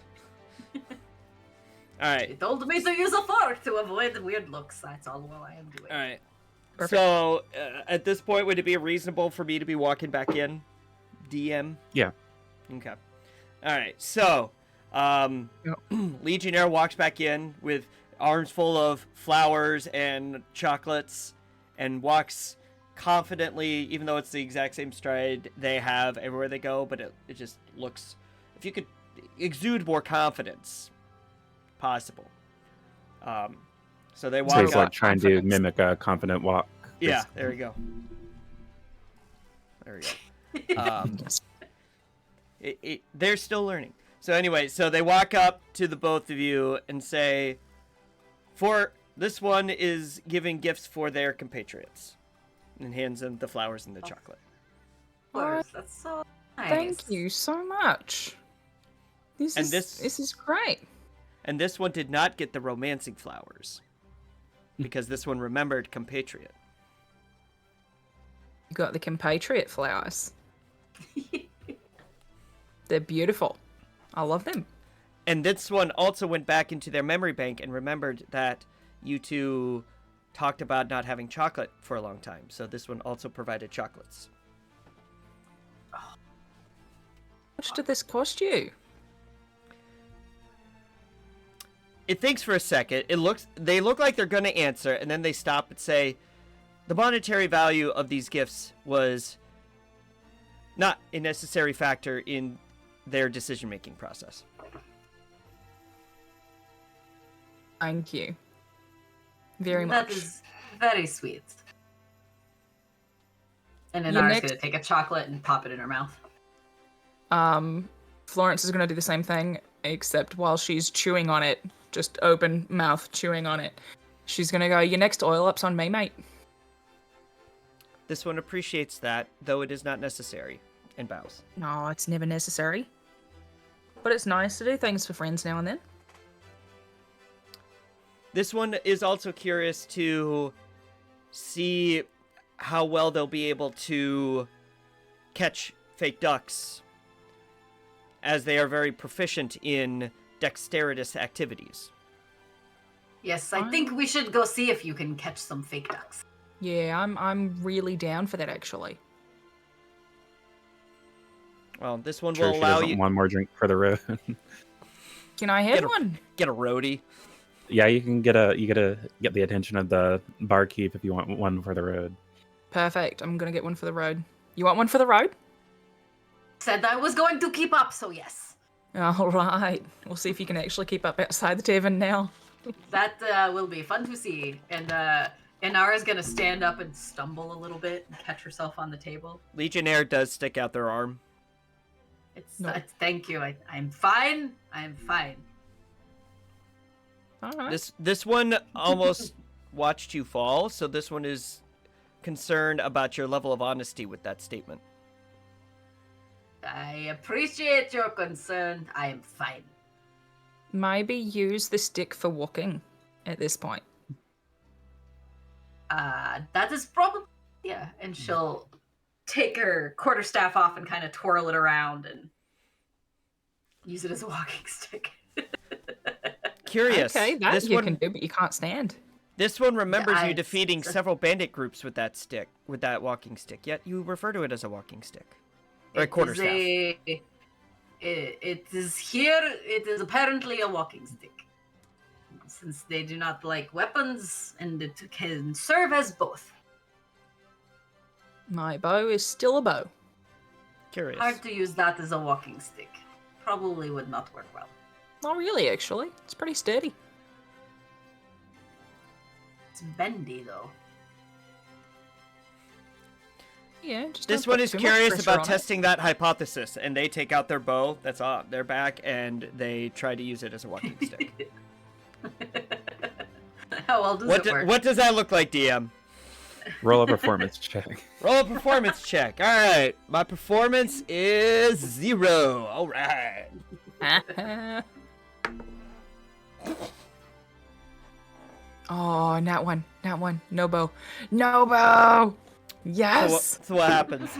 Speaker 1: right.
Speaker 3: She told me to use a fork to avoid weird looks. That's all I am doing.
Speaker 1: All right.
Speaker 4: Perfect.
Speaker 1: So, at this point, would it be reasonable for me to be walking back in, DM?
Speaker 2: Yeah.
Speaker 1: Okay. All right. So, Legionnaire walks back in with arms full of flowers and chocolates, and walks confidently, even though it's the exact same stride they have everywhere they go. But it just looks, if you could exude more confidence, possible. So they walk
Speaker 2: So he's
Speaker 1: up.
Speaker 2: like trying to mimic a confident walk.
Speaker 1: Yeah, there we go. There we go. They're still learning. So anyway, so they walk up to the both of you and say, "For this one is giving gifts for their compatriots," and hands them the flowers and the chocolate.
Speaker 3: Flowers, that's so nice.
Speaker 4: Thank you so much. This
Speaker 1: And
Speaker 4: is great.
Speaker 1: And this one did not get the romancing flowers, because this one remembered compatriot.
Speaker 4: You got the compatriot flowers. They're beautiful. I love them.
Speaker 1: And this one also went back into their memory bank and remembered that you two talked about not having chocolate for a long time. So this one also provided chocolates.
Speaker 4: How much did this cost you?
Speaker 1: It thinks for a second. They look like they're going to answer, and then they stop and say, the monetary value of these gifts was not a necessary factor in their decision-making process.
Speaker 4: Thank you. Very much.
Speaker 3: That is very sweet. And
Speaker 4: Your
Speaker 3: Inara's
Speaker 4: next-
Speaker 3: gonna take a chocolate and pop it in her mouth.
Speaker 4: Florence is going to do the same thing, except while she's chewing on it, just open mouth chewing on it, she's going to go, your next oil up's on me, mate.
Speaker 1: This one appreciates that, though it is not necessary, and bows.
Speaker 4: No, it's never necessary. But it's nice to do things for friends now and then.
Speaker 1: This one is also curious to see how well they'll be able to catch fake ducks, as they are very proficient in dexterous activities.
Speaker 3: Yes, I think we should go see if you can catch some fake ducks.
Speaker 4: Yeah, I'm really down for that, actually.
Speaker 1: Well, this one
Speaker 2: Sure,
Speaker 1: will
Speaker 2: she
Speaker 1: allow
Speaker 2: doesn't
Speaker 1: you.
Speaker 2: one more drink for the road.
Speaker 4: Can I have one?
Speaker 1: Get a roadie.
Speaker 2: Yeah, you can get the attention of the barkeep if you want one for the road.
Speaker 4: Perfect. I'm going to get one for the road. You want one for the road?
Speaker 3: Said I was going to keep up, so yes.
Speaker 4: All right. We'll see if you can actually keep up outside the tavern now.
Speaker 3: That will be fun to see. And Inara's gonna stand up and stumble a little bit and catch herself on the table.
Speaker 1: Legionnaire does stick out their arm.
Speaker 3: Thank you. I'm fine. I'm fine.
Speaker 4: All right.
Speaker 1: This one almost watched you fall, so this one is concerned about your level of honesty with that statement.
Speaker 3: I appreciate your concern. I am fine.
Speaker 4: Maybe use the stick for walking at this point.
Speaker 3: That is probably and she'll take her quarterstaff off and kind of twirl it around and use it as a walking stick.
Speaker 1: Curious.
Speaker 4: Okay, that
Speaker 1: this
Speaker 4: you
Speaker 1: one
Speaker 4: can do, but you can't stand.
Speaker 1: This one remembers
Speaker 3: Yeah,
Speaker 1: you defeating several bandit groups with that stick, with that walking stick. Yet you refer to it as a walking stick or a quarterstaff.
Speaker 3: It is here. It is apparently a walking stick, since they do not like weapons, and it can serve as both.
Speaker 4: My bow is still a bow.
Speaker 1: Curious.
Speaker 3: Hard to use that as a walking stick. Probably would not work well.
Speaker 4: Not really, actually. It's pretty sturdy.
Speaker 3: It's bendy though.
Speaker 4: Yeah, just
Speaker 1: This
Speaker 4: don't
Speaker 1: one
Speaker 4: put
Speaker 1: is
Speaker 4: too much
Speaker 1: curious
Speaker 4: pressure
Speaker 1: about
Speaker 4: on it.
Speaker 1: testing that hypothesis, and they take out their bow that's on their back, and they try to use it as a walking stick.
Speaker 3: How well does it work?
Speaker 1: What does that look like, DM?
Speaker 2: Roll a performance check.
Speaker 1: Roll a performance check. All right, my performance is 0. All right.
Speaker 4: Oh, not one. No bow. No bow. Yes.
Speaker 1: So what happens?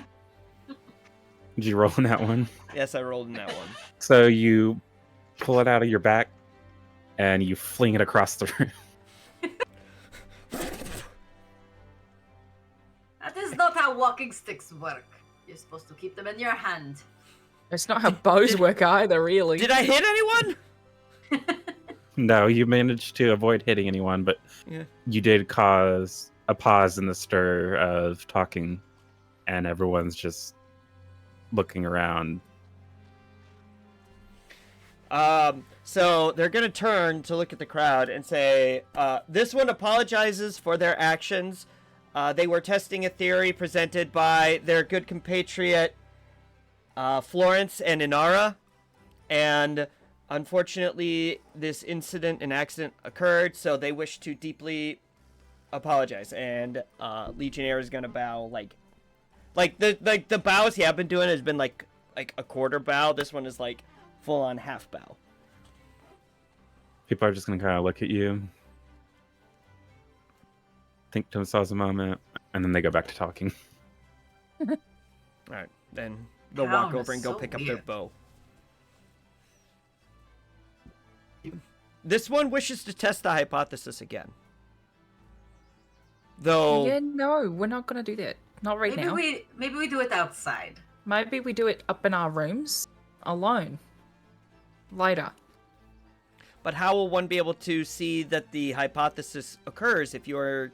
Speaker 2: Did you roll in that one?
Speaker 1: Yes, I rolled in that one.
Speaker 2: So you pull it out of your back and you fling it across the room.
Speaker 3: That is not how walking sticks work. You're supposed to keep them in your hand.
Speaker 4: That's not how bows work either, really.
Speaker 1: Did I hit anyone?
Speaker 2: No, you managed to avoid hitting anyone, but
Speaker 1: Yeah.
Speaker 2: you did cause a pause in the stir of talking, and everyone's just looking around.
Speaker 1: So they're gonna turn to look at the crowd and say, this one apologizes for their actions. They were testing a theory presented by their good compatriot, Florence and Inara, and unfortunately, this incident and accident occurred, so they wish to deeply apologize. And Legionnaire is gonna bow like the bows he have been doing has been like a quarter bow. This one is like full on half bow.
Speaker 2: People are just gonna kind of look at you, think to themselves a moment, and then they go back to talking.
Speaker 1: All right, then they'll
Speaker 3: Town
Speaker 1: walk over
Speaker 3: is
Speaker 1: and go
Speaker 3: so
Speaker 1: pick up their
Speaker 3: weird.
Speaker 1: bow. This one wishes to test the hypothesis again. Though
Speaker 4: Yeah, no, we're not gonna do that. Not right now.
Speaker 3: Maybe we do it outside.
Speaker 4: Maybe we do it up in our rooms, alone. Later.
Speaker 1: But how will one be able to see that the hypothesis occurs if you are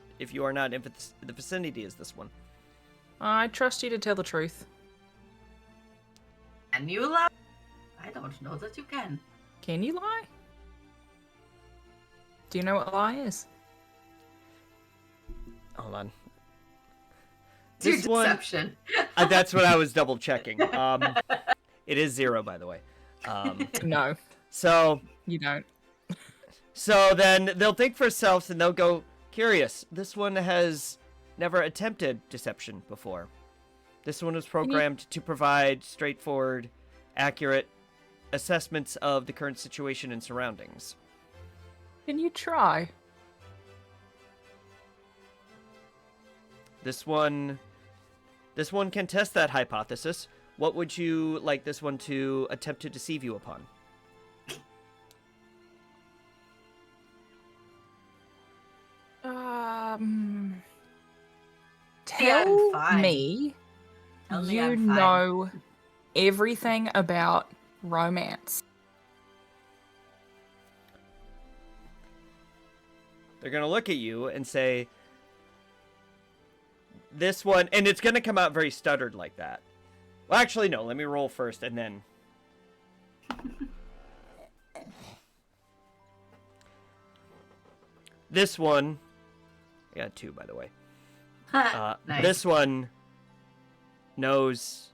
Speaker 1: not in the vicinity as this one?
Speaker 4: I trust you to tell the truth.
Speaker 3: Can you lie? I don't know that you can.
Speaker 4: Can you lie? Do you know what a lie is?
Speaker 1: Hold on.
Speaker 3: It's your
Speaker 1: This one-
Speaker 3: deception.
Speaker 1: That's what I was double checking. It is 0, by the way.
Speaker 4: No,
Speaker 1: So
Speaker 4: you don't.
Speaker 1: So then they'll think for themselves and they'll go, curious, this one has never attempted deception before. This one was programmed to provide straightforward, accurate assessments of the current situation and surroundings.
Speaker 4: Can you try?
Speaker 1: This one can test that hypothesis. What would you like this one to attempt to deceive you upon?
Speaker 4: Tell
Speaker 3: fine.
Speaker 4: me
Speaker 3: Tell me
Speaker 4: you
Speaker 3: I'm fine.
Speaker 4: know everything about romance.
Speaker 1: They're going to look at you and say, this one, and it's going to come out very stuttered like that. Well, actually, no, let me roll first and then. This one Yeah, 2, by the way.
Speaker 3: Nice.
Speaker 1: This one knows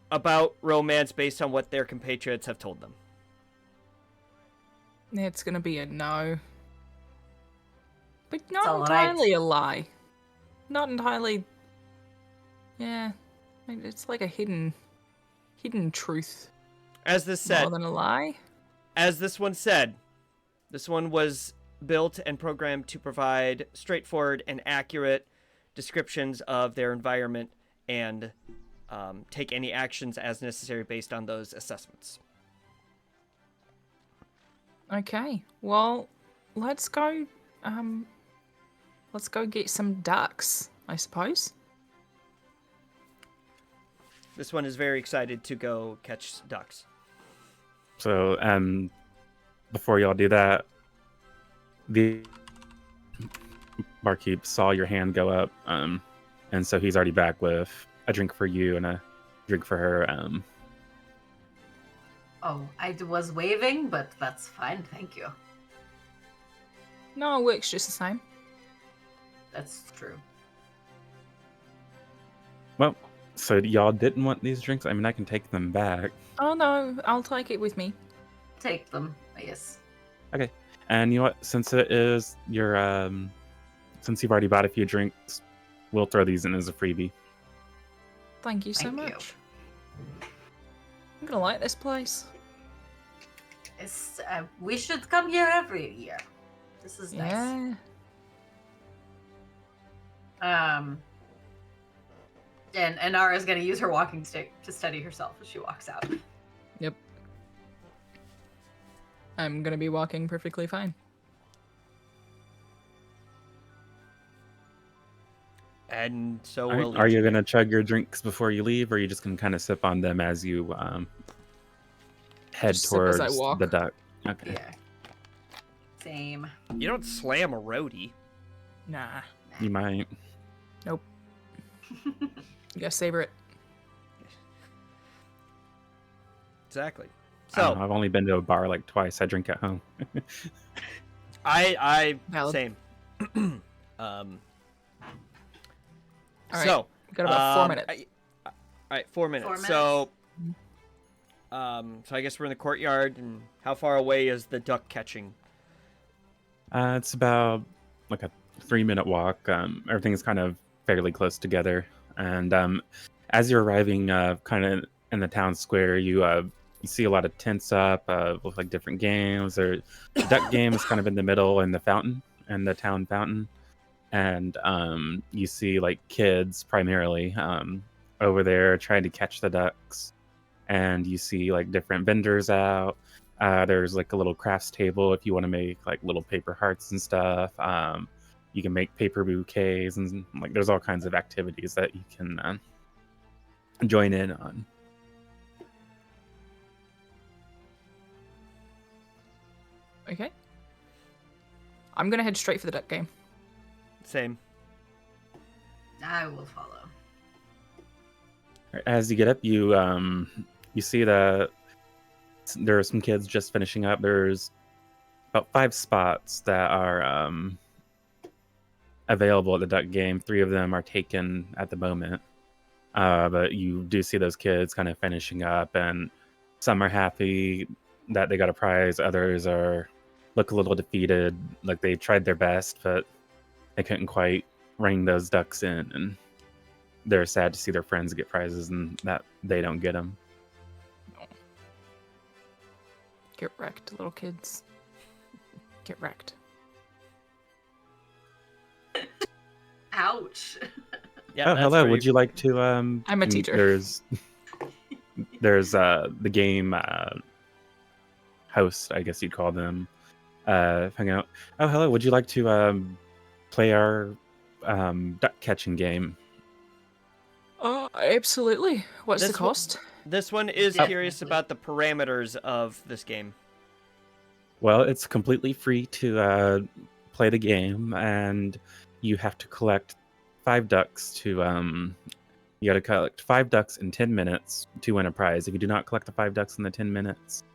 Speaker 1: about romance based on what their compatriots have told them.
Speaker 4: It's gonna be a no. But not
Speaker 3: all right.
Speaker 4: entirely a lie. Not entirely. Yeah, it's like a hidden truth.
Speaker 1: As this said,
Speaker 4: More than a lie.
Speaker 1: as this one said, this one was built and programmed to provide straightforward and accurate descriptions of their environment and take any actions as necessary based on those assessments.
Speaker 4: Okay, well, let's go. Let's go get some ducks, I suppose.
Speaker 1: This one is very excited to go catch ducks.
Speaker 2: So, before y'all do that, the barkeep saw your hand go up, and so he's already back with a drink for you and a drink for her.
Speaker 3: Oh, I was waving, but that's fine, thank you.
Speaker 4: No, it works just the same.
Speaker 3: That's true.
Speaker 2: Well, so y'all didn't want these drinks? I mean, I can take them back.
Speaker 4: Oh no, I'll take it with me.
Speaker 3: Take them, yes.
Speaker 2: Okay. And you know what? Since it is your, since you've already bought a few drinks, we'll throw these in as a freebie.
Speaker 4: Thank you so
Speaker 3: Thank you.
Speaker 4: much. I'm gonna like this place.
Speaker 3: It's, we should come here every year. This is nice.
Speaker 4: Yeah.
Speaker 3: And Nara's gonna use her walking stick to steady herself as she walks out.
Speaker 4: Yep. I'm gonna be walking perfectly fine.
Speaker 1: And so
Speaker 2: All right,
Speaker 1: will
Speaker 2: are you going to chug your drinks before you leave, or are you just going to kind of sip on them as you head
Speaker 4: Just sip as
Speaker 2: towards
Speaker 4: I walk.
Speaker 2: the duck? Okay.
Speaker 3: Yeah. Same.
Speaker 1: You don't slam a roadie.
Speaker 4: Nah.
Speaker 2: You might.
Speaker 4: Nope. You gotta savor it.
Speaker 1: Exactly.
Speaker 2: I don't
Speaker 1: So
Speaker 2: know, I've only been to a bar like twice. I drink at home.
Speaker 1: I
Speaker 4: Valid.
Speaker 1: same.
Speaker 4: All right.
Speaker 1: So
Speaker 4: Got about 4 minutes.
Speaker 1: All right, 4 minutes.
Speaker 3: 4 minutes.
Speaker 1: So, so I guess we're in the courtyard. And how far away is the duck catching?
Speaker 2: It's about like a 3-minute walk. Everything's kind of fairly close together. And as you're arriving kind of in the town square, you see a lot of tents up with like different games. The duck game is kind of in the middle in the fountain, in the town fountain. And you see like kids primarily over there trying to catch the ducks. And you see like different vendors out. There's like a little crafts table if you want to make like little paper hearts and stuff. You can make paper bouquets and like there's all kinds of activities that you can join in on.
Speaker 4: Okay. I'm gonna head straight for the duck game.
Speaker 1: Same.
Speaker 3: I will follow.
Speaker 2: As you get up, you see that there are some kids just finishing up. There's about 5 spots that are available at the duck game. 3 of them are taken at the moment, but you do see those kids kind of finishing up, and some are happy that they got a prize. Others look a little defeated, like they tried their best, but they couldn't quite ring those ducks in, and they're sad to see their friends get prizes and that they don't get them.
Speaker 4: Get wrecked, little kids. Get wrecked.
Speaker 3: Ouch.
Speaker 1: Yeah.
Speaker 2: Oh,
Speaker 1: that's
Speaker 2: hello.
Speaker 1: where
Speaker 2: Would you like to?
Speaker 4: I'm a teacher.
Speaker 2: There's the game host, I guess you'd call them, hang out. Oh, hello. Would you like to play our duck catching game?
Speaker 4: Oh, absolutely. What's the
Speaker 1: This one-
Speaker 4: cost?
Speaker 1: This one is
Speaker 3: Definitely.
Speaker 1: curious about the parameters of this game.
Speaker 2: Well, it's completely free to play the game, and you have to collect 5 ducks to you got to collect 5 ducks in 10 minutes to win a prize. If you do not collect the 5 ducks in the 10 minutes,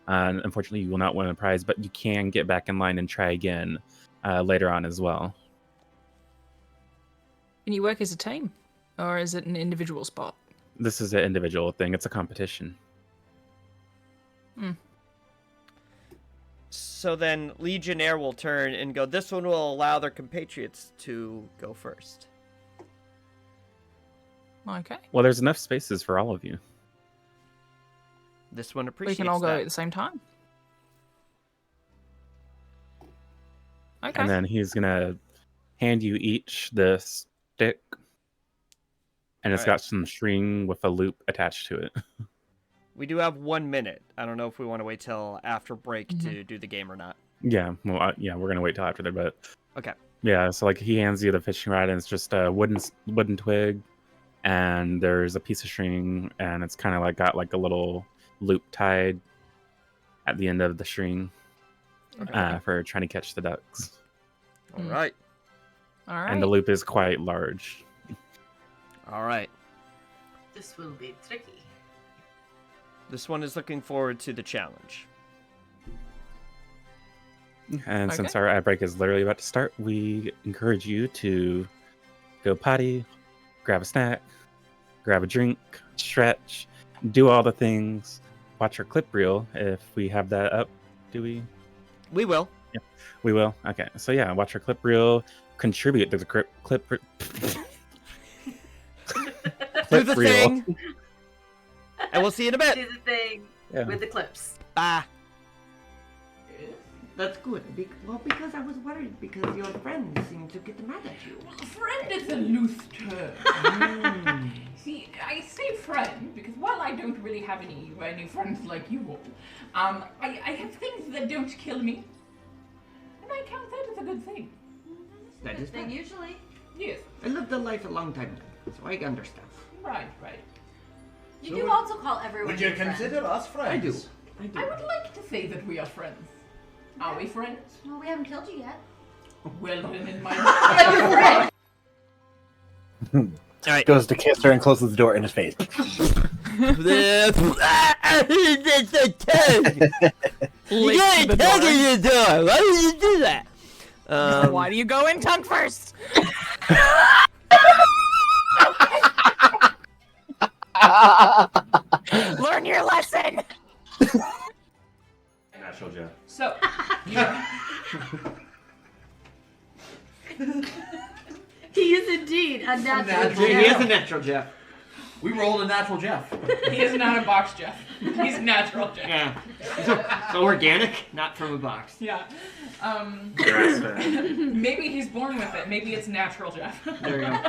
Speaker 2: Unfortunately, you will not win a prize, but you can get back in line and try again later on as well.
Speaker 4: Can you work as a team? Or is it an individual spot?
Speaker 2: This is an individual thing. It's a competition.
Speaker 1: So then Legionnaire will turn and go, this one will allow their compatriots to go first.
Speaker 4: Okay.
Speaker 2: Well, there's enough spaces for all of you.
Speaker 1: This one appreciates
Speaker 4: We can all go
Speaker 1: that.
Speaker 4: at the same time. Okay.
Speaker 2: And then he's going to hand you each the stick. And it's got some string with a loop attached to it.
Speaker 1: We do have 1 minute. I don't know if we want to wait till after break to do the game or not.
Speaker 2: Yeah, well, yeah, we're going to wait till after that, but...
Speaker 1: Okay.
Speaker 2: Yeah, so like he hands you the fishing rod, and it's just a wooden twig, and there's a piece of string, and it's kind of like got like a little loop tied at the end of the string for trying to catch the ducks.
Speaker 1: All right.
Speaker 4: All right.
Speaker 2: And the loop is quite large.
Speaker 1: All right.
Speaker 3: This will be tricky.
Speaker 1: This one is looking forward to the challenge.
Speaker 2: And since our ad break is literally about to start, we encourage you to go potty, grab a snack, grab a drink, stretch, do all the things, watch our clip reel if we have that up. Do we?
Speaker 1: We will.
Speaker 2: Yeah, we will. Okay, so yeah, watch our clip reel, contribute to the clip
Speaker 1: Do the thing. And we'll see you in a bit.
Speaker 3: Do the thing with the clips.
Speaker 1: Bye.
Speaker 6: That's good. Because I was worried because your friends seem to get mad at you.
Speaker 7: Friend is a loose term. See, I say friend because while I don't really have any friends like you all, I have things that don't kill me, and I count that as a good thing.
Speaker 6: That is
Speaker 3: thing
Speaker 6: right.
Speaker 3: usually.
Speaker 7: Yes.
Speaker 6: I lived a life a long time ago, so I understand.
Speaker 7: Right.
Speaker 3: You
Speaker 6: So
Speaker 3: do also call everyone.
Speaker 13: Would you
Speaker 3: your friend.
Speaker 13: consider us friends?
Speaker 6: I do.
Speaker 7: I would like to say that we are friends. Are we friends?
Speaker 10: Well, we haven't killed you yet.
Speaker 7: Well, then in my
Speaker 8: All right. Goes to kiss her and closes the door in his face.
Speaker 1: You got a tongue in your door. Why did you do that?
Speaker 4: Why do you go in tongue first? Learn your lesson.
Speaker 12: Natural Jeff.
Speaker 7: So.
Speaker 5: He is indeed a natural.
Speaker 9: He is a natural Jeff.
Speaker 13: We rolled a natural Jeff.
Speaker 7: He is not a box Jeff. He's natural Jeff.
Speaker 1: Yeah. So organic, not from a box.
Speaker 7: Yeah. Maybe he's born with it. Maybe it's natural Jeff.
Speaker 1: There you go.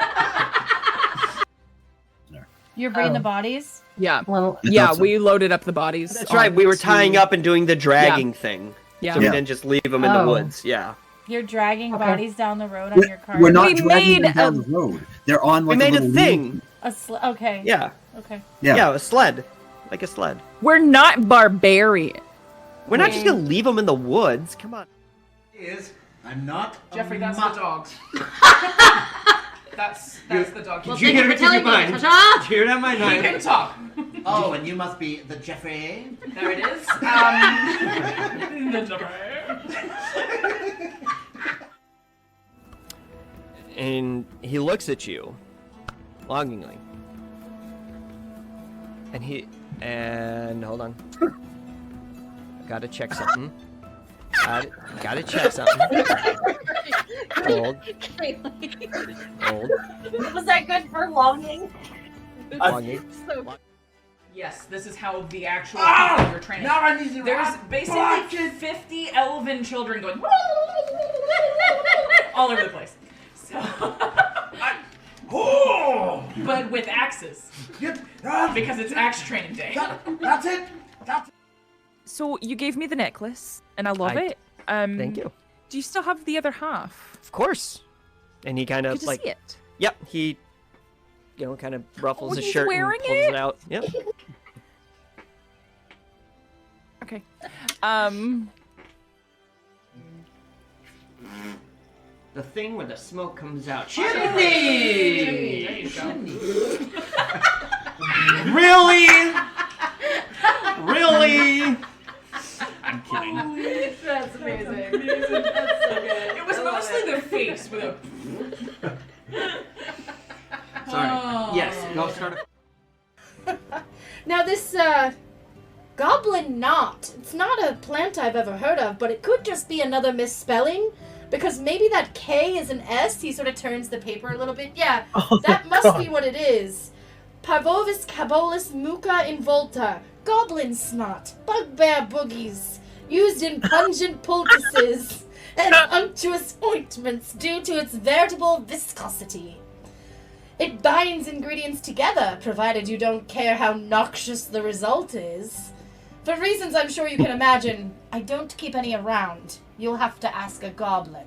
Speaker 10: You're bringing the bodies?
Speaker 4: Yeah.
Speaker 10: Well,
Speaker 4: yeah, we loaded up the bodies.
Speaker 1: That's right. We were tying up and doing the dragging
Speaker 4: Yeah.
Speaker 1: thing.
Speaker 4: Yeah.
Speaker 1: So we didn't just leave them in the woods. Yeah.
Speaker 10: You're dragging bodies down the road on your car.
Speaker 8: We're not dragging them down the road. They're on like
Speaker 1: we made a
Speaker 8: little
Speaker 1: thing.
Speaker 10: Okay.
Speaker 1: Yeah.
Speaker 10: Okay.
Speaker 1: Yeah, a sled. Like a sled.
Speaker 4: We're not barbarian.
Speaker 1: We're not just gonna leave them in the woods. Come on.
Speaker 13: I'm not
Speaker 7: Jeffrey, that's the dogs. That's the dog.
Speaker 9: Did you hear it in your mind? Did you hear that in my
Speaker 7: He
Speaker 9: mind?
Speaker 7: can talk.
Speaker 13: Oh, and you must be the Jeffrey.
Speaker 7: There it is. The Jeffrey.
Speaker 1: And he looks at you longingly. And hold on. Gotta check something. Gotta check something. Hold.
Speaker 10: Was that good for longing?
Speaker 1: Longing.
Speaker 7: Yes, this is how the actual people you're training.
Speaker 13: Now I need to
Speaker 7: There's
Speaker 13: rap.
Speaker 7: basically 50 elven children going all over the place. So, but with axes, because it's axe training day.
Speaker 13: That's it.
Speaker 4: So you gave me the necklace, and I love
Speaker 1: I-
Speaker 4: it.
Speaker 1: Thank you.
Speaker 4: Do you still have the other half?
Speaker 1: Of course. And he kind of
Speaker 4: Good to
Speaker 1: like.
Speaker 4: see it.
Speaker 1: Yep. He, kind of ruffles his
Speaker 4: he's
Speaker 1: shirt and
Speaker 4: wearing
Speaker 1: pulls it out. Yep.
Speaker 4: Okay.
Speaker 1: The thing where the smoke comes out.
Speaker 7: Chimney! There you go.
Speaker 1: Really? Really?
Speaker 9: fine.
Speaker 3: That's amazing. That's so good.
Speaker 7: It was mostly the face with a.
Speaker 9: Sorry.
Speaker 7: Oh.
Speaker 9: Yes, go start.
Speaker 10: Now this, goblin knot. It's not a plant I've ever heard of, but it could just be another misspelling. Because maybe that K is an S. He sort of turns the paper a little bit. Yeah, that must be what it is. Parvovis cabolus muca involta. Goblin snot. Bugbear boogies. Used in pungent poultices and unctuous ointments due to its veritable viscosity. It binds ingredients together, provided you don't care how noxious the result is. For reasons I'm sure you can imagine, I don't keep any around. You'll have to ask a goblin.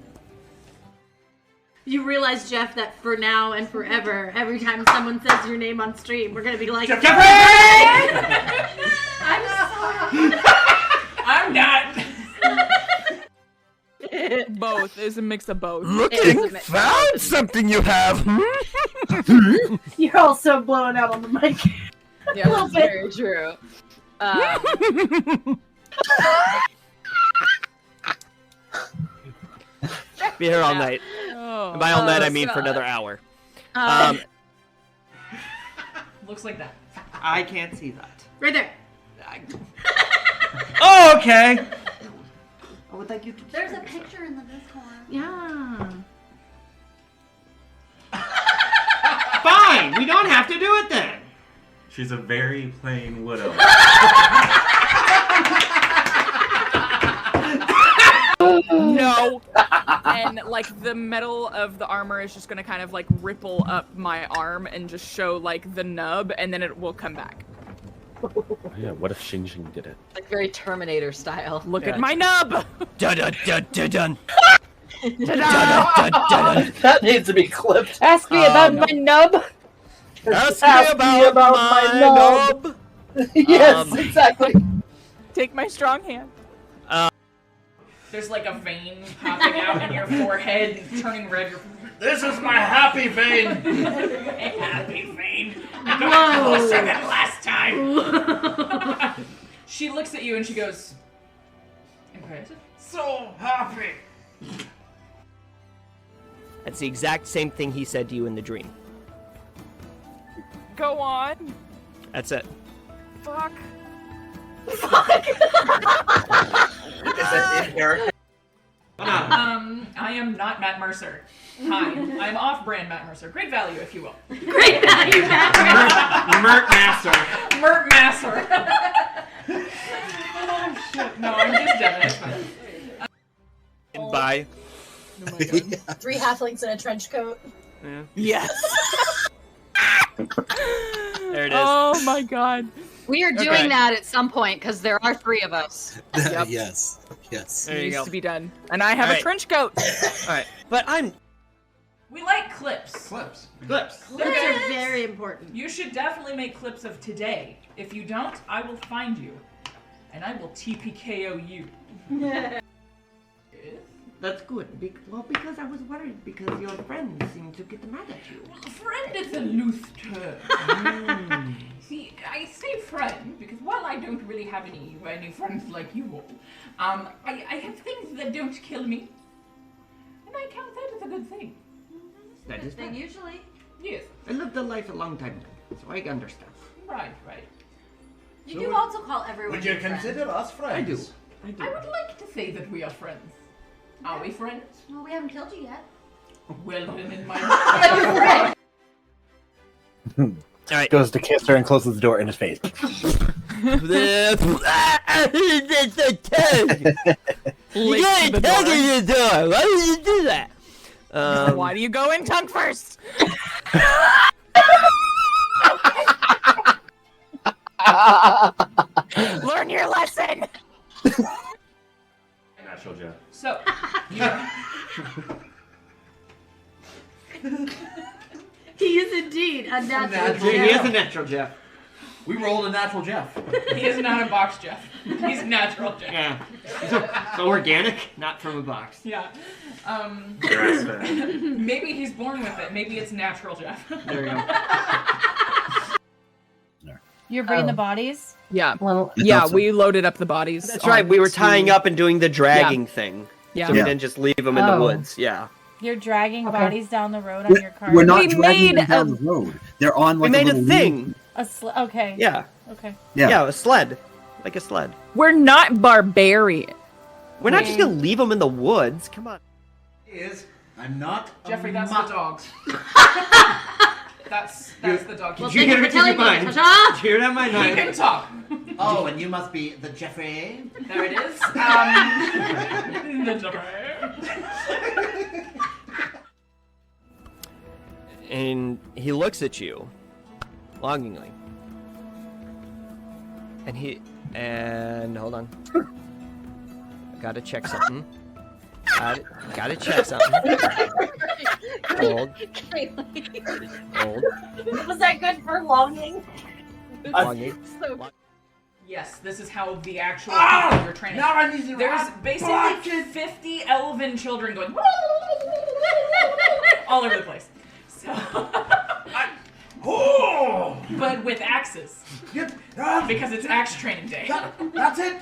Speaker 5: You realize, Jeff, that for now and forever, every time someone says your name on stream, we're gonna be like,
Speaker 9: Jeffrey!
Speaker 3: I'm sorry.
Speaker 7: I'm not.
Speaker 4: Both. It's a mix of both.
Speaker 1: Looking, found something you have.
Speaker 5: you're also blowing out on the mic.
Speaker 11: Yeah,
Speaker 5: little
Speaker 11: that's
Speaker 5: bit.
Speaker 11: very true.
Speaker 1: Be here all night.
Speaker 4: Oh.
Speaker 1: And by all night, I mean
Speaker 11: God.
Speaker 1: for another hour.
Speaker 7: Looks like that.
Speaker 9: I can't see that.
Speaker 5: Right there.
Speaker 9: Oh, okay.
Speaker 6: I would like you to.
Speaker 3: There's a picture in the Discord.
Speaker 5: Yeah.
Speaker 9: Fine, we don't have to do it then.
Speaker 12: She's a very plain widow.
Speaker 4: No. And like the metal of the armor is just gonna kind of like ripple up my arm and just show like the nub, and then it will come back.
Speaker 2: Yeah, what if Xing Xing did it?
Speaker 11: Like very Terminator style.
Speaker 4: Look at my nub.
Speaker 1: Dun dun dun dun dun.
Speaker 8: That needs to be clipped.
Speaker 10: Ask me about my nub.
Speaker 1: Ask
Speaker 8: Ask
Speaker 1: me about my nub.
Speaker 8: Yes, exactly.
Speaker 4: Take my strong hand.
Speaker 7: There's like a vein popping out in your forehead and turning red.
Speaker 13: This is my happy vein.
Speaker 7: Happy vein. I got closer than last time. She looks at you and she goes, impressive.
Speaker 13: So happy.
Speaker 1: That's the exact same thing he said to you in the dream.
Speaker 4: Go on.
Speaker 1: That's it.
Speaker 4: Fuck.
Speaker 7: I am not Matt Mercer. Hi, I'm off-brand Matt Mercer. Great value, if you will.
Speaker 5: Great value,
Speaker 9: Mert Masser.
Speaker 7: Mert Masser. Oh shit! No, I'm just Devin. It's fine.
Speaker 1: Bye.
Speaker 10: Oh my God. 3 halflings in a trench coat.
Speaker 1: Yeah.
Speaker 4: Yes.
Speaker 1: There it is.
Speaker 4: Oh my God.
Speaker 11: We are doing
Speaker 1: Okay.
Speaker 11: that at some point because there are 3 of us.
Speaker 4: Yep.
Speaker 14: Yes. Yes.
Speaker 1: There you
Speaker 4: Needs
Speaker 1: go.
Speaker 4: to be done. And I have a
Speaker 1: Alright.
Speaker 4: trench coat.
Speaker 1: All right, but I'm.
Speaker 7: We like clips.
Speaker 13: Clips.
Speaker 9: Clips.
Speaker 5: Clips are very important.
Speaker 7: You should definitely make clips of today. If you don't, I will find you, and I will TPKO you.
Speaker 6: That's good. Well, because I was worried because your friends seem to get mad at you.
Speaker 7: Friend is a loose term. See, I say friend because while I don't really have any friends like you all, I have things that don't kill me, and I count that as a good thing.
Speaker 6: That is
Speaker 3: Thing
Speaker 6: right.
Speaker 3: usually.
Speaker 7: Yes.
Speaker 6: I lived a life a long time ago, so I understand.
Speaker 7: Right.
Speaker 3: You
Speaker 13: So
Speaker 3: do
Speaker 13: would-
Speaker 3: also call everyone
Speaker 13: Would you
Speaker 3: your friend.
Speaker 13: consider us
Speaker 6: I do.
Speaker 13: friends?
Speaker 6: I do.
Speaker 7: I would like to say that we are friends. Are we friends?
Speaker 3: Well, we haven't killed you yet.
Speaker 7: Well, then in my
Speaker 1: All right.
Speaker 8: Goes to kiss her and closes the door in his face.
Speaker 1: You gotta tug in the door. Why would you do that?
Speaker 4: Why do you go in tongue first? Learn your lesson.
Speaker 12: Natural Jeff.
Speaker 7: so.
Speaker 5: He is indeed a natural.
Speaker 9: He is a natural Jeff.
Speaker 13: We rolled a natural Jeff.
Speaker 7: He is not a box Jeff. He's natural Jeff.
Speaker 1: Yeah.
Speaker 9: So organic, not from a box.
Speaker 7: Yeah.
Speaker 12: Grass-fed.
Speaker 7: Maybe he's born with it. Maybe it's natural Jeff.
Speaker 9: There you go.
Speaker 5: You're bringing the bodies?
Speaker 4: Yeah.
Speaker 8: Well,
Speaker 4: yeah, we loaded up the bodies.
Speaker 1: That's right. We were tying up and doing the dragging
Speaker 4: Yeah.
Speaker 1: thing.
Speaker 4: Yeah.
Speaker 1: So we
Speaker 8: Yeah.
Speaker 1: didn't just leave them in the woods. Yeah.
Speaker 5: You're dragging bodies down the road on your car?
Speaker 8: We're not
Speaker 4: We
Speaker 8: dragging them
Speaker 4: made
Speaker 8: down the road. They're on like
Speaker 1: we made
Speaker 8: a
Speaker 1: a
Speaker 8: little
Speaker 1: thing.
Speaker 5: Okay.
Speaker 1: Yeah.
Speaker 5: Okay.
Speaker 8: Yeah.
Speaker 1: A sled. Like a sled.
Speaker 4: We're not barbarian.
Speaker 1: We're not just going to leave them in the woods. Come on.
Speaker 13: I'm not
Speaker 7: Jeffrey, that's the dogs. That's the dog.
Speaker 5: Well,
Speaker 9: Did you hear it? Did you mind? Did you hear that? My
Speaker 7: He
Speaker 9: knife.
Speaker 7: can talk.
Speaker 13: Oh, and you must be the Jeffrey.
Speaker 7: There it is. The Jeffrey.
Speaker 1: And he looks at you longingly. And hold on. I gotta check something. Gotta check something. Hold. Hold.
Speaker 5: Was that good for longing?
Speaker 1: Longing.
Speaker 7: Yes, this is how the actual people you're training.
Speaker 13: Now I need to
Speaker 7: There's basically 50 elven children going all over the place. So, but with axes, because it's axe training day.
Speaker 13: That's it.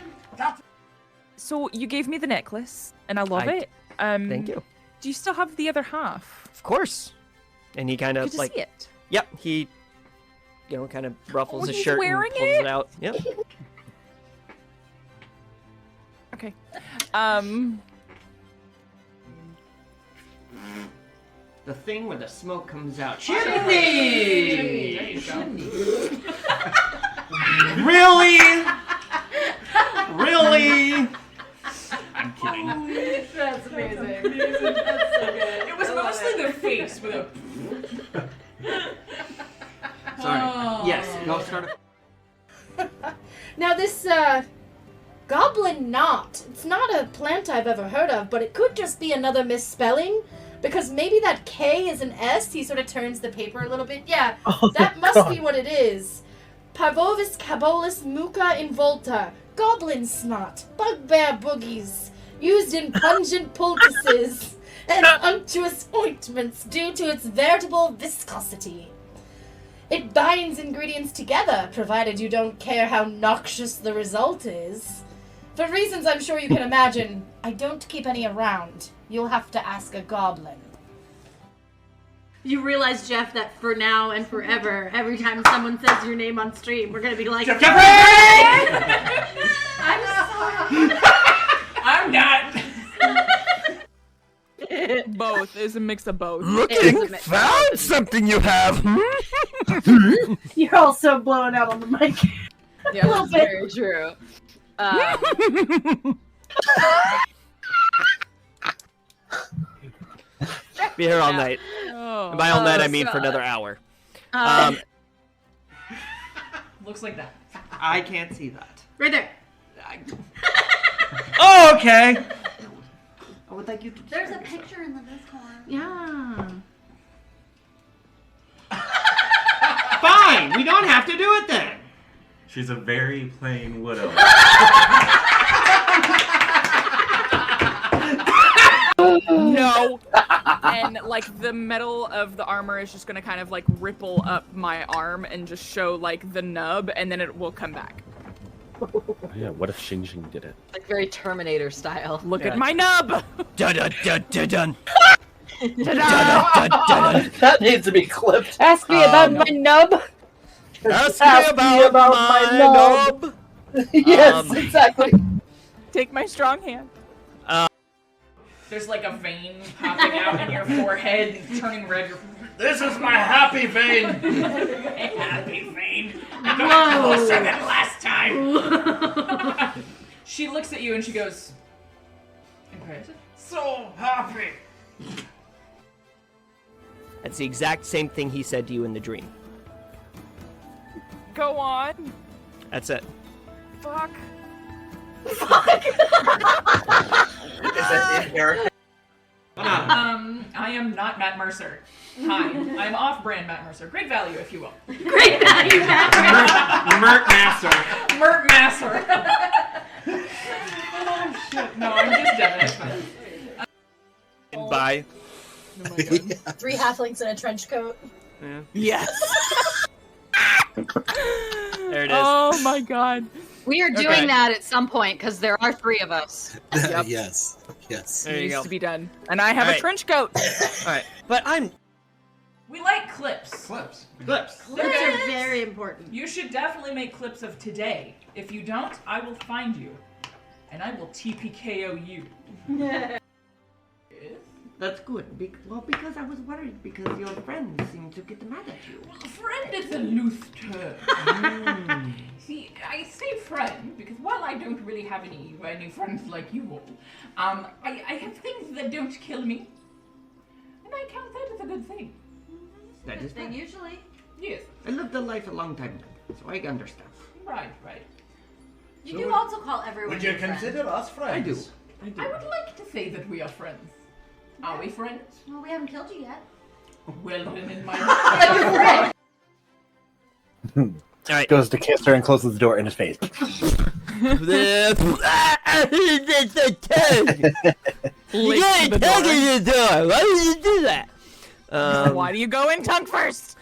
Speaker 4: So you gave me the necklace, and I love
Speaker 1: I-
Speaker 4: it.
Speaker 1: Thank you.
Speaker 4: Do you still have the other half?
Speaker 1: Of course. And he kind
Speaker 4: Good
Speaker 1: of
Speaker 4: to
Speaker 1: like.
Speaker 4: see it.
Speaker 1: Yep. He, kind of ruffles
Speaker 4: Oh,
Speaker 1: his
Speaker 4: he's
Speaker 1: shirt and
Speaker 4: wearing
Speaker 1: pulls it out. Yep.
Speaker 4: Okay.
Speaker 9: The thing where the smoke comes out.
Speaker 7: There you go.
Speaker 9: Really? Really? I'm kidding.
Speaker 5: That's amazing.
Speaker 7: It was mostly the face with a.
Speaker 9: Sorry.
Speaker 7: Oh.
Speaker 9: Yes. Go start.
Speaker 10: Now this goblin knot. It's not a plant I've ever heard of, but it could just be another misspelling. Because maybe that K is an S. He sort of turns the paper a little bit. Yeah, that must be what it is. Parvovis cabolus muca involta. Goblin snot. Bugbear boogies. Used in pungent poultices and unctuous ointments due to its veritable viscosity. It binds ingredients together, provided you don't care how noxious the result is. For reasons I'm sure you can imagine, I don't keep any around. You'll have to ask a goblin.
Speaker 5: You realize, Jeff, that for now and forever, every time someone says your name on stream, we're gonna be like,
Speaker 9: Jeffrey!
Speaker 5: I'm sorry.
Speaker 7: I'm not.
Speaker 4: Both. It's a mix of both.
Speaker 1: Found something you have.
Speaker 5: You're also blowing out on the mic.
Speaker 11: Yeah,
Speaker 5: little
Speaker 11: that's
Speaker 5: bit.
Speaker 11: very true.
Speaker 1: Be here all night.
Speaker 4: Oh.
Speaker 1: And by all night, I mean
Speaker 11: God.
Speaker 1: for another hour.
Speaker 7: Looks like that.
Speaker 9: I can't see that.
Speaker 5: Right there.
Speaker 9: Oh, okay. I would like you to.
Speaker 5: There's a picture in the Discord. Yeah.
Speaker 9: Fine. We don't have to do it then.
Speaker 12: She's a very plain widow.
Speaker 4: No. And like the metal of the armor is just gonna kind of like ripple up my arm and just show like the nub, and then it will come back.
Speaker 2: Yeah, what if Xing Xing did it?
Speaker 11: Like very Terminator style.
Speaker 4: Look at my nub.
Speaker 1: Dun dun dun dun dun.
Speaker 8: That needs to be clipped.
Speaker 10: Ask me about my nub.
Speaker 1: Ask
Speaker 8: Ask
Speaker 1: me about my nub.
Speaker 8: Yes, exactly.
Speaker 4: Take my strong hand.
Speaker 7: There's like a vein popping out in your forehead, turning red.
Speaker 13: This is my happy vein.
Speaker 7: Happy vein. I got closer than last time. She looks at you and she goes, "Impressive."
Speaker 13: So happy.
Speaker 1: That's the exact same thing he said to you in the dream.
Speaker 4: Go on.
Speaker 1: That's it.
Speaker 4: Fuck.
Speaker 8: Is that in character?
Speaker 7: I am not Matt Mercer. Hi, I'm off-brand Matt Mercer. Great value, if you will.
Speaker 5: Great value,
Speaker 9: Mert Master.
Speaker 7: Mert Masser. Oh shit! No, I'm just Devin. It's fine.
Speaker 1: Bye.
Speaker 10: Oh my God. 3 halflings in a trench coat.
Speaker 1: Yeah.
Speaker 4: Yes.
Speaker 1: There it is.
Speaker 4: Oh my god.
Speaker 11: We are doing
Speaker 1: Okay.
Speaker 11: that at some point because there are 3 of us.
Speaker 4: Yep.
Speaker 14: Yes. Yes.
Speaker 1: There you
Speaker 4: Needs
Speaker 1: go.
Speaker 4: to be done. And I have a
Speaker 1: Alright.
Speaker 4: trench coat.
Speaker 1: All right, but I'm.
Speaker 7: We like clips.
Speaker 13: Clips.
Speaker 9: Clips.
Speaker 5: Clips are very important.
Speaker 7: You should definitely make clips of today. If you don't, I will find you. And I will TPKO you.
Speaker 6: That's good. Well, because I was worried because your friends seem to get mad at you.
Speaker 7: Friend is a loose term. See, I say friend because while I don't really have any friends like you all, I have things that don't kill me. And I count that as a good thing.
Speaker 6: That is
Speaker 5: Thing
Speaker 6: bad.
Speaker 5: usually.
Speaker 7: Yes.
Speaker 6: I lived a life a long time ago, so I understand.
Speaker 7: Right.
Speaker 5: You
Speaker 13: So
Speaker 5: do
Speaker 13: would-
Speaker 5: also call everyone
Speaker 13: Would you
Speaker 5: your friend.
Speaker 13: consider us friends?
Speaker 6: I do.
Speaker 7: I would like to say that we are friends. Are we friends?
Speaker 5: Well, we haven't killed you yet.
Speaker 7: Well, then in my
Speaker 1: All right.
Speaker 8: Goes to kiss her and closes the door in his face.
Speaker 1: You gotta tug at the door. Why would you do that?
Speaker 4: Why do you go in tongue first?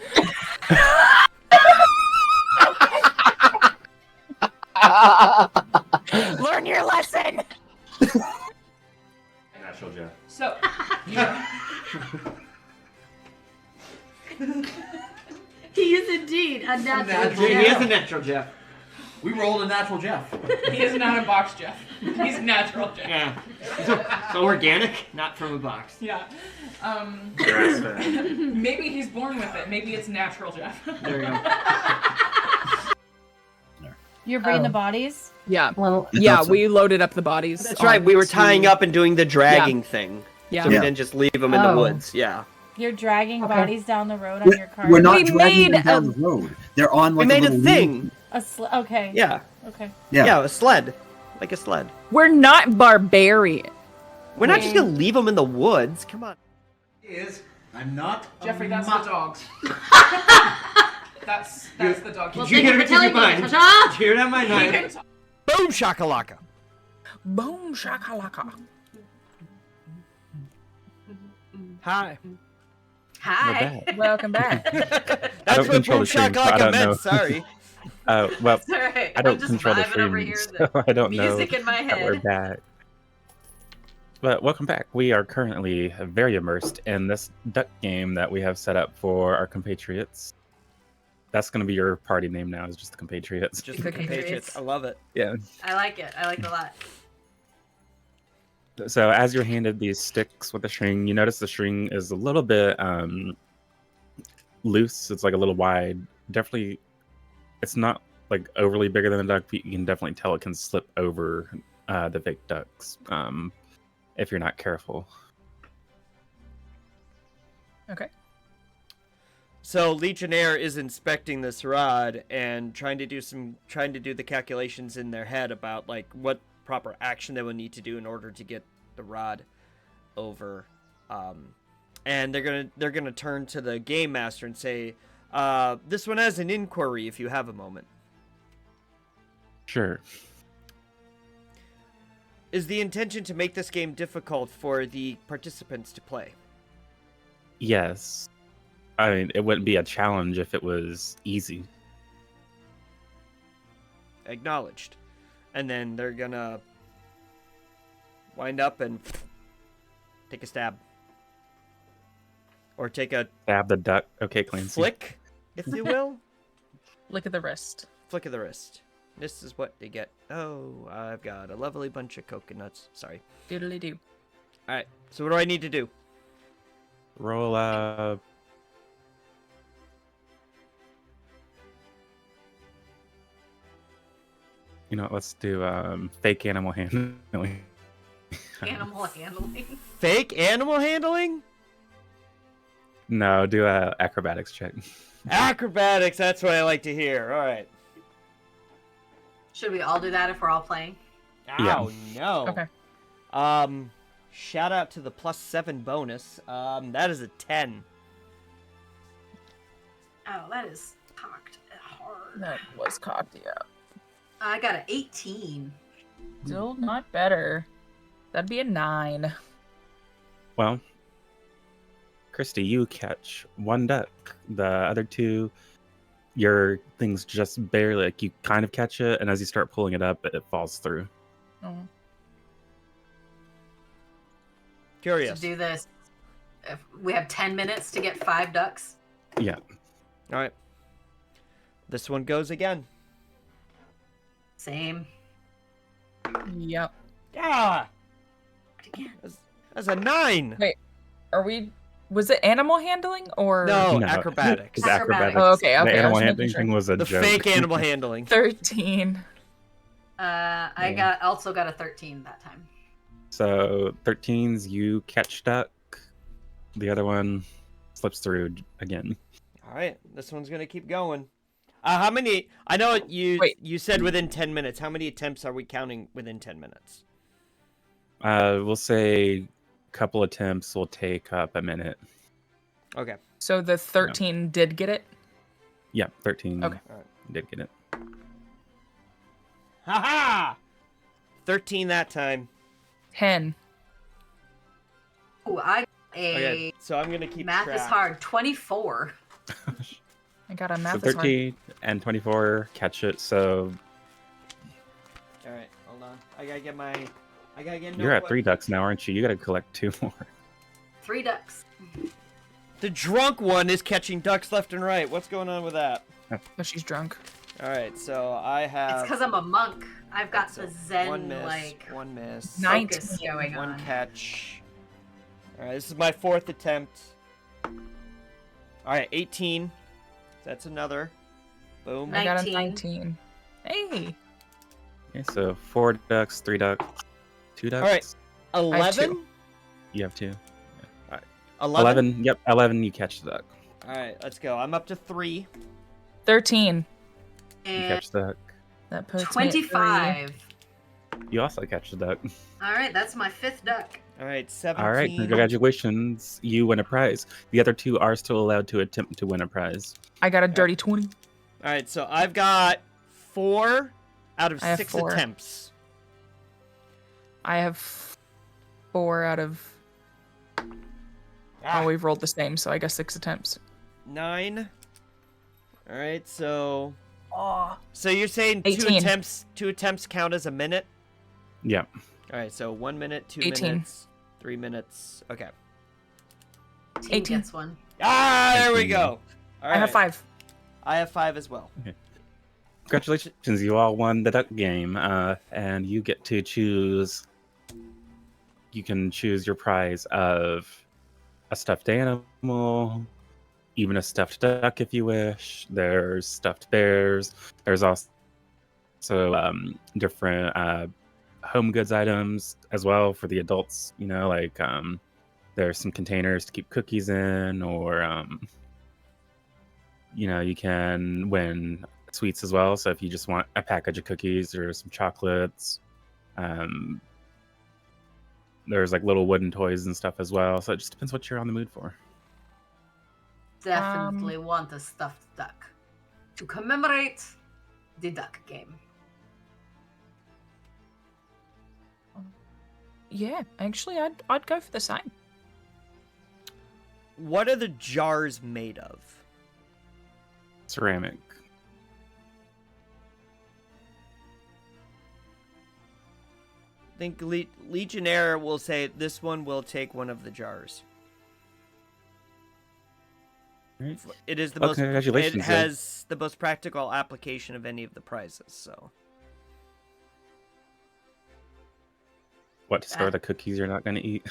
Speaker 4: Learn your lesson.
Speaker 12: Natural Jeff.
Speaker 7: So,
Speaker 5: He is indeed a natural.
Speaker 13: natural
Speaker 9: He
Speaker 5: Jeff.
Speaker 9: is a natural Jeff.
Speaker 13: We rolled a natural Jeff.
Speaker 7: he is not a box Jeff. He's natural Jeff.
Speaker 9: Yeah. So organic, not from a box.
Speaker 7: Yeah.
Speaker 12: Grass-fed.
Speaker 7: Maybe he's born with it. Maybe it's natural Jeff.
Speaker 9: There you go.
Speaker 10: You're bringing the bodies?
Speaker 4: Yeah.
Speaker 14: Well,
Speaker 4: Yeah, we loaded up the bodies.
Speaker 1: That's right. We were
Speaker 4: onto-
Speaker 1: tying up and doing the dragging thing.
Speaker 4: Yeah.
Speaker 1: So we
Speaker 14: Yeah.
Speaker 1: didn't just leave them in the
Speaker 10: Oh.
Speaker 1: woods. Yeah.
Speaker 10: You're dragging bodies down the road on your car.
Speaker 14: We're not
Speaker 4: We
Speaker 14: dragging them
Speaker 4: made
Speaker 14: down the road. They're on like
Speaker 1: we made a
Speaker 14: little
Speaker 1: thing.
Speaker 10: Okay.
Speaker 1: Yeah.
Speaker 10: Okay.
Speaker 14: Yeah.
Speaker 1: A sled. Like a sled.
Speaker 4: We're not barbarian.
Speaker 1: We're not just gonna leave them in the woods. Come on.
Speaker 13: I'm not
Speaker 7: Jeffrey, that's
Speaker 13: mutt.
Speaker 7: the dogs. that's the dog.
Speaker 5: Well,
Speaker 9: Did you
Speaker 5: thank
Speaker 9: hear
Speaker 5: you
Speaker 9: it
Speaker 5: for
Speaker 9: in your
Speaker 5: telling me,
Speaker 9: mind?
Speaker 5: ta-ta!
Speaker 9: Did you hear that in my
Speaker 7: He
Speaker 9: mind?
Speaker 7: can talk.
Speaker 1: Boom shakalaka.
Speaker 4: Boom shakalaka.
Speaker 1: Hi.
Speaker 3: Hi.
Speaker 4: Welcome back.
Speaker 1: That's
Speaker 2: don't
Speaker 1: what
Speaker 2: control
Speaker 1: boom
Speaker 2: the stream, so I
Speaker 1: shakalaka
Speaker 2: don't
Speaker 1: meant.
Speaker 2: know.
Speaker 1: Sorry.
Speaker 2: Well,
Speaker 3: It's all right.
Speaker 2: I don't
Speaker 3: I'm just
Speaker 2: control the
Speaker 3: vibing over
Speaker 2: stream,
Speaker 3: here.
Speaker 2: so
Speaker 3: The
Speaker 2: I don't know
Speaker 3: music in my
Speaker 2: that we're
Speaker 3: head.
Speaker 2: back. But welcome back. We are currently very immersed in this duck game that we have set up for our compatriots. That's going to be your party name now, is just the compatriots.
Speaker 1: Just the compatriots. I love it.
Speaker 2: Yeah.
Speaker 3: I like it. I like it a lot.
Speaker 2: So as you're handed these sticks with the string, you notice the string is a little bit loose. It's like a little wide. Definitely, it's not like overly bigger than a duck, but you can definitely tell it can slip over the fake ducks if you're not careful.
Speaker 4: Okay.
Speaker 1: So Legionnaire is inspecting this rod and trying to do the calculations in their head about like what proper action they would need to do in order to get the rod over. And they're gonna turn to the game master and say, "This one has an inquiry. If you have a moment."
Speaker 2: Sure.
Speaker 1: Is the intention to make this game difficult for the participants to play?
Speaker 2: Yes. I mean, it wouldn't be a challenge if it was easy.
Speaker 1: Acknowledged. And then they're gonna wind up and take a stab. Or take a
Speaker 2: Stab the duck. Okay, Clancy.
Speaker 1: flick, if you will.
Speaker 4: Look at the wrist.
Speaker 1: Flick of the wrist. This is what they get. Oh, I've got a lovely bunch of coconuts. Sorry.
Speaker 4: Doodly doo.
Speaker 1: Alright, so what do I need to do?
Speaker 2: Roll up. You know, let's do fake animal handling.
Speaker 3: Animal handling.
Speaker 1: Fake animal handling?
Speaker 2: No, do a acrobatics check.
Speaker 1: Acrobatics, that's what I like to hear. Alright.
Speaker 3: Should we all do that if we're all playing?
Speaker 1: Oh, no.
Speaker 4: Okay.
Speaker 1: Shout out to the +7 bonus. That is a 10.
Speaker 3: Oh, that is cocked hard.
Speaker 4: That was cocked, yeah.
Speaker 3: I got an 18.
Speaker 4: Still not better. That'd be a 9.
Speaker 2: Well, Christy, you catch one duck. The other two your thing's just barely, like, you kind of catch it, and as you start pulling it up, it falls through.
Speaker 4: Oh.
Speaker 1: Curious.
Speaker 3: To do this, if we have 10 minutes to get 5 ducks.
Speaker 2: Yeah.
Speaker 1: All right. This one goes again.
Speaker 3: Same.
Speaker 4: Yep.
Speaker 1: Ah! That's a 9.
Speaker 4: Wait, was it animal handling or
Speaker 1: No, acrobatics.
Speaker 2: It's acrobatics.
Speaker 4: Oh, okay.
Speaker 2: The
Speaker 4: I
Speaker 2: animal
Speaker 4: was making
Speaker 2: handling
Speaker 4: sure.
Speaker 2: thing was a
Speaker 1: The
Speaker 2: joke.
Speaker 1: fake animal handling.
Speaker 4: 13.
Speaker 3: I also got a 13 that time.
Speaker 2: So 13's you catch duck. The other one slips through again.
Speaker 1: All right, this one's gonna keep going. How many? I know you said within 10 minutes. How many attempts are we counting within 10 minutes?
Speaker 2: We'll say a couple attempts will take up a minute.
Speaker 1: Okay.
Speaker 4: So the 13 did get it?
Speaker 2: Yeah, 13
Speaker 4: Okay.
Speaker 2: did get it.
Speaker 1: Haha! 13 that time.
Speaker 4: 10.
Speaker 3: Ooh, I got
Speaker 1: Okay, so I'm gonna keep
Speaker 3: math
Speaker 1: track.
Speaker 3: is hard. 24.
Speaker 4: I got a
Speaker 2: So
Speaker 4: math is hard.
Speaker 2: 13 and 24 catch it. So
Speaker 1: All right, hold on. I gotta get my.
Speaker 2: you're at
Speaker 1: notebook.
Speaker 2: 3 ducks now, aren't you? You got to collect 2 more.
Speaker 3: 3 ducks.
Speaker 1: The drunk one is catching ducks left and right. What's going on with that?
Speaker 4: But she's drunk.
Speaker 1: All right, so I
Speaker 3: It's
Speaker 1: have
Speaker 3: because I'm a monk. I've got the Zen,
Speaker 1: one miss,
Speaker 3: like,
Speaker 1: one miss,
Speaker 3: focus going
Speaker 1: one
Speaker 3: on.
Speaker 1: catch. All right, this is my 4th attempt. All right, 18. That's another. Boom.
Speaker 4: I got a 19. Hey.
Speaker 2: Okay, so 4 ducks, 3 ducks, 2 ducks.
Speaker 1: All right,
Speaker 4: I have
Speaker 1: 11.
Speaker 4: two.
Speaker 2: You have 2. Yeah. All right.
Speaker 1: 11.
Speaker 2: Yep, 11. You catch the duck.
Speaker 1: All right, let's go. I'm up to 3.
Speaker 4: 13.
Speaker 2: You
Speaker 3: And
Speaker 2: catch the duck.
Speaker 4: That puts me at
Speaker 3: 25.
Speaker 2: You also catch the duck.
Speaker 3: All right, that's my 5th duck.
Speaker 1: All right, 17.
Speaker 2: All right, congratulations. You win a prize. The other 2 are still allowed to attempt to win a prize.
Speaker 4: I got a dirty 20.
Speaker 1: All right, so I've got 4 out of
Speaker 4: I have
Speaker 1: 6
Speaker 4: 4.
Speaker 1: attempts.
Speaker 4: I have 4 out of. Oh, we've rolled the same, so I guess 6 attempts.
Speaker 1: 9. All right, so. So you're saying
Speaker 4: 18.
Speaker 1: two attempts count as a minute?
Speaker 2: Yeah.
Speaker 1: All right, so 1 minute, 2
Speaker 4: 18.
Speaker 1: minutes, 3 minutes. Okay.
Speaker 3: Team
Speaker 4: 18.
Speaker 3: gets one.
Speaker 1: Ah, there we
Speaker 2: 18.
Speaker 1: go. All
Speaker 4: I have 5.
Speaker 1: I have 5 as well.
Speaker 2: Congratulations, you all won the duck game, and you get to choose. You can choose your prize of a stuffed animal, even a stuffed duck if you wish. There's stuffed bears. There's also different home goods items as well for the adults. You know, like there's some containers to keep cookies in, or you can win sweets as well. So if you just want a package of cookies or some chocolates, there's like little wooden toys and stuff as well. So it just depends what you're on the mood for.
Speaker 3: Definitely want a stuffed duck to commemorate the duck game.
Speaker 4: Yeah, actually, I'd go for the same.
Speaker 1: What are the jars made of?
Speaker 2: Ceramic.
Speaker 1: I think Legionnaire will say this one will take one of the jars.
Speaker 2: Right.
Speaker 1: It is the
Speaker 2: Oh,
Speaker 1: most. It
Speaker 2: congratulations,
Speaker 1: has the most practical application of any of the prizes. So.
Speaker 2: What, to store the cookies you're not going to eat?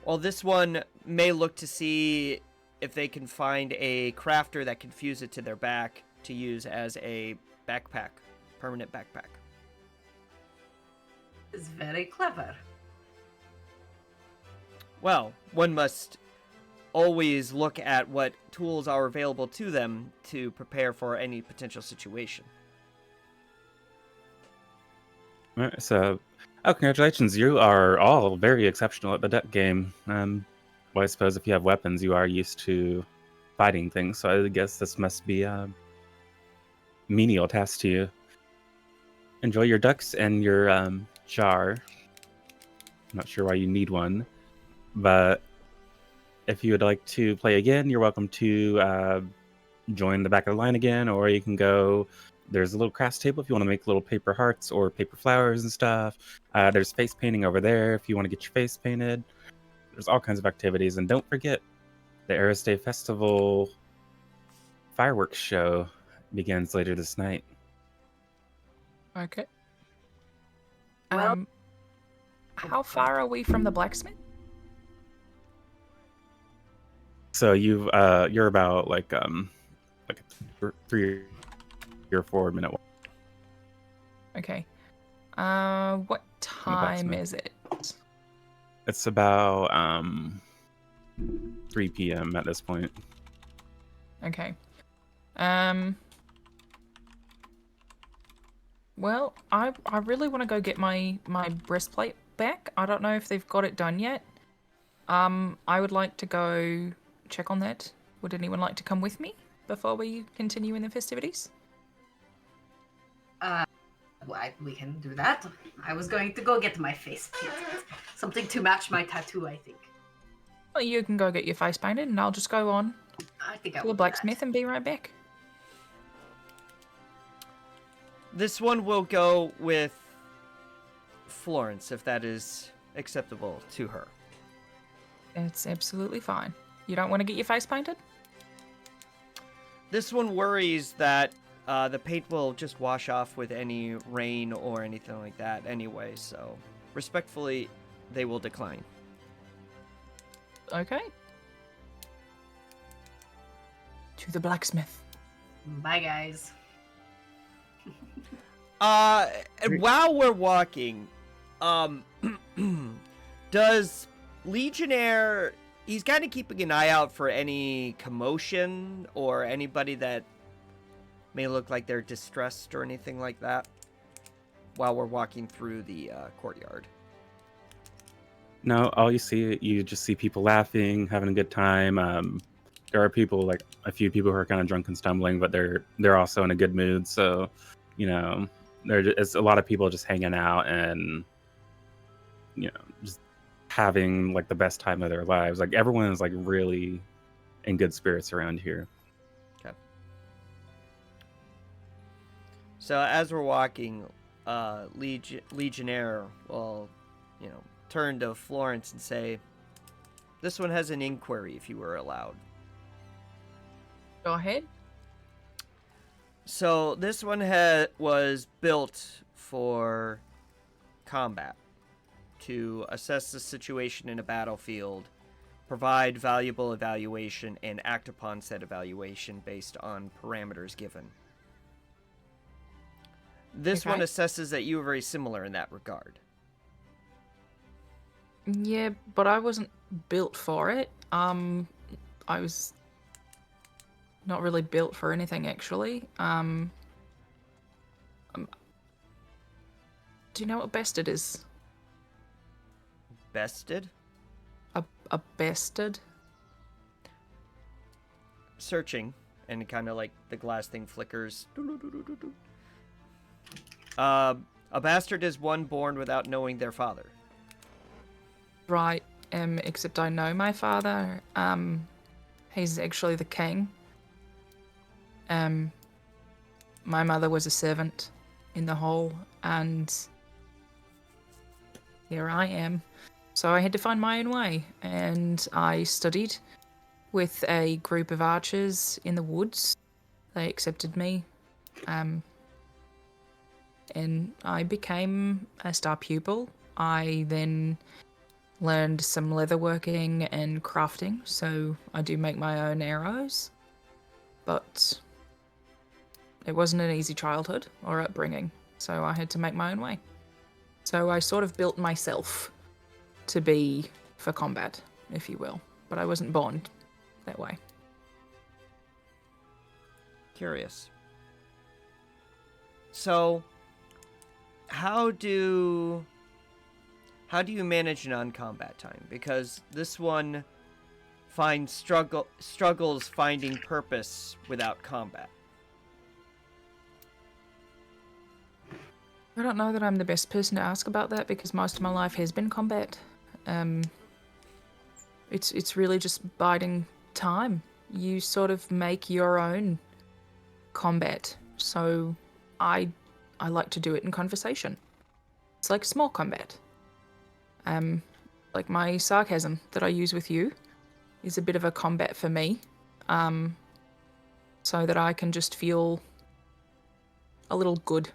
Speaker 1: Well, this one may look to see if they can find a crafter that can fuse it to their back to use as a backpack, permanent backpack.
Speaker 3: It's very clever.
Speaker 1: Well, one must always look at what tools are available to them to prepare for any potential situation.
Speaker 2: All right, so, congratulations. You are all very exceptional at the duck game. Well, I suppose if you have weapons, you are used to fighting things. So I guess this must be a menial task to you. Enjoy your ducks and your jar. I'm not sure why you need one, but if you would like to play again, you're welcome to join the back of the line again, or you can go. There's a little crafts table if you want to make little paper hearts or paper flowers and stuff. There's face painting over there if you want to get your face painted. There's all kinds of activities, and don't forget the Eris Day Festival fireworks show begins later this night.
Speaker 4: Okay. How far are we from the blacksmith?
Speaker 2: So you're about like a 3 or 4 minute walk.
Speaker 4: Okay. What time is it?
Speaker 2: It's about 3 p.m. at this point.
Speaker 4: Okay. Well, I really want to go get my breastplate back. I don't know if they've got it done yet. I would like to go check on that. Would anyone like to come with me before we continue in the festivities?
Speaker 3: We can do that. I was going to go get my face painted. Something to match my tattoo, I think.
Speaker 4: Well, you can go get your face painted, and I'll just go on
Speaker 3: to
Speaker 4: the blacksmith and be right back.
Speaker 1: This one will go with Florence, if that is acceptable to her.
Speaker 4: It's absolutely fine. You don't want to get your face painted?
Speaker 1: This one worries that the paint will just wash off with any rain or anything like that anyway, so respectfully, they will decline.
Speaker 4: Okay. To the blacksmith.
Speaker 3: Bye, guys.
Speaker 1: While we're walking, does Legionnaire... He's kind of keeping an eye out for any commotion or anybody that may look like they're distressed or anything like that while we're walking through the courtyard.
Speaker 2: No, all you just see people laughing, having a good time. There are people, like a few people who are kind of drunk and stumbling, but they're also in a good mood. So, there's a lot of people just hanging out and, just having like the best time of their lives. Like everyone is like really in good spirits around here.
Speaker 1: Okay. So as we're walking, Legionnaire will, turn to Florence and say, "This one has an inquiry, if you were allowed."
Speaker 4: Go ahead.
Speaker 1: So this one was built for combat, to assess the situation in a battlefield, provide valuable evaluation, and act upon said evaluation based on parameters given. This one assesses that you are very similar in that regard.
Speaker 4: Yeah, but I wasn't built for it. I was not really built for anything, actually. Do you know what bested is?
Speaker 1: Bested?
Speaker 4: A bested?
Speaker 1: Searching, and kind of like the glass thing flickers. A bastard is one born without knowing their father.
Speaker 4: Right, except I know my father. He's actually the king. My mother was a servant in the hall, and here I am. So I had to find my own way, and I studied with a group of archers in the woods. They accepted me, and I became a star pupil. I then learned some leatherworking and crafting, so I do make my own arrows. But it wasn't an easy childhood or upbringing, so I had to make my own way. So I sort of built myself to be for combat, if you will, but I wasn't born that way.
Speaker 1: Curious. So, how do you manage non-combat time? Because this one struggles finding purpose without combat.
Speaker 4: I don't know that I'm the best person to ask about that, because most of my life has been combat. It's really just biding time you sort of make your own combat. So I like to do it in conversation. It's like small combat. Like my sarcasm that I use with you is a bit of a combat for me. So that I can just feel a little good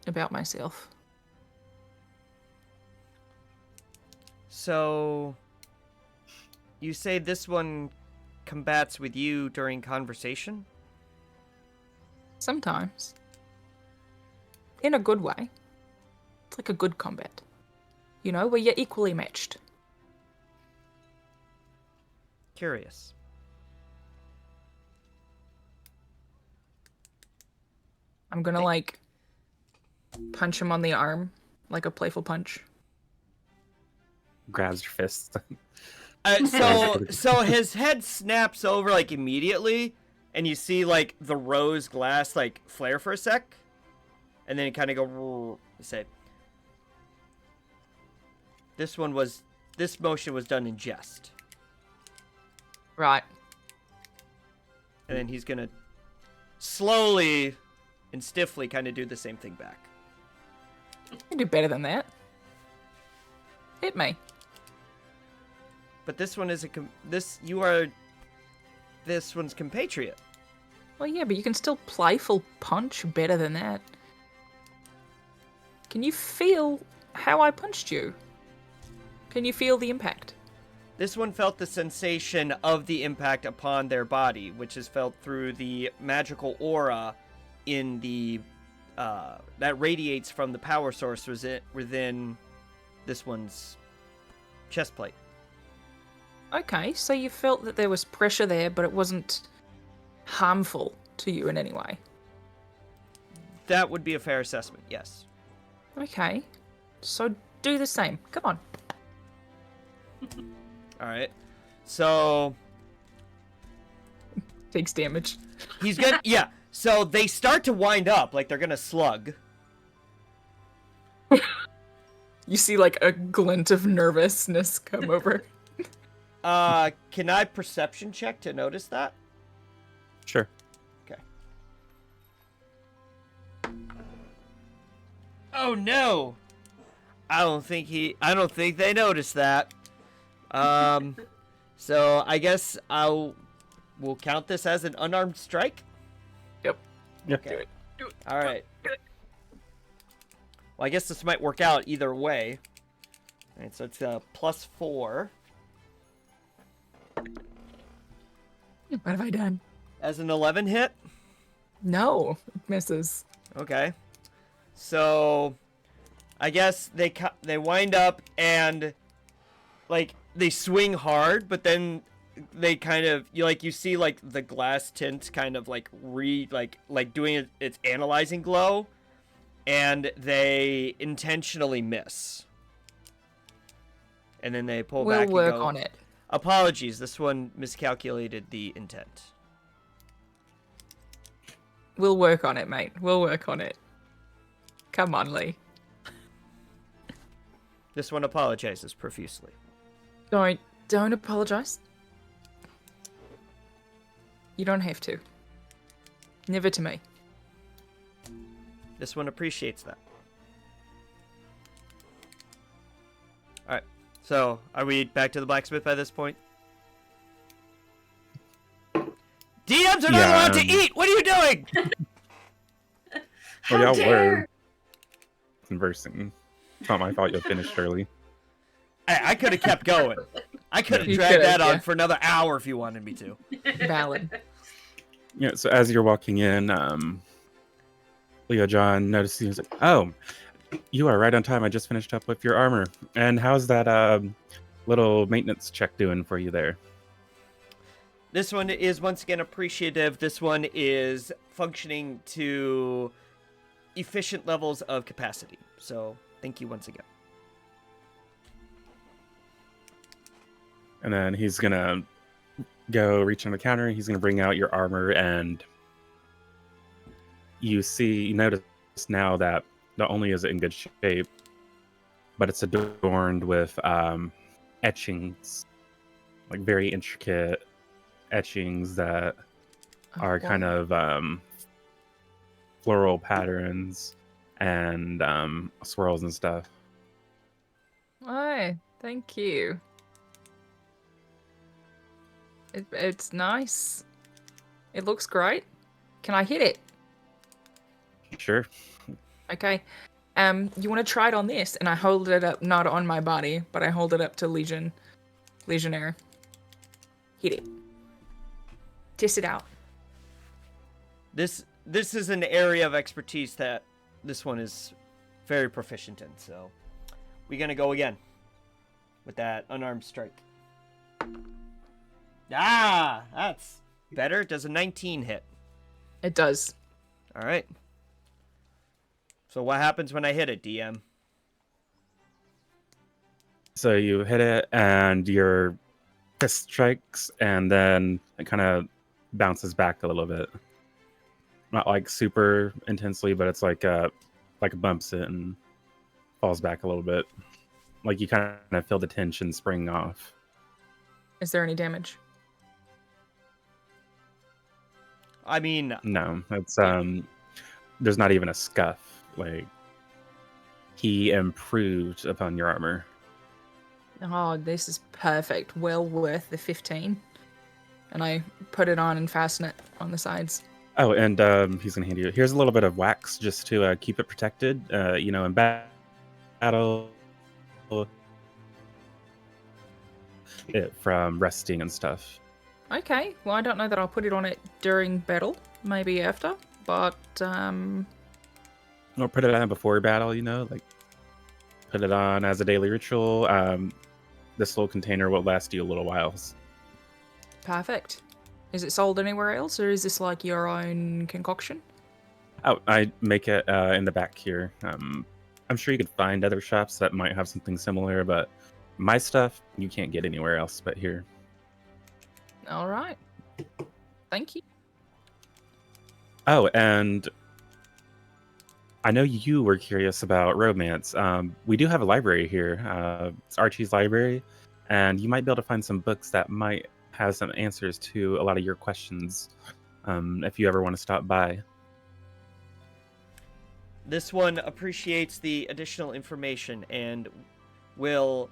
Speaker 4: about myself.
Speaker 1: So, you say this one combats with you during conversation?
Speaker 4: Sometimes. In a good way. It's like a good combat. You know, where you're equally matched.
Speaker 1: Curious.
Speaker 4: I'm gonna, like, punch him on the arm, like a playful punch.
Speaker 2: Grabs your fist.
Speaker 1: So his head snaps over, like, immediately, and you see, like, the rose glass, like, flare for a sec, and then you kind of go, say, this motion was done in jest.
Speaker 4: Right.
Speaker 1: And then he's gonna slowly and stiffly kind of do the same thing back.
Speaker 4: You can do better than that. Hit me.
Speaker 1: But this one is this one's compatriot.
Speaker 4: Well, yeah, but you can still playful punch better than that. Can you feel how I punched you? Can you feel the impact?
Speaker 1: This one felt the sensation of the impact upon their body, which is felt through the magical aura in the that radiates from the power source within this one's chest plate.
Speaker 4: Okay, so you felt that there was pressure there, but it wasn't harmful to you in any way.
Speaker 1: That would be a fair assessment, yes.
Speaker 4: Okay, so do the same. Come on.
Speaker 1: All right. So
Speaker 4: takes damage.
Speaker 1: He's gonna yeah. So they start to wind up like they're gonna slug.
Speaker 4: You see like a glint of nervousness come over.
Speaker 1: Can I perception check to notice that?
Speaker 2: Sure.
Speaker 1: Okay. Oh no! I don't think they noticed that. So I guess we'll count this as an unarmed strike.
Speaker 4: Yep.
Speaker 1: Okay. Do it. All right. Well, I guess this might work out either way. All right, so it's +4.
Speaker 4: What have I done?
Speaker 1: As an 11 hit?
Speaker 4: No, it misses.
Speaker 1: Okay. So, I guess they wind up and, like, they swing hard, but then they kind of you see like the glass tint kind of like doing its analyzing glow, and they intentionally miss. And then they pull back and go,
Speaker 4: We'll work on it.
Speaker 1: Apologies, this one miscalculated the intent.
Speaker 4: We'll work on it, mate. We'll work on it. Come on, Lee.
Speaker 1: This one apologizes profusely.
Speaker 4: Don't apologize. You don't have to. Never to me.
Speaker 1: This one appreciates that. Alright, so are we back to the blacksmith by this point? DMs are not allowed to eat! What are you doing?
Speaker 2: Well, y'all were conversing. It's not my fault you finished early.
Speaker 1: I could have kept going. I could have
Speaker 4: You
Speaker 1: dragged
Speaker 4: could've,
Speaker 1: that on
Speaker 4: yeah.
Speaker 1: for another hour if you wanted me to.
Speaker 4: Valid.
Speaker 2: Yeah, so as you're walking in, Leo John notices, he's like, oh, you are right on time. I just finished up with your armor. And how's that little maintenance check doing for you there?
Speaker 1: This one is once again appreciative. This one is functioning to efficient levels of capacity. So thank you once again.
Speaker 2: And then he's going to go reach on the counter. He's going to bring out your armor, and you notice now that not only is it in good shape, but it's adorned with etchings, like very intricate etchings that are kind of floral patterns and swirls and stuff.
Speaker 4: Oh, thank you. It's nice. It looks great. Can I hit it?
Speaker 2: Sure.
Speaker 4: Okay. You want to try it on this? And I hold it up, not on my body, but I hold it up to Legionnaire. Hit it. Test it out.
Speaker 1: This is an area of expertise that this one is very proficient in. So we're gonna go again with that unarmed strike. Ah, that's better. Does a 19 hit?
Speaker 4: It does.
Speaker 1: All right. So what happens when I hit it, DM?
Speaker 2: So you hit it, and your fist strikes, and then it kind of bounces back a little bit. Not like super intensely, but it's like bumps it and falls back a little bit. Like you kind of feel the tension spring off.
Speaker 4: Is there any damage?
Speaker 1: I mean,
Speaker 2: no, it's there's not even a scuff. Like he improved upon your armor.
Speaker 4: Oh, this is perfect. Well worth the 15. And I put it on and fasten it on the sides.
Speaker 2: Oh, and he's gonna hand you. Here's a little bit of wax just to keep it protected. In battle, it from rusting and stuff.
Speaker 4: Okay, well, I don't know that I'll put it on it during battle. Maybe after, but
Speaker 2: Or put it on before battle. Like put it on as a daily ritual. This little container will last you a little while.
Speaker 4: Perfect. Is it sold anywhere else, or is this like your own concoction?
Speaker 2: Oh, I make it in the back here. I'm sure you could find other shops that might have something similar, but my stuff you can't get anywhere else but here.
Speaker 4: All right. Thank you.
Speaker 2: Oh, and I know you were curious about romance. We do have a library here. It's Archie's library, and you might be able to find some books that might have some answers to a lot of your questions if you ever want to stop by.
Speaker 1: This one appreciates the additional information and will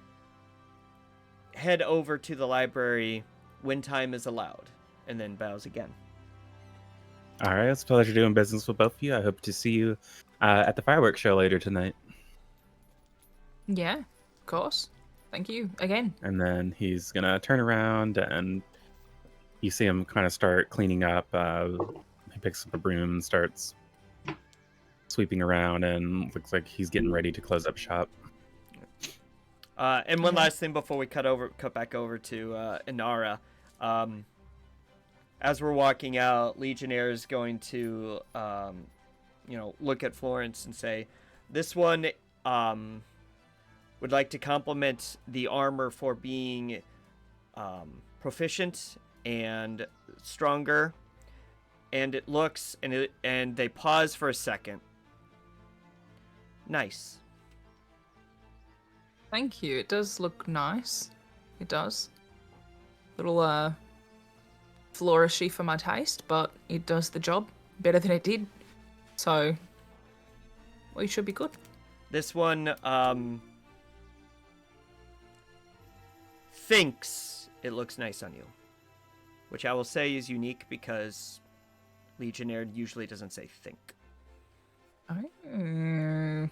Speaker 1: head over to the library when time is allowed, and then bows again.
Speaker 2: All right, it's a pleasure doing business with both of you. I hope to see you at the fireworks show later tonight.
Speaker 4: Yeah, of course. Thank you again.
Speaker 2: And then he's gonna turn around, and you see him kind of start cleaning up. He picks up a broom and starts sweeping around, and looks like he's getting ready to close up shop.
Speaker 1: And one last thing before we cut back over to Inara. As we're walking out, Legionnaire is going to, look at Florence and say, "This one would like to compliment the armor for being proficient and stronger." And it looks, and they pause for a second. Nice.
Speaker 4: Thank you. It does look nice. It does. Little flourishy for my taste, but it does the job better than it did. So we should be good.
Speaker 1: This one thinks it looks nice on you, which I will say is unique because Legionnaire usually doesn't say think.
Speaker 4: Oh,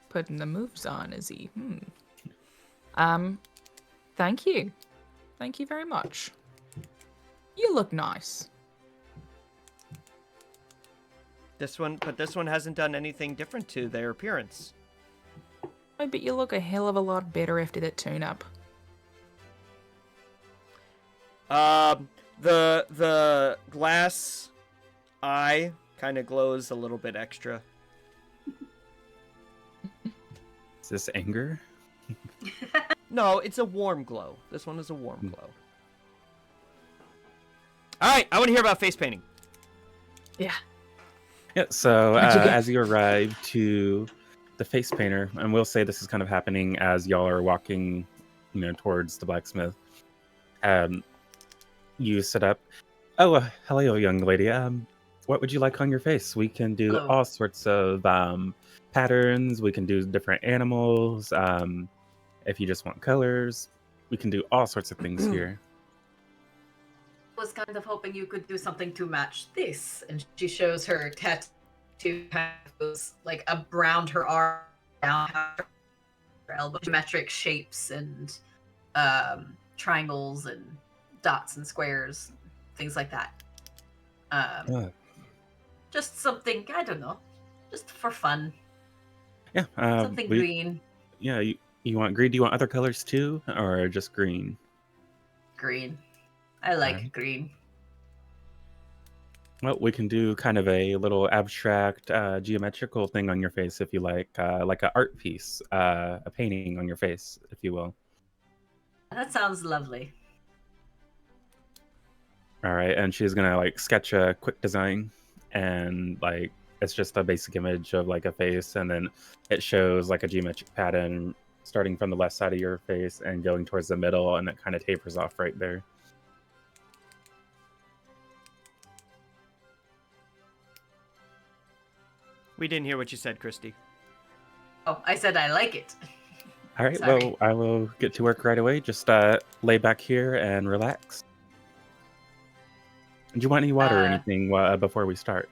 Speaker 4: putting the moves on, is he? Thank you. Thank you very much. You look nice.
Speaker 1: This one hasn't done anything different to their appearance.
Speaker 4: I bet you look a hell of a lot better after that tune-up.
Speaker 1: The glass eye kind of glows a little bit extra.
Speaker 2: Is this anger?
Speaker 1: No, it's a warm glow. This one is a warm glow. All right, I want to hear about face painting.
Speaker 4: Yeah.
Speaker 2: Yeah, so as you arrive to the face painter, and we'll say this is kind of happening as y'all are walking, towards the blacksmith. you sit up. Oh, hello, young lady. What would you like on your face? We can do
Speaker 3: Hello.
Speaker 2: all sorts of patterns. We can do different animals. If you just want colors, we can do all sorts of things here.
Speaker 3: Was kind of hoping you could do something to match this. And she shows her tattoo kind of goes like around her arm, down her elbow, geometric shapes and triangles and dots and squares, things like that. Just something, I don't know, just for fun.
Speaker 2: Yeah.
Speaker 3: Something green.
Speaker 2: Yeah, you want green? Do you want other colors too, or just green?
Speaker 3: Green. I like
Speaker 2: Alright.
Speaker 3: green.
Speaker 2: Well, we can do kind of a little abstract geometrical thing on your face if you like an art piece, a painting on your face, if you will.
Speaker 3: That sounds lovely.
Speaker 2: All right, and she's gonna like sketch a quick design, and like it's just a basic image of like a face, and then it shows like a geometric pattern starting from the left side of your face and going towards the middle, and it kind of tapers off right there.
Speaker 1: We didn't hear what you said, Christy.
Speaker 3: Oh, I said I like it.
Speaker 2: All right,
Speaker 3: Sorry.
Speaker 2: well, I will get to work right away. Just lay back here and relax. Do you want any water or anything before we start?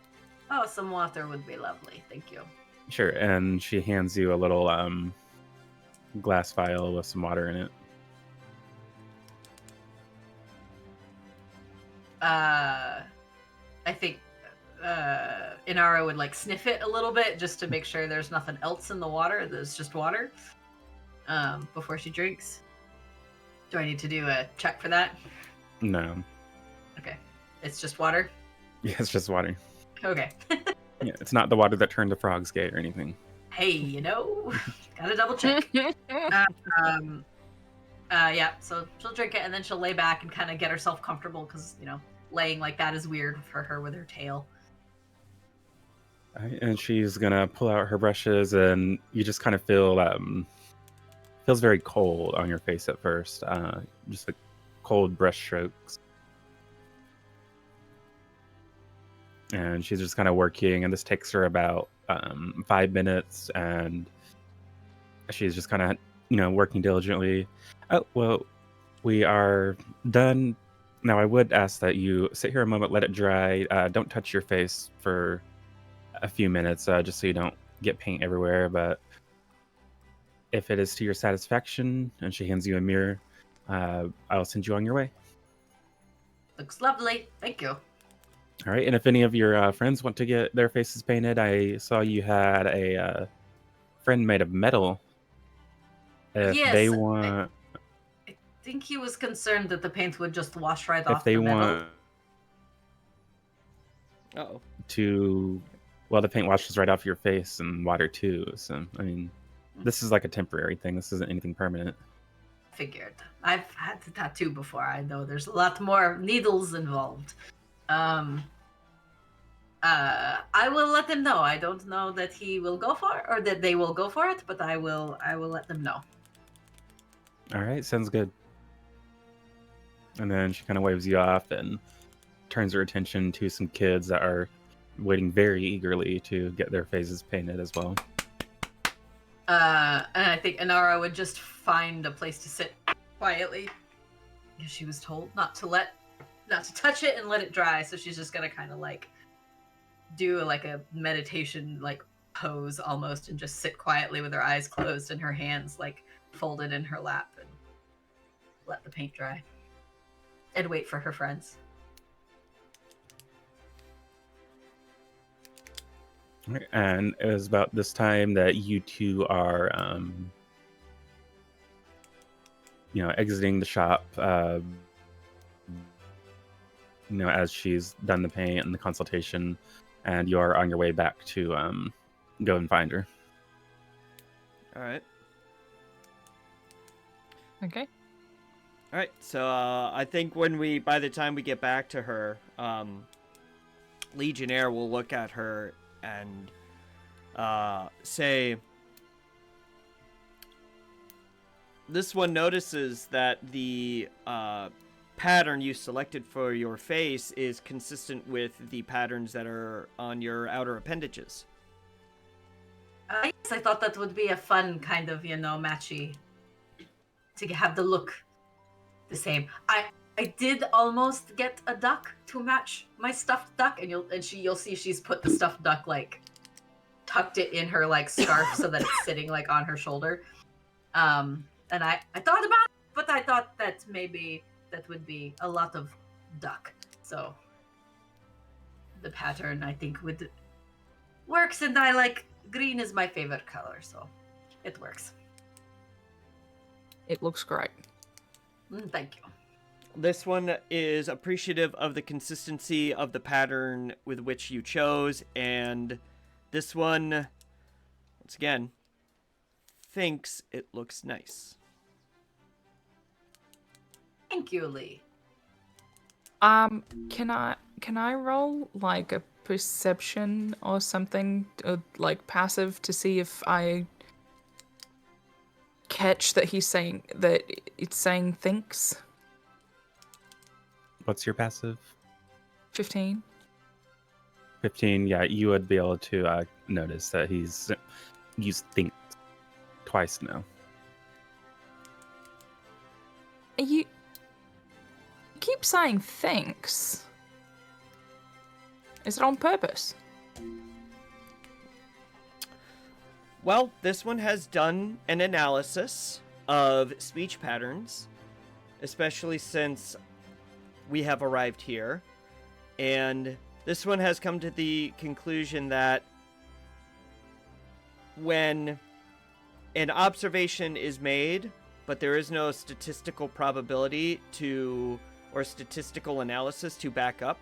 Speaker 3: Oh, some water would be lovely. Thank you.
Speaker 2: Sure, and she hands you a little glass vial with some water in it.
Speaker 3: I think Inara would like sniff it a little bit just to make sure there's nothing else in the water. There's just water before she drinks. Do I need to do a check for that?
Speaker 2: No.
Speaker 3: Okay. It's just water?
Speaker 2: Yeah, it's just water.
Speaker 3: Okay.
Speaker 2: Yeah, it's not the water that turned the frogs gay or anything.
Speaker 3: Hey, you know, gotta double check. Yeah, so she'll drink it and then she'll lay back and kind of get herself comfortable because, you know, laying like that is weird for her with her tail.
Speaker 2: All right, and she's gonna pull out her brushes, and you just kind of feel feels very cold on your face at first, just like cold brush strokes. And she's just kind of working, and this takes her about 5 minutes, and she's just kind of, you know, working diligently. Oh, well, we are done. Now, I would ask that you sit here a moment, let it dry. Don't touch your face for a few minutes, just so you don't get paint everywhere. But if it is to your satisfaction, and she hands you a mirror, I'll send you on your way.
Speaker 3: Looks lovely. Thank you.
Speaker 2: All right, and if any of your friends want to get their faces painted, I saw you had a friend made of metal. If
Speaker 3: Yes,
Speaker 2: they want,
Speaker 3: I think he was concerned that the paint would just wash right
Speaker 2: if
Speaker 3: off
Speaker 2: they
Speaker 3: the metal.
Speaker 2: want to, well, the paint washes right off your face and water too. So, I mean, this is like a temporary thing. This isn't anything permanent.
Speaker 3: Figured. I've had the tattoo before. I know there's a lot more needles involved. I will let them know. I don't know that he will go for it or that they will go for it, but I will let them know.
Speaker 2: All right, sounds good. And then she kind of waves you off and turns her attention to some kids that are waiting very eagerly to get their faces painted as well.
Speaker 3: And I think Inara would just find a place to sit quietly because she was told not to touch it and let it dry. So she's just gonna kind of like do like a meditation like pose almost and just sit quietly with her eyes closed and her hands like folded in her lap and let the paint dry and wait for her friends.
Speaker 2: And it was about this time that you two are, you know, exiting the shop, you know, as she's done the paint and the consultation, and you are on your way back to go and find her.
Speaker 1: All right.
Speaker 4: Okay.
Speaker 1: All right. So I think by the time we get back to her, Legionnaire will look at her and say, "This one notices that the pattern you selected for your face is consistent with the patterns that are on your outer appendages.
Speaker 3: Yes, I thought that would be a fun kind of, matchy to have the look the same. I did almost get a duck to match my stuffed duck, and you'll see she's put the stuffed duck like tucked it in her like scarf so that it's sitting like on her shoulder. And I thought about it, but I thought that maybe that would be a lot of duck. So the pattern I think would works, and I like green is my favorite color, so it works.
Speaker 4: It looks great.
Speaker 3: Thank you.
Speaker 1: This one is appreciative of the consistency of the pattern with which you chose, and this one, once again, thinks it looks nice.
Speaker 3: Thank you, Lee.
Speaker 4: Can I roll like a perception or something, like passive, to see if I catch that he's saying that it's saying thinks?
Speaker 2: What's your passive?
Speaker 4: 15.
Speaker 2: 15. Yeah, you would be able to notice that he's used think twice now.
Speaker 4: You keep saying thinks. Is it on purpose?
Speaker 1: Well, this one has done an analysis of speech patterns, especially since we have arrived here, and this one has come to the conclusion that when an observation is made, but there is no statistical probability or statistical analysis to back up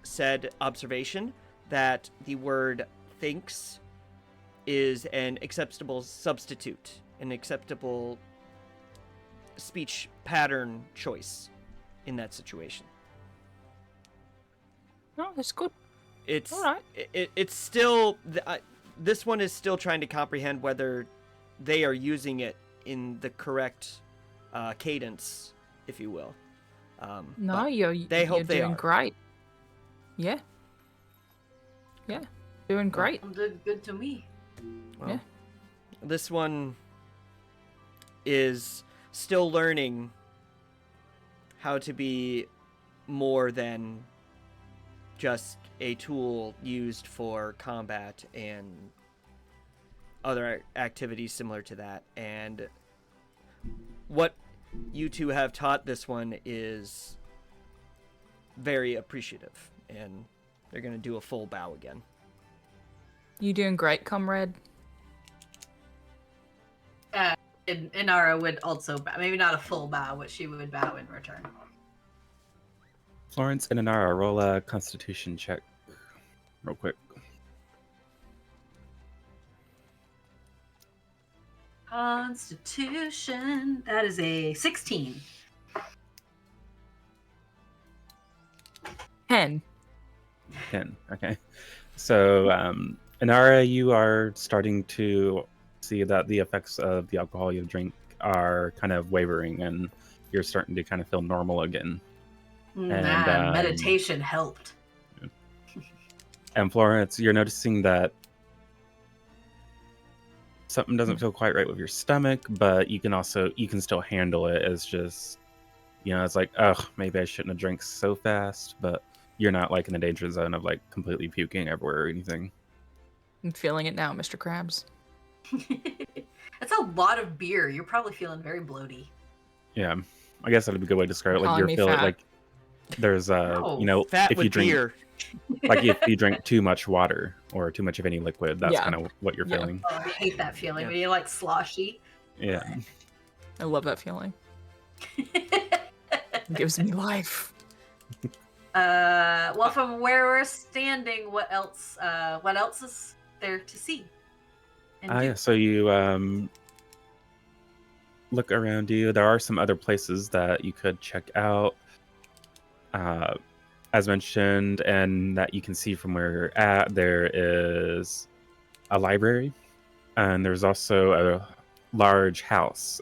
Speaker 1: said observation, that the word thinks is an acceptable substitute, an acceptable speech pattern choice in that situation.
Speaker 4: No, that's good.
Speaker 1: It's
Speaker 4: all right.
Speaker 1: It's still this one is still trying to comprehend whether they are using it in the correct cadence, if you will.
Speaker 4: No,
Speaker 1: you're
Speaker 4: doing great. Yeah. Yeah, doing great.
Speaker 3: Good to me.
Speaker 1: Well,
Speaker 4: yeah.
Speaker 1: This one is still learning how to be more than just a tool used for combat and other activities similar to that. And what you two have taught this one is very appreciative, and they're going to do a full bow again.
Speaker 4: You doing great, comrade?
Speaker 3: Inara would also bow. Maybe not a full bow, but she would bow in return.
Speaker 2: Florence and Inara, roll a constitution check real quick.
Speaker 3: Constitution. That is a 16.
Speaker 4: 10.
Speaker 2: 10. Okay. So, Inara, you are starting to see that the effects of the alcohol you drink are kind of wavering, and you're starting to kind of feel normal again. And
Speaker 3: meditation helped.
Speaker 2: And Florence, you're noticing that something doesn't feel quite right with your stomach, but you can still handle it as just, it's like, ugh, maybe I shouldn't have drank so fast, but you're not like in the danger zone of like completely puking everywhere or anything.
Speaker 4: I'm feeling it now, Mr. Krabs.
Speaker 3: That's a lot of beer. You're probably feeling very bloaty.
Speaker 2: Yeah, I guess that'd be a good way to describe it. Like you're feeling like there's
Speaker 1: fat
Speaker 2: if
Speaker 1: with
Speaker 2: you drink
Speaker 1: beer.
Speaker 2: like if you drink too much water or too much of any liquid, that's kind of what you're feeling.
Speaker 3: Oh, I hate that feeling when you're like sloshy.
Speaker 2: Yeah.
Speaker 4: I love that feeling. It gives me life.
Speaker 3: Well, from where we're standing, what else is there to see?
Speaker 2: Yeah, so you look around you. There are some other places that you could check out, as mentioned, and that you can see from where you're at. There is a library, and there's also a large house.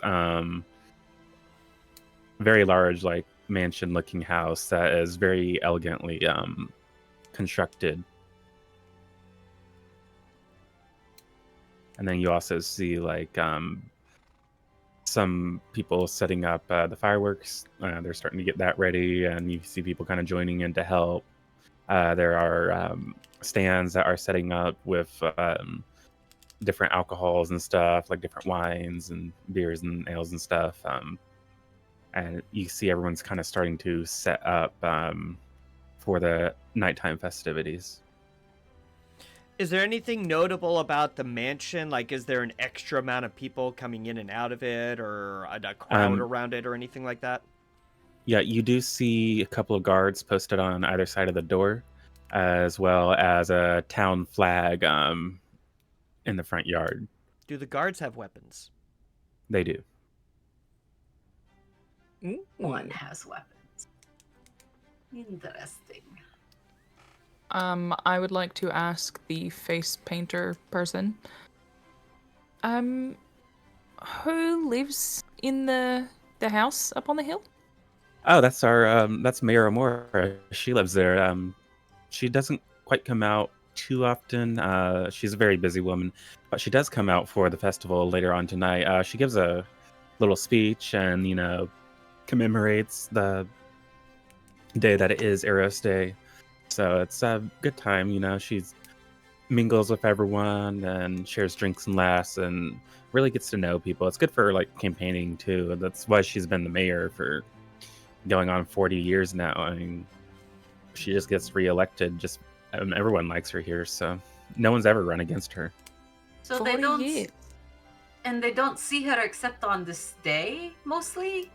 Speaker 2: very large, like mansion-looking house that is very elegantly constructed. And then you also see like some people setting up the fireworks. They're starting to get that ready, and you see people kind of joining in to help. There are stands that are setting up with different alcohols and stuff, like different wines and beers and ales and stuff. And you see everyone's kind of starting to set up for the nighttime festivities.
Speaker 1: Is there anything notable about the mansion? Like, is there an extra amount of people coming in and out of it, or a crowd around it, or anything like that?
Speaker 2: Yeah, you do see a couple of guards posted on either side of the door, as well as a town flag in the front yard.
Speaker 1: Do the guards have weapons?
Speaker 2: They do.
Speaker 3: One has weapons. Interesting.
Speaker 4: I would like to ask the face painter person. Who lives in the house up on the hill?
Speaker 2: Oh, that's that's Mayor Amora. She lives there. She doesn't quite come out too often. She's a very busy woman, but she does come out for the festival later on tonight. She gives a little speech and, commemorates the day that it is Eros Day. So it's a good time, she mingles with everyone and shares drinks and laughs and really gets to know people. It's good for like campaigning too. That's why she's been the mayor for going on 40 years now. I mean, she just gets reelected. Everyone likes her here, so no one's ever run against her.
Speaker 3: So they don't, and they don't see her except on this day mostly.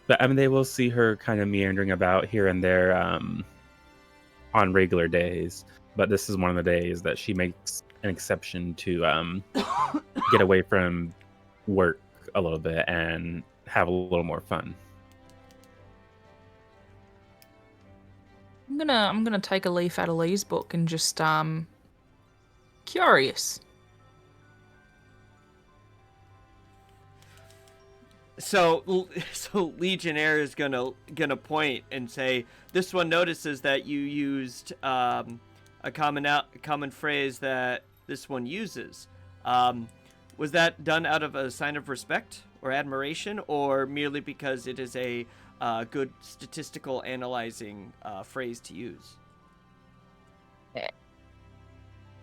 Speaker 2: But I mean, they will see her kind of meandering about here and there on regular days. But this is one of the days that she makes an exception to get away from work a little bit and have a little more fun.
Speaker 4: I'm gonna take a leaf out of Lee's book and just curious.
Speaker 1: So Legionnaire is gonna point and say, this one notices that you used a common phrase that this one uses. Was that done out of a sign of respect or admiration, or merely because it is a good statistical analyzing phrase to use?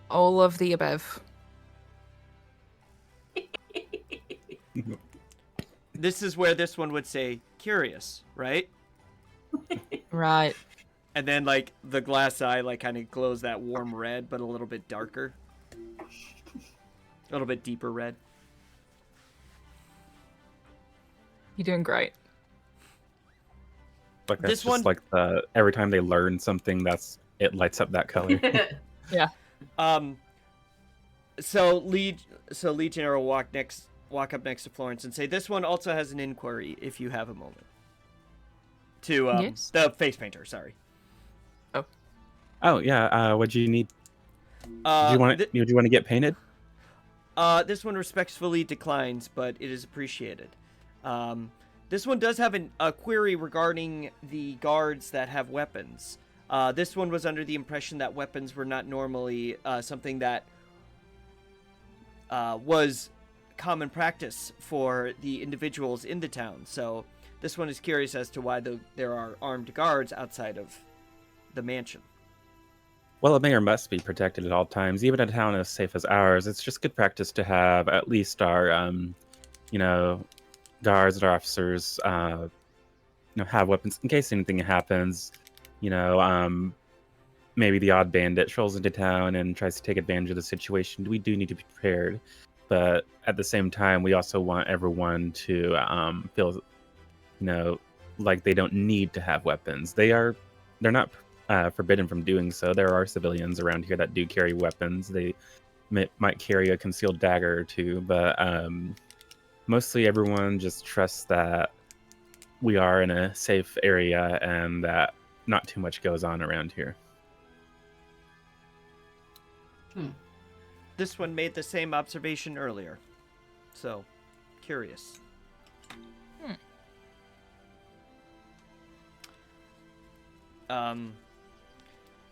Speaker 4: All of the above.
Speaker 1: This is where this one would say curious, right?
Speaker 4: Right.
Speaker 1: And then like the glass eye like kind of glows that warm red, but a little bit darker. A little bit deeper red.
Speaker 4: You're doing great.
Speaker 2: Like that's just like every time they learn something, it lights up that color.
Speaker 4: Yeah.
Speaker 1: So Legionnaire will walk up next to Florence and say, this one also has an inquiry, if you have a moment. To
Speaker 4: yes.
Speaker 1: The face painter, sorry.
Speaker 2: Oh yeah. What do you need? Do you want to get painted?
Speaker 1: This one respectfully declines, but it is appreciated. This one does have a query regarding the guards that have weapons. This one was under the impression that weapons were not normally something that was common practice for the individuals in the town. So this one is curious as to why there are armed guards outside of the mansion.
Speaker 2: Well, a mayor must be protected at all times, even in a town as safe as ours. It's just good practice to have at least our, guards and our officers, have weapons in case anything happens. Maybe the odd bandit strolls into town and tries to take advantage of the situation. We do need to be prepared, but at the same time, we also want everyone to feel, like they don't need to have weapons. They're not forbidden from doing so. There are civilians around here that do carry weapons. They might carry a concealed dagger or two, but mostly everyone just trusts that we are in a safe area and that not too much goes on around here.
Speaker 1: This one made the same observation earlier. So, curious. And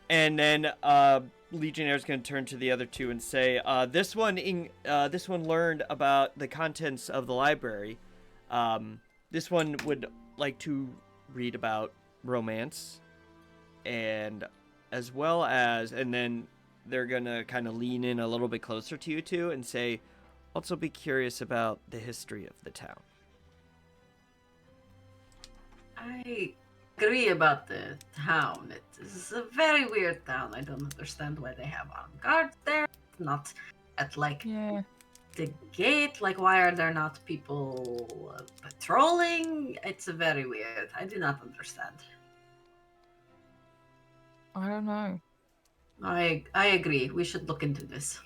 Speaker 1: then Legionnaire's going to turn to the other two and say, this one learned about the contents of the library. This one would like to read about romance, and as well as, and then they're going to kind of lean in a little bit closer to you two and say, also be curious about the history of the town.
Speaker 3: I agree about the town. It is a very weird town. I don't understand why they have armed guards there. Not at the gate. Like, why are there not people patrolling? It's very weird. I do not understand.
Speaker 4: I don't know.
Speaker 3: I agree. We should look into this.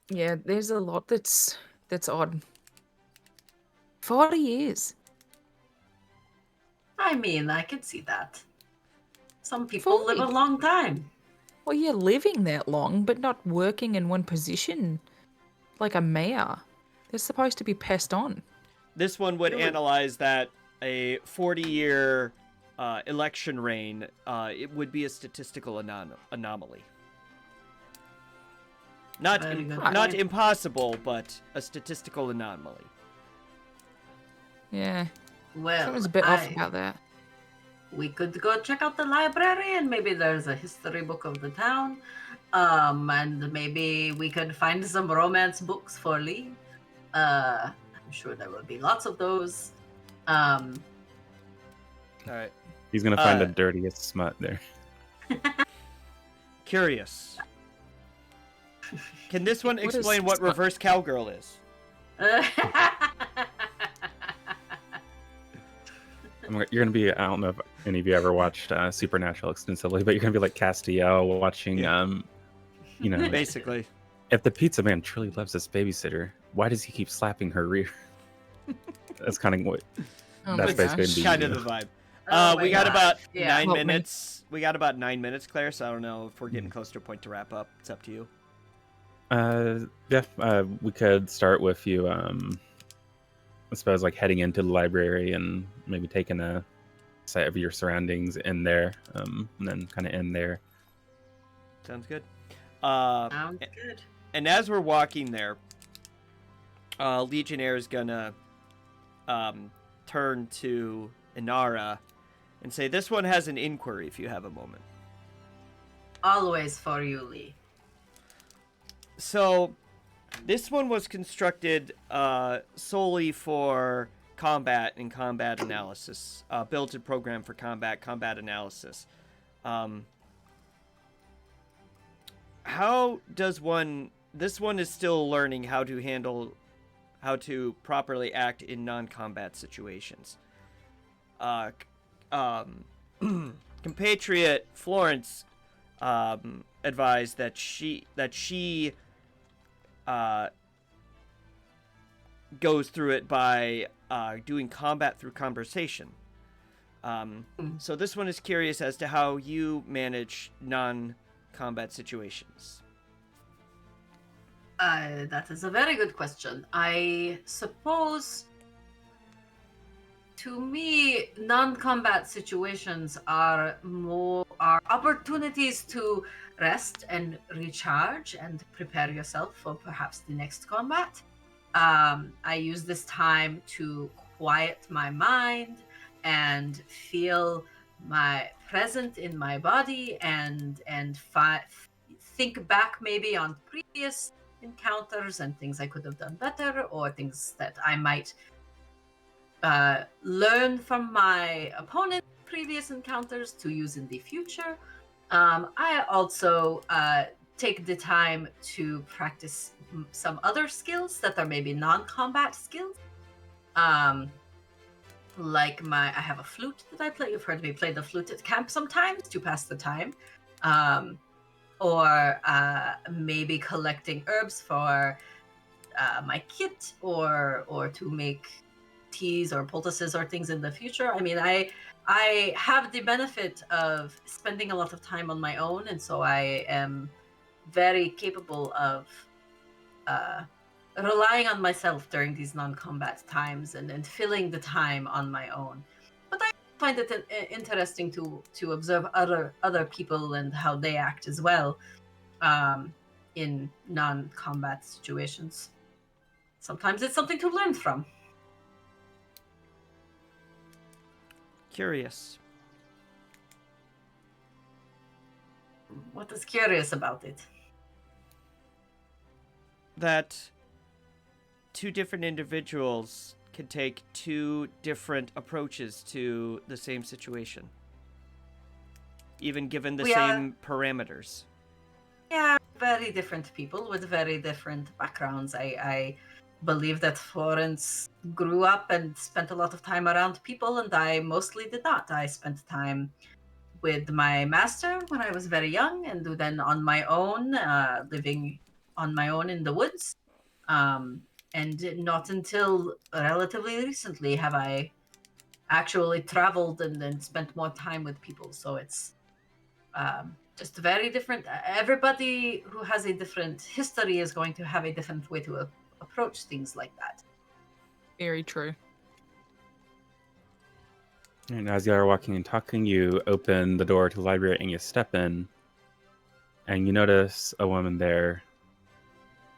Speaker 4: Yeah, there's a lot that's odd. 40 years.
Speaker 3: I mean, I can see that. Some people live a long time.
Speaker 4: Well, you're living that long, but not working in one position like a mayor. They're supposed to be passed on.
Speaker 1: This one would analyze that a 40-year election reign, it would be a statistical anomaly. Not impossible, but a statistical anomaly.
Speaker 4: Yeah.
Speaker 3: Well,
Speaker 4: something's a bit off about that.
Speaker 3: We could go check out the library, and maybe there's a history book of the town. And maybe we could find some romance books for Lee. I'm sure there will be lots of those.
Speaker 1: All right.
Speaker 2: He's gonna find the dirtiest smut there.
Speaker 1: Curious. Can this one explain what reverse cowgirl is?
Speaker 2: You're gonna be, I don't know if any of you ever watched Supernatural extensively, but you're gonna be like Castiel watching, you know,
Speaker 1: basically.
Speaker 2: If the pizza man truly loves this babysitter, why does he keep slapping her rear? That's kind of what. That's basically
Speaker 1: kind of the vibe. We got about 9 minutes. We got about 9 minutes, Claire. So I don't know if we're getting close to a point to wrap up. It's up to you.
Speaker 2: We could start with you. I suppose like heading into the library and maybe taking a sight of your surroundings in there, and then kind of end there.
Speaker 1: Sounds good.
Speaker 3: Sounds good.
Speaker 1: And as we're walking there, Legionnaire is gonna turn to Inara and say, "This one has an inquiry. If you have a moment."
Speaker 3: Always for you, Lee.
Speaker 1: So, this one was constructed solely for combat and combat analysis. Built and programmed for combat analysis. How does one... This one is still learning how to properly act in non-combat situations. Compatriot Florence advised that she goes through it by doing combat through conversation. So this one is curious as to how you manage non-combat situations.
Speaker 3: That is a very good question. I suppose, to me, non-combat situations are opportunities to rest and recharge and prepare yourself for perhaps the next combat. I use this time to quiet my mind and feel my present in my body and think back maybe on previous encounters and things I could have done better, or things that I might learn from my opponent's previous encounters to use in the future. I also take the time to practice some other skills that are maybe non-combat skills. Like I have a flute that I play. You've heard me play the flute at camp sometimes to pass the time. Or maybe collecting herbs for my kit, or to make teas or poultices or things in the future. I mean, I have the benefit of spending a lot of time on my own, and so I am very capable of relying on myself during these non-combat times and filling the time on my own. But I find it interesting to observe other people and how they act as well, in non-combat situations. Sometimes it's something to learn from.
Speaker 1: Curious.
Speaker 3: What is curious about it?
Speaker 1: That two different individuals can take two different approaches to the same situation, even given the same parameters.
Speaker 3: Yeah, very different people with very different backgrounds. I believe that Florence grew up and spent a lot of time around people, and I mostly did not. I spent time with my master when I was very young, and then on my own, living on my own in the woods. And not until relatively recently have I actually traveled and then spent more time with people. So it's just very different. Everybody who has a different history is going to have a different way to approach things like that.
Speaker 4: Very true.
Speaker 2: And as you are walking and talking, you open the door to the library and you step in, and you notice a woman there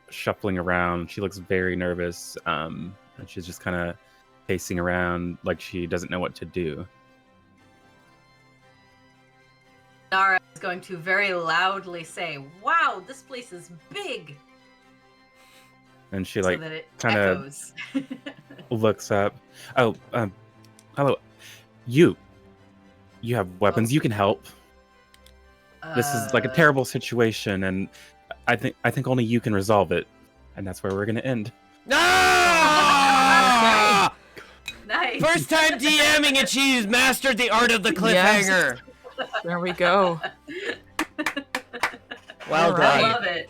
Speaker 2: shuffling around. She looks very nervous, and she's just kind of pacing around like she doesn't know what to do.
Speaker 3: Nara is going to very loudly say, "Wow, this place is big!"
Speaker 2: And she
Speaker 3: so
Speaker 2: like
Speaker 3: that it
Speaker 2: kind of
Speaker 3: echoes.
Speaker 2: looks up. Oh, hello. You have weapons. You can help. This is like a terrible situation, and I think only you can resolve it, and that's where we're gonna end.
Speaker 1: Ah!
Speaker 3: Nice.
Speaker 1: First time DMing and she's mastered the art of the cliffhanger.
Speaker 4: Yes. There we go.
Speaker 1: Well
Speaker 4: All
Speaker 1: done.
Speaker 3: I
Speaker 4: right.
Speaker 3: love it.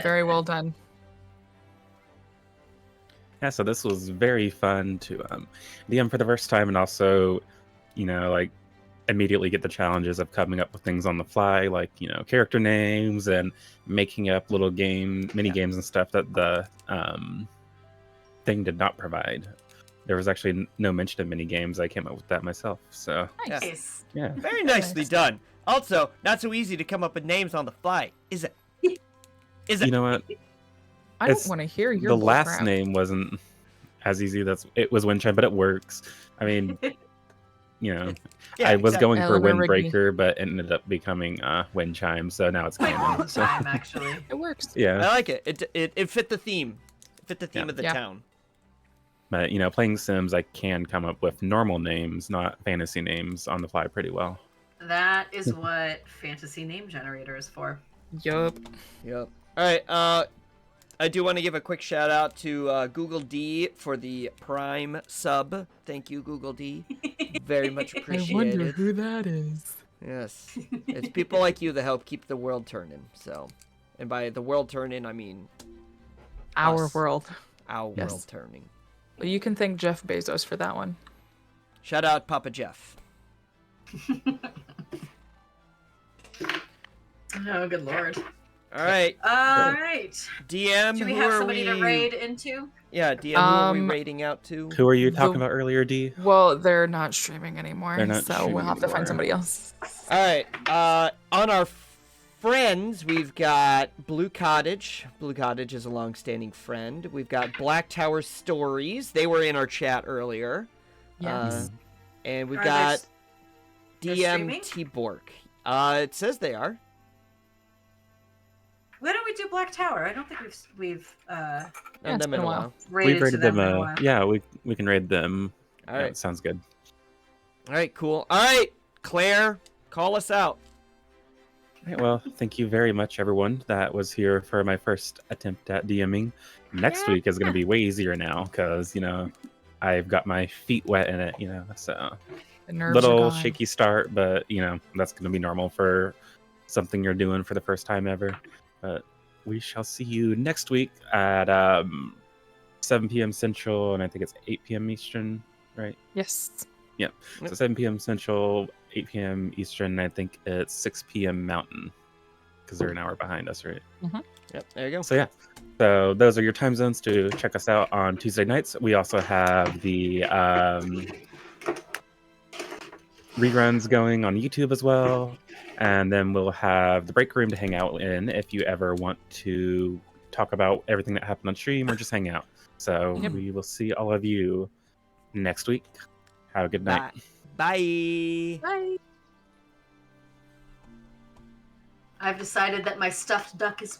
Speaker 4: Very well done.
Speaker 2: Yeah, so this was very fun to DM for the first time, and also, like immediately get the challenges of coming up with things on the fly, like character names and making up little mini games and stuff that the thing did not provide. There was actually no mention of mini games. I came up with that myself. So
Speaker 3: Nice.
Speaker 2: yeah,
Speaker 1: Very nicely done. Also, not so easy to come up with names on the fly, is it? Is it?
Speaker 2: you know what?
Speaker 4: I don't want to hear your
Speaker 2: The
Speaker 4: bull
Speaker 2: last
Speaker 4: crap.
Speaker 2: name wasn't as easy. It was Windchime, but it works. I mean,
Speaker 1: Yeah,
Speaker 2: I was
Speaker 1: exactly.
Speaker 2: going for
Speaker 4: Eleanor Rigby.
Speaker 2: Windbreaker, but it ended up becoming Windchime. So now it's canon. So,
Speaker 3: Time, actually.
Speaker 4: It works.
Speaker 1: I
Speaker 2: yeah,
Speaker 1: like it. It fit the theme. It fit the theme
Speaker 2: Yeah.
Speaker 1: of the
Speaker 4: Yeah.
Speaker 1: town.
Speaker 2: but playing Sims, I can come up with normal names, not fantasy names, on the fly pretty well.
Speaker 3: That is what fantasy name generator is for.
Speaker 4: Yup.
Speaker 1: Yep. All right. I do want to give a quick shout out to Google D for the Prime sub. Thank you, Google D. Very much
Speaker 4: I
Speaker 1: appreciated.
Speaker 4: wonder who that is.
Speaker 1: Yes, it's people like you that help keep the world turning. So, and by the world turning, I mean
Speaker 4: Our
Speaker 1: us.
Speaker 4: world.
Speaker 1: Our
Speaker 4: Yes.
Speaker 1: world turning.
Speaker 4: Well, you can thank Jeff Bezos for that one.
Speaker 1: Shout out, Papa Jeff.
Speaker 3: Oh, good lord.
Speaker 1: All right,
Speaker 3: All right.
Speaker 1: DM.
Speaker 3: Do we
Speaker 1: who
Speaker 3: have
Speaker 1: are
Speaker 3: somebody to
Speaker 1: we-
Speaker 3: raid into?
Speaker 1: Yeah, DM. Who are we raiding out to?
Speaker 2: Who are you
Speaker 4: The-
Speaker 2: talking about earlier, D?
Speaker 4: Well, they're not streaming anymore,
Speaker 2: They're not
Speaker 4: so we'll
Speaker 2: streaming
Speaker 4: have to find
Speaker 2: anymore.
Speaker 4: somebody else.
Speaker 1: All right. On our friends, we've got Blue Cottage. Blue Cottage is a long-standing friend. We've got Black Tower Stories. They were in our chat earlier.
Speaker 4: Yes.
Speaker 1: And we've
Speaker 3: Are
Speaker 1: got
Speaker 3: they're
Speaker 1: DM
Speaker 3: streaming?
Speaker 1: T-Bork. It says they are.
Speaker 3: Why don't we do Black Tower? I don't think we've
Speaker 1: Done
Speaker 4: it's
Speaker 1: them
Speaker 4: been
Speaker 1: in a
Speaker 4: a while.
Speaker 1: while.
Speaker 3: raided
Speaker 2: We've
Speaker 3: to
Speaker 2: rated
Speaker 3: them
Speaker 2: them.
Speaker 3: in a while.
Speaker 2: Yeah, we can raid them.
Speaker 1: All
Speaker 2: Yeah,
Speaker 1: right.
Speaker 2: sounds good.
Speaker 1: All right, cool. All right, Claire, call us out.
Speaker 2: Right, well, thank you very much, everyone that was here for my first attempt at DMing. Next week is going to be way easier now because, I've got my feet wet in it, so
Speaker 4: The nerves
Speaker 2: little
Speaker 4: are gone.
Speaker 2: shaky start, but, that's going to be normal for something you're doing for the first time ever. But we shall see you next week at 7 p.m. Central, and I think it's 8 p.m. Eastern, right?
Speaker 4: Yes.
Speaker 2: Yeah. So 7 p.m. Central, 8 p.m. Eastern, and I think it's 6 p.m. Mountain because they're an hour behind us, right?
Speaker 1: Yep, there you go.
Speaker 2: So yeah. So those are your time zones to check us out on Tuesday nights. We also have the reruns going on YouTube as well. And then we'll have the break room to hang out in if you ever want to talk about everything that happened on stream or just hang out. So we will see all of you next week. Have a good night.
Speaker 1: Bye.
Speaker 4: Bye.
Speaker 3: I've decided that my stuffed duck is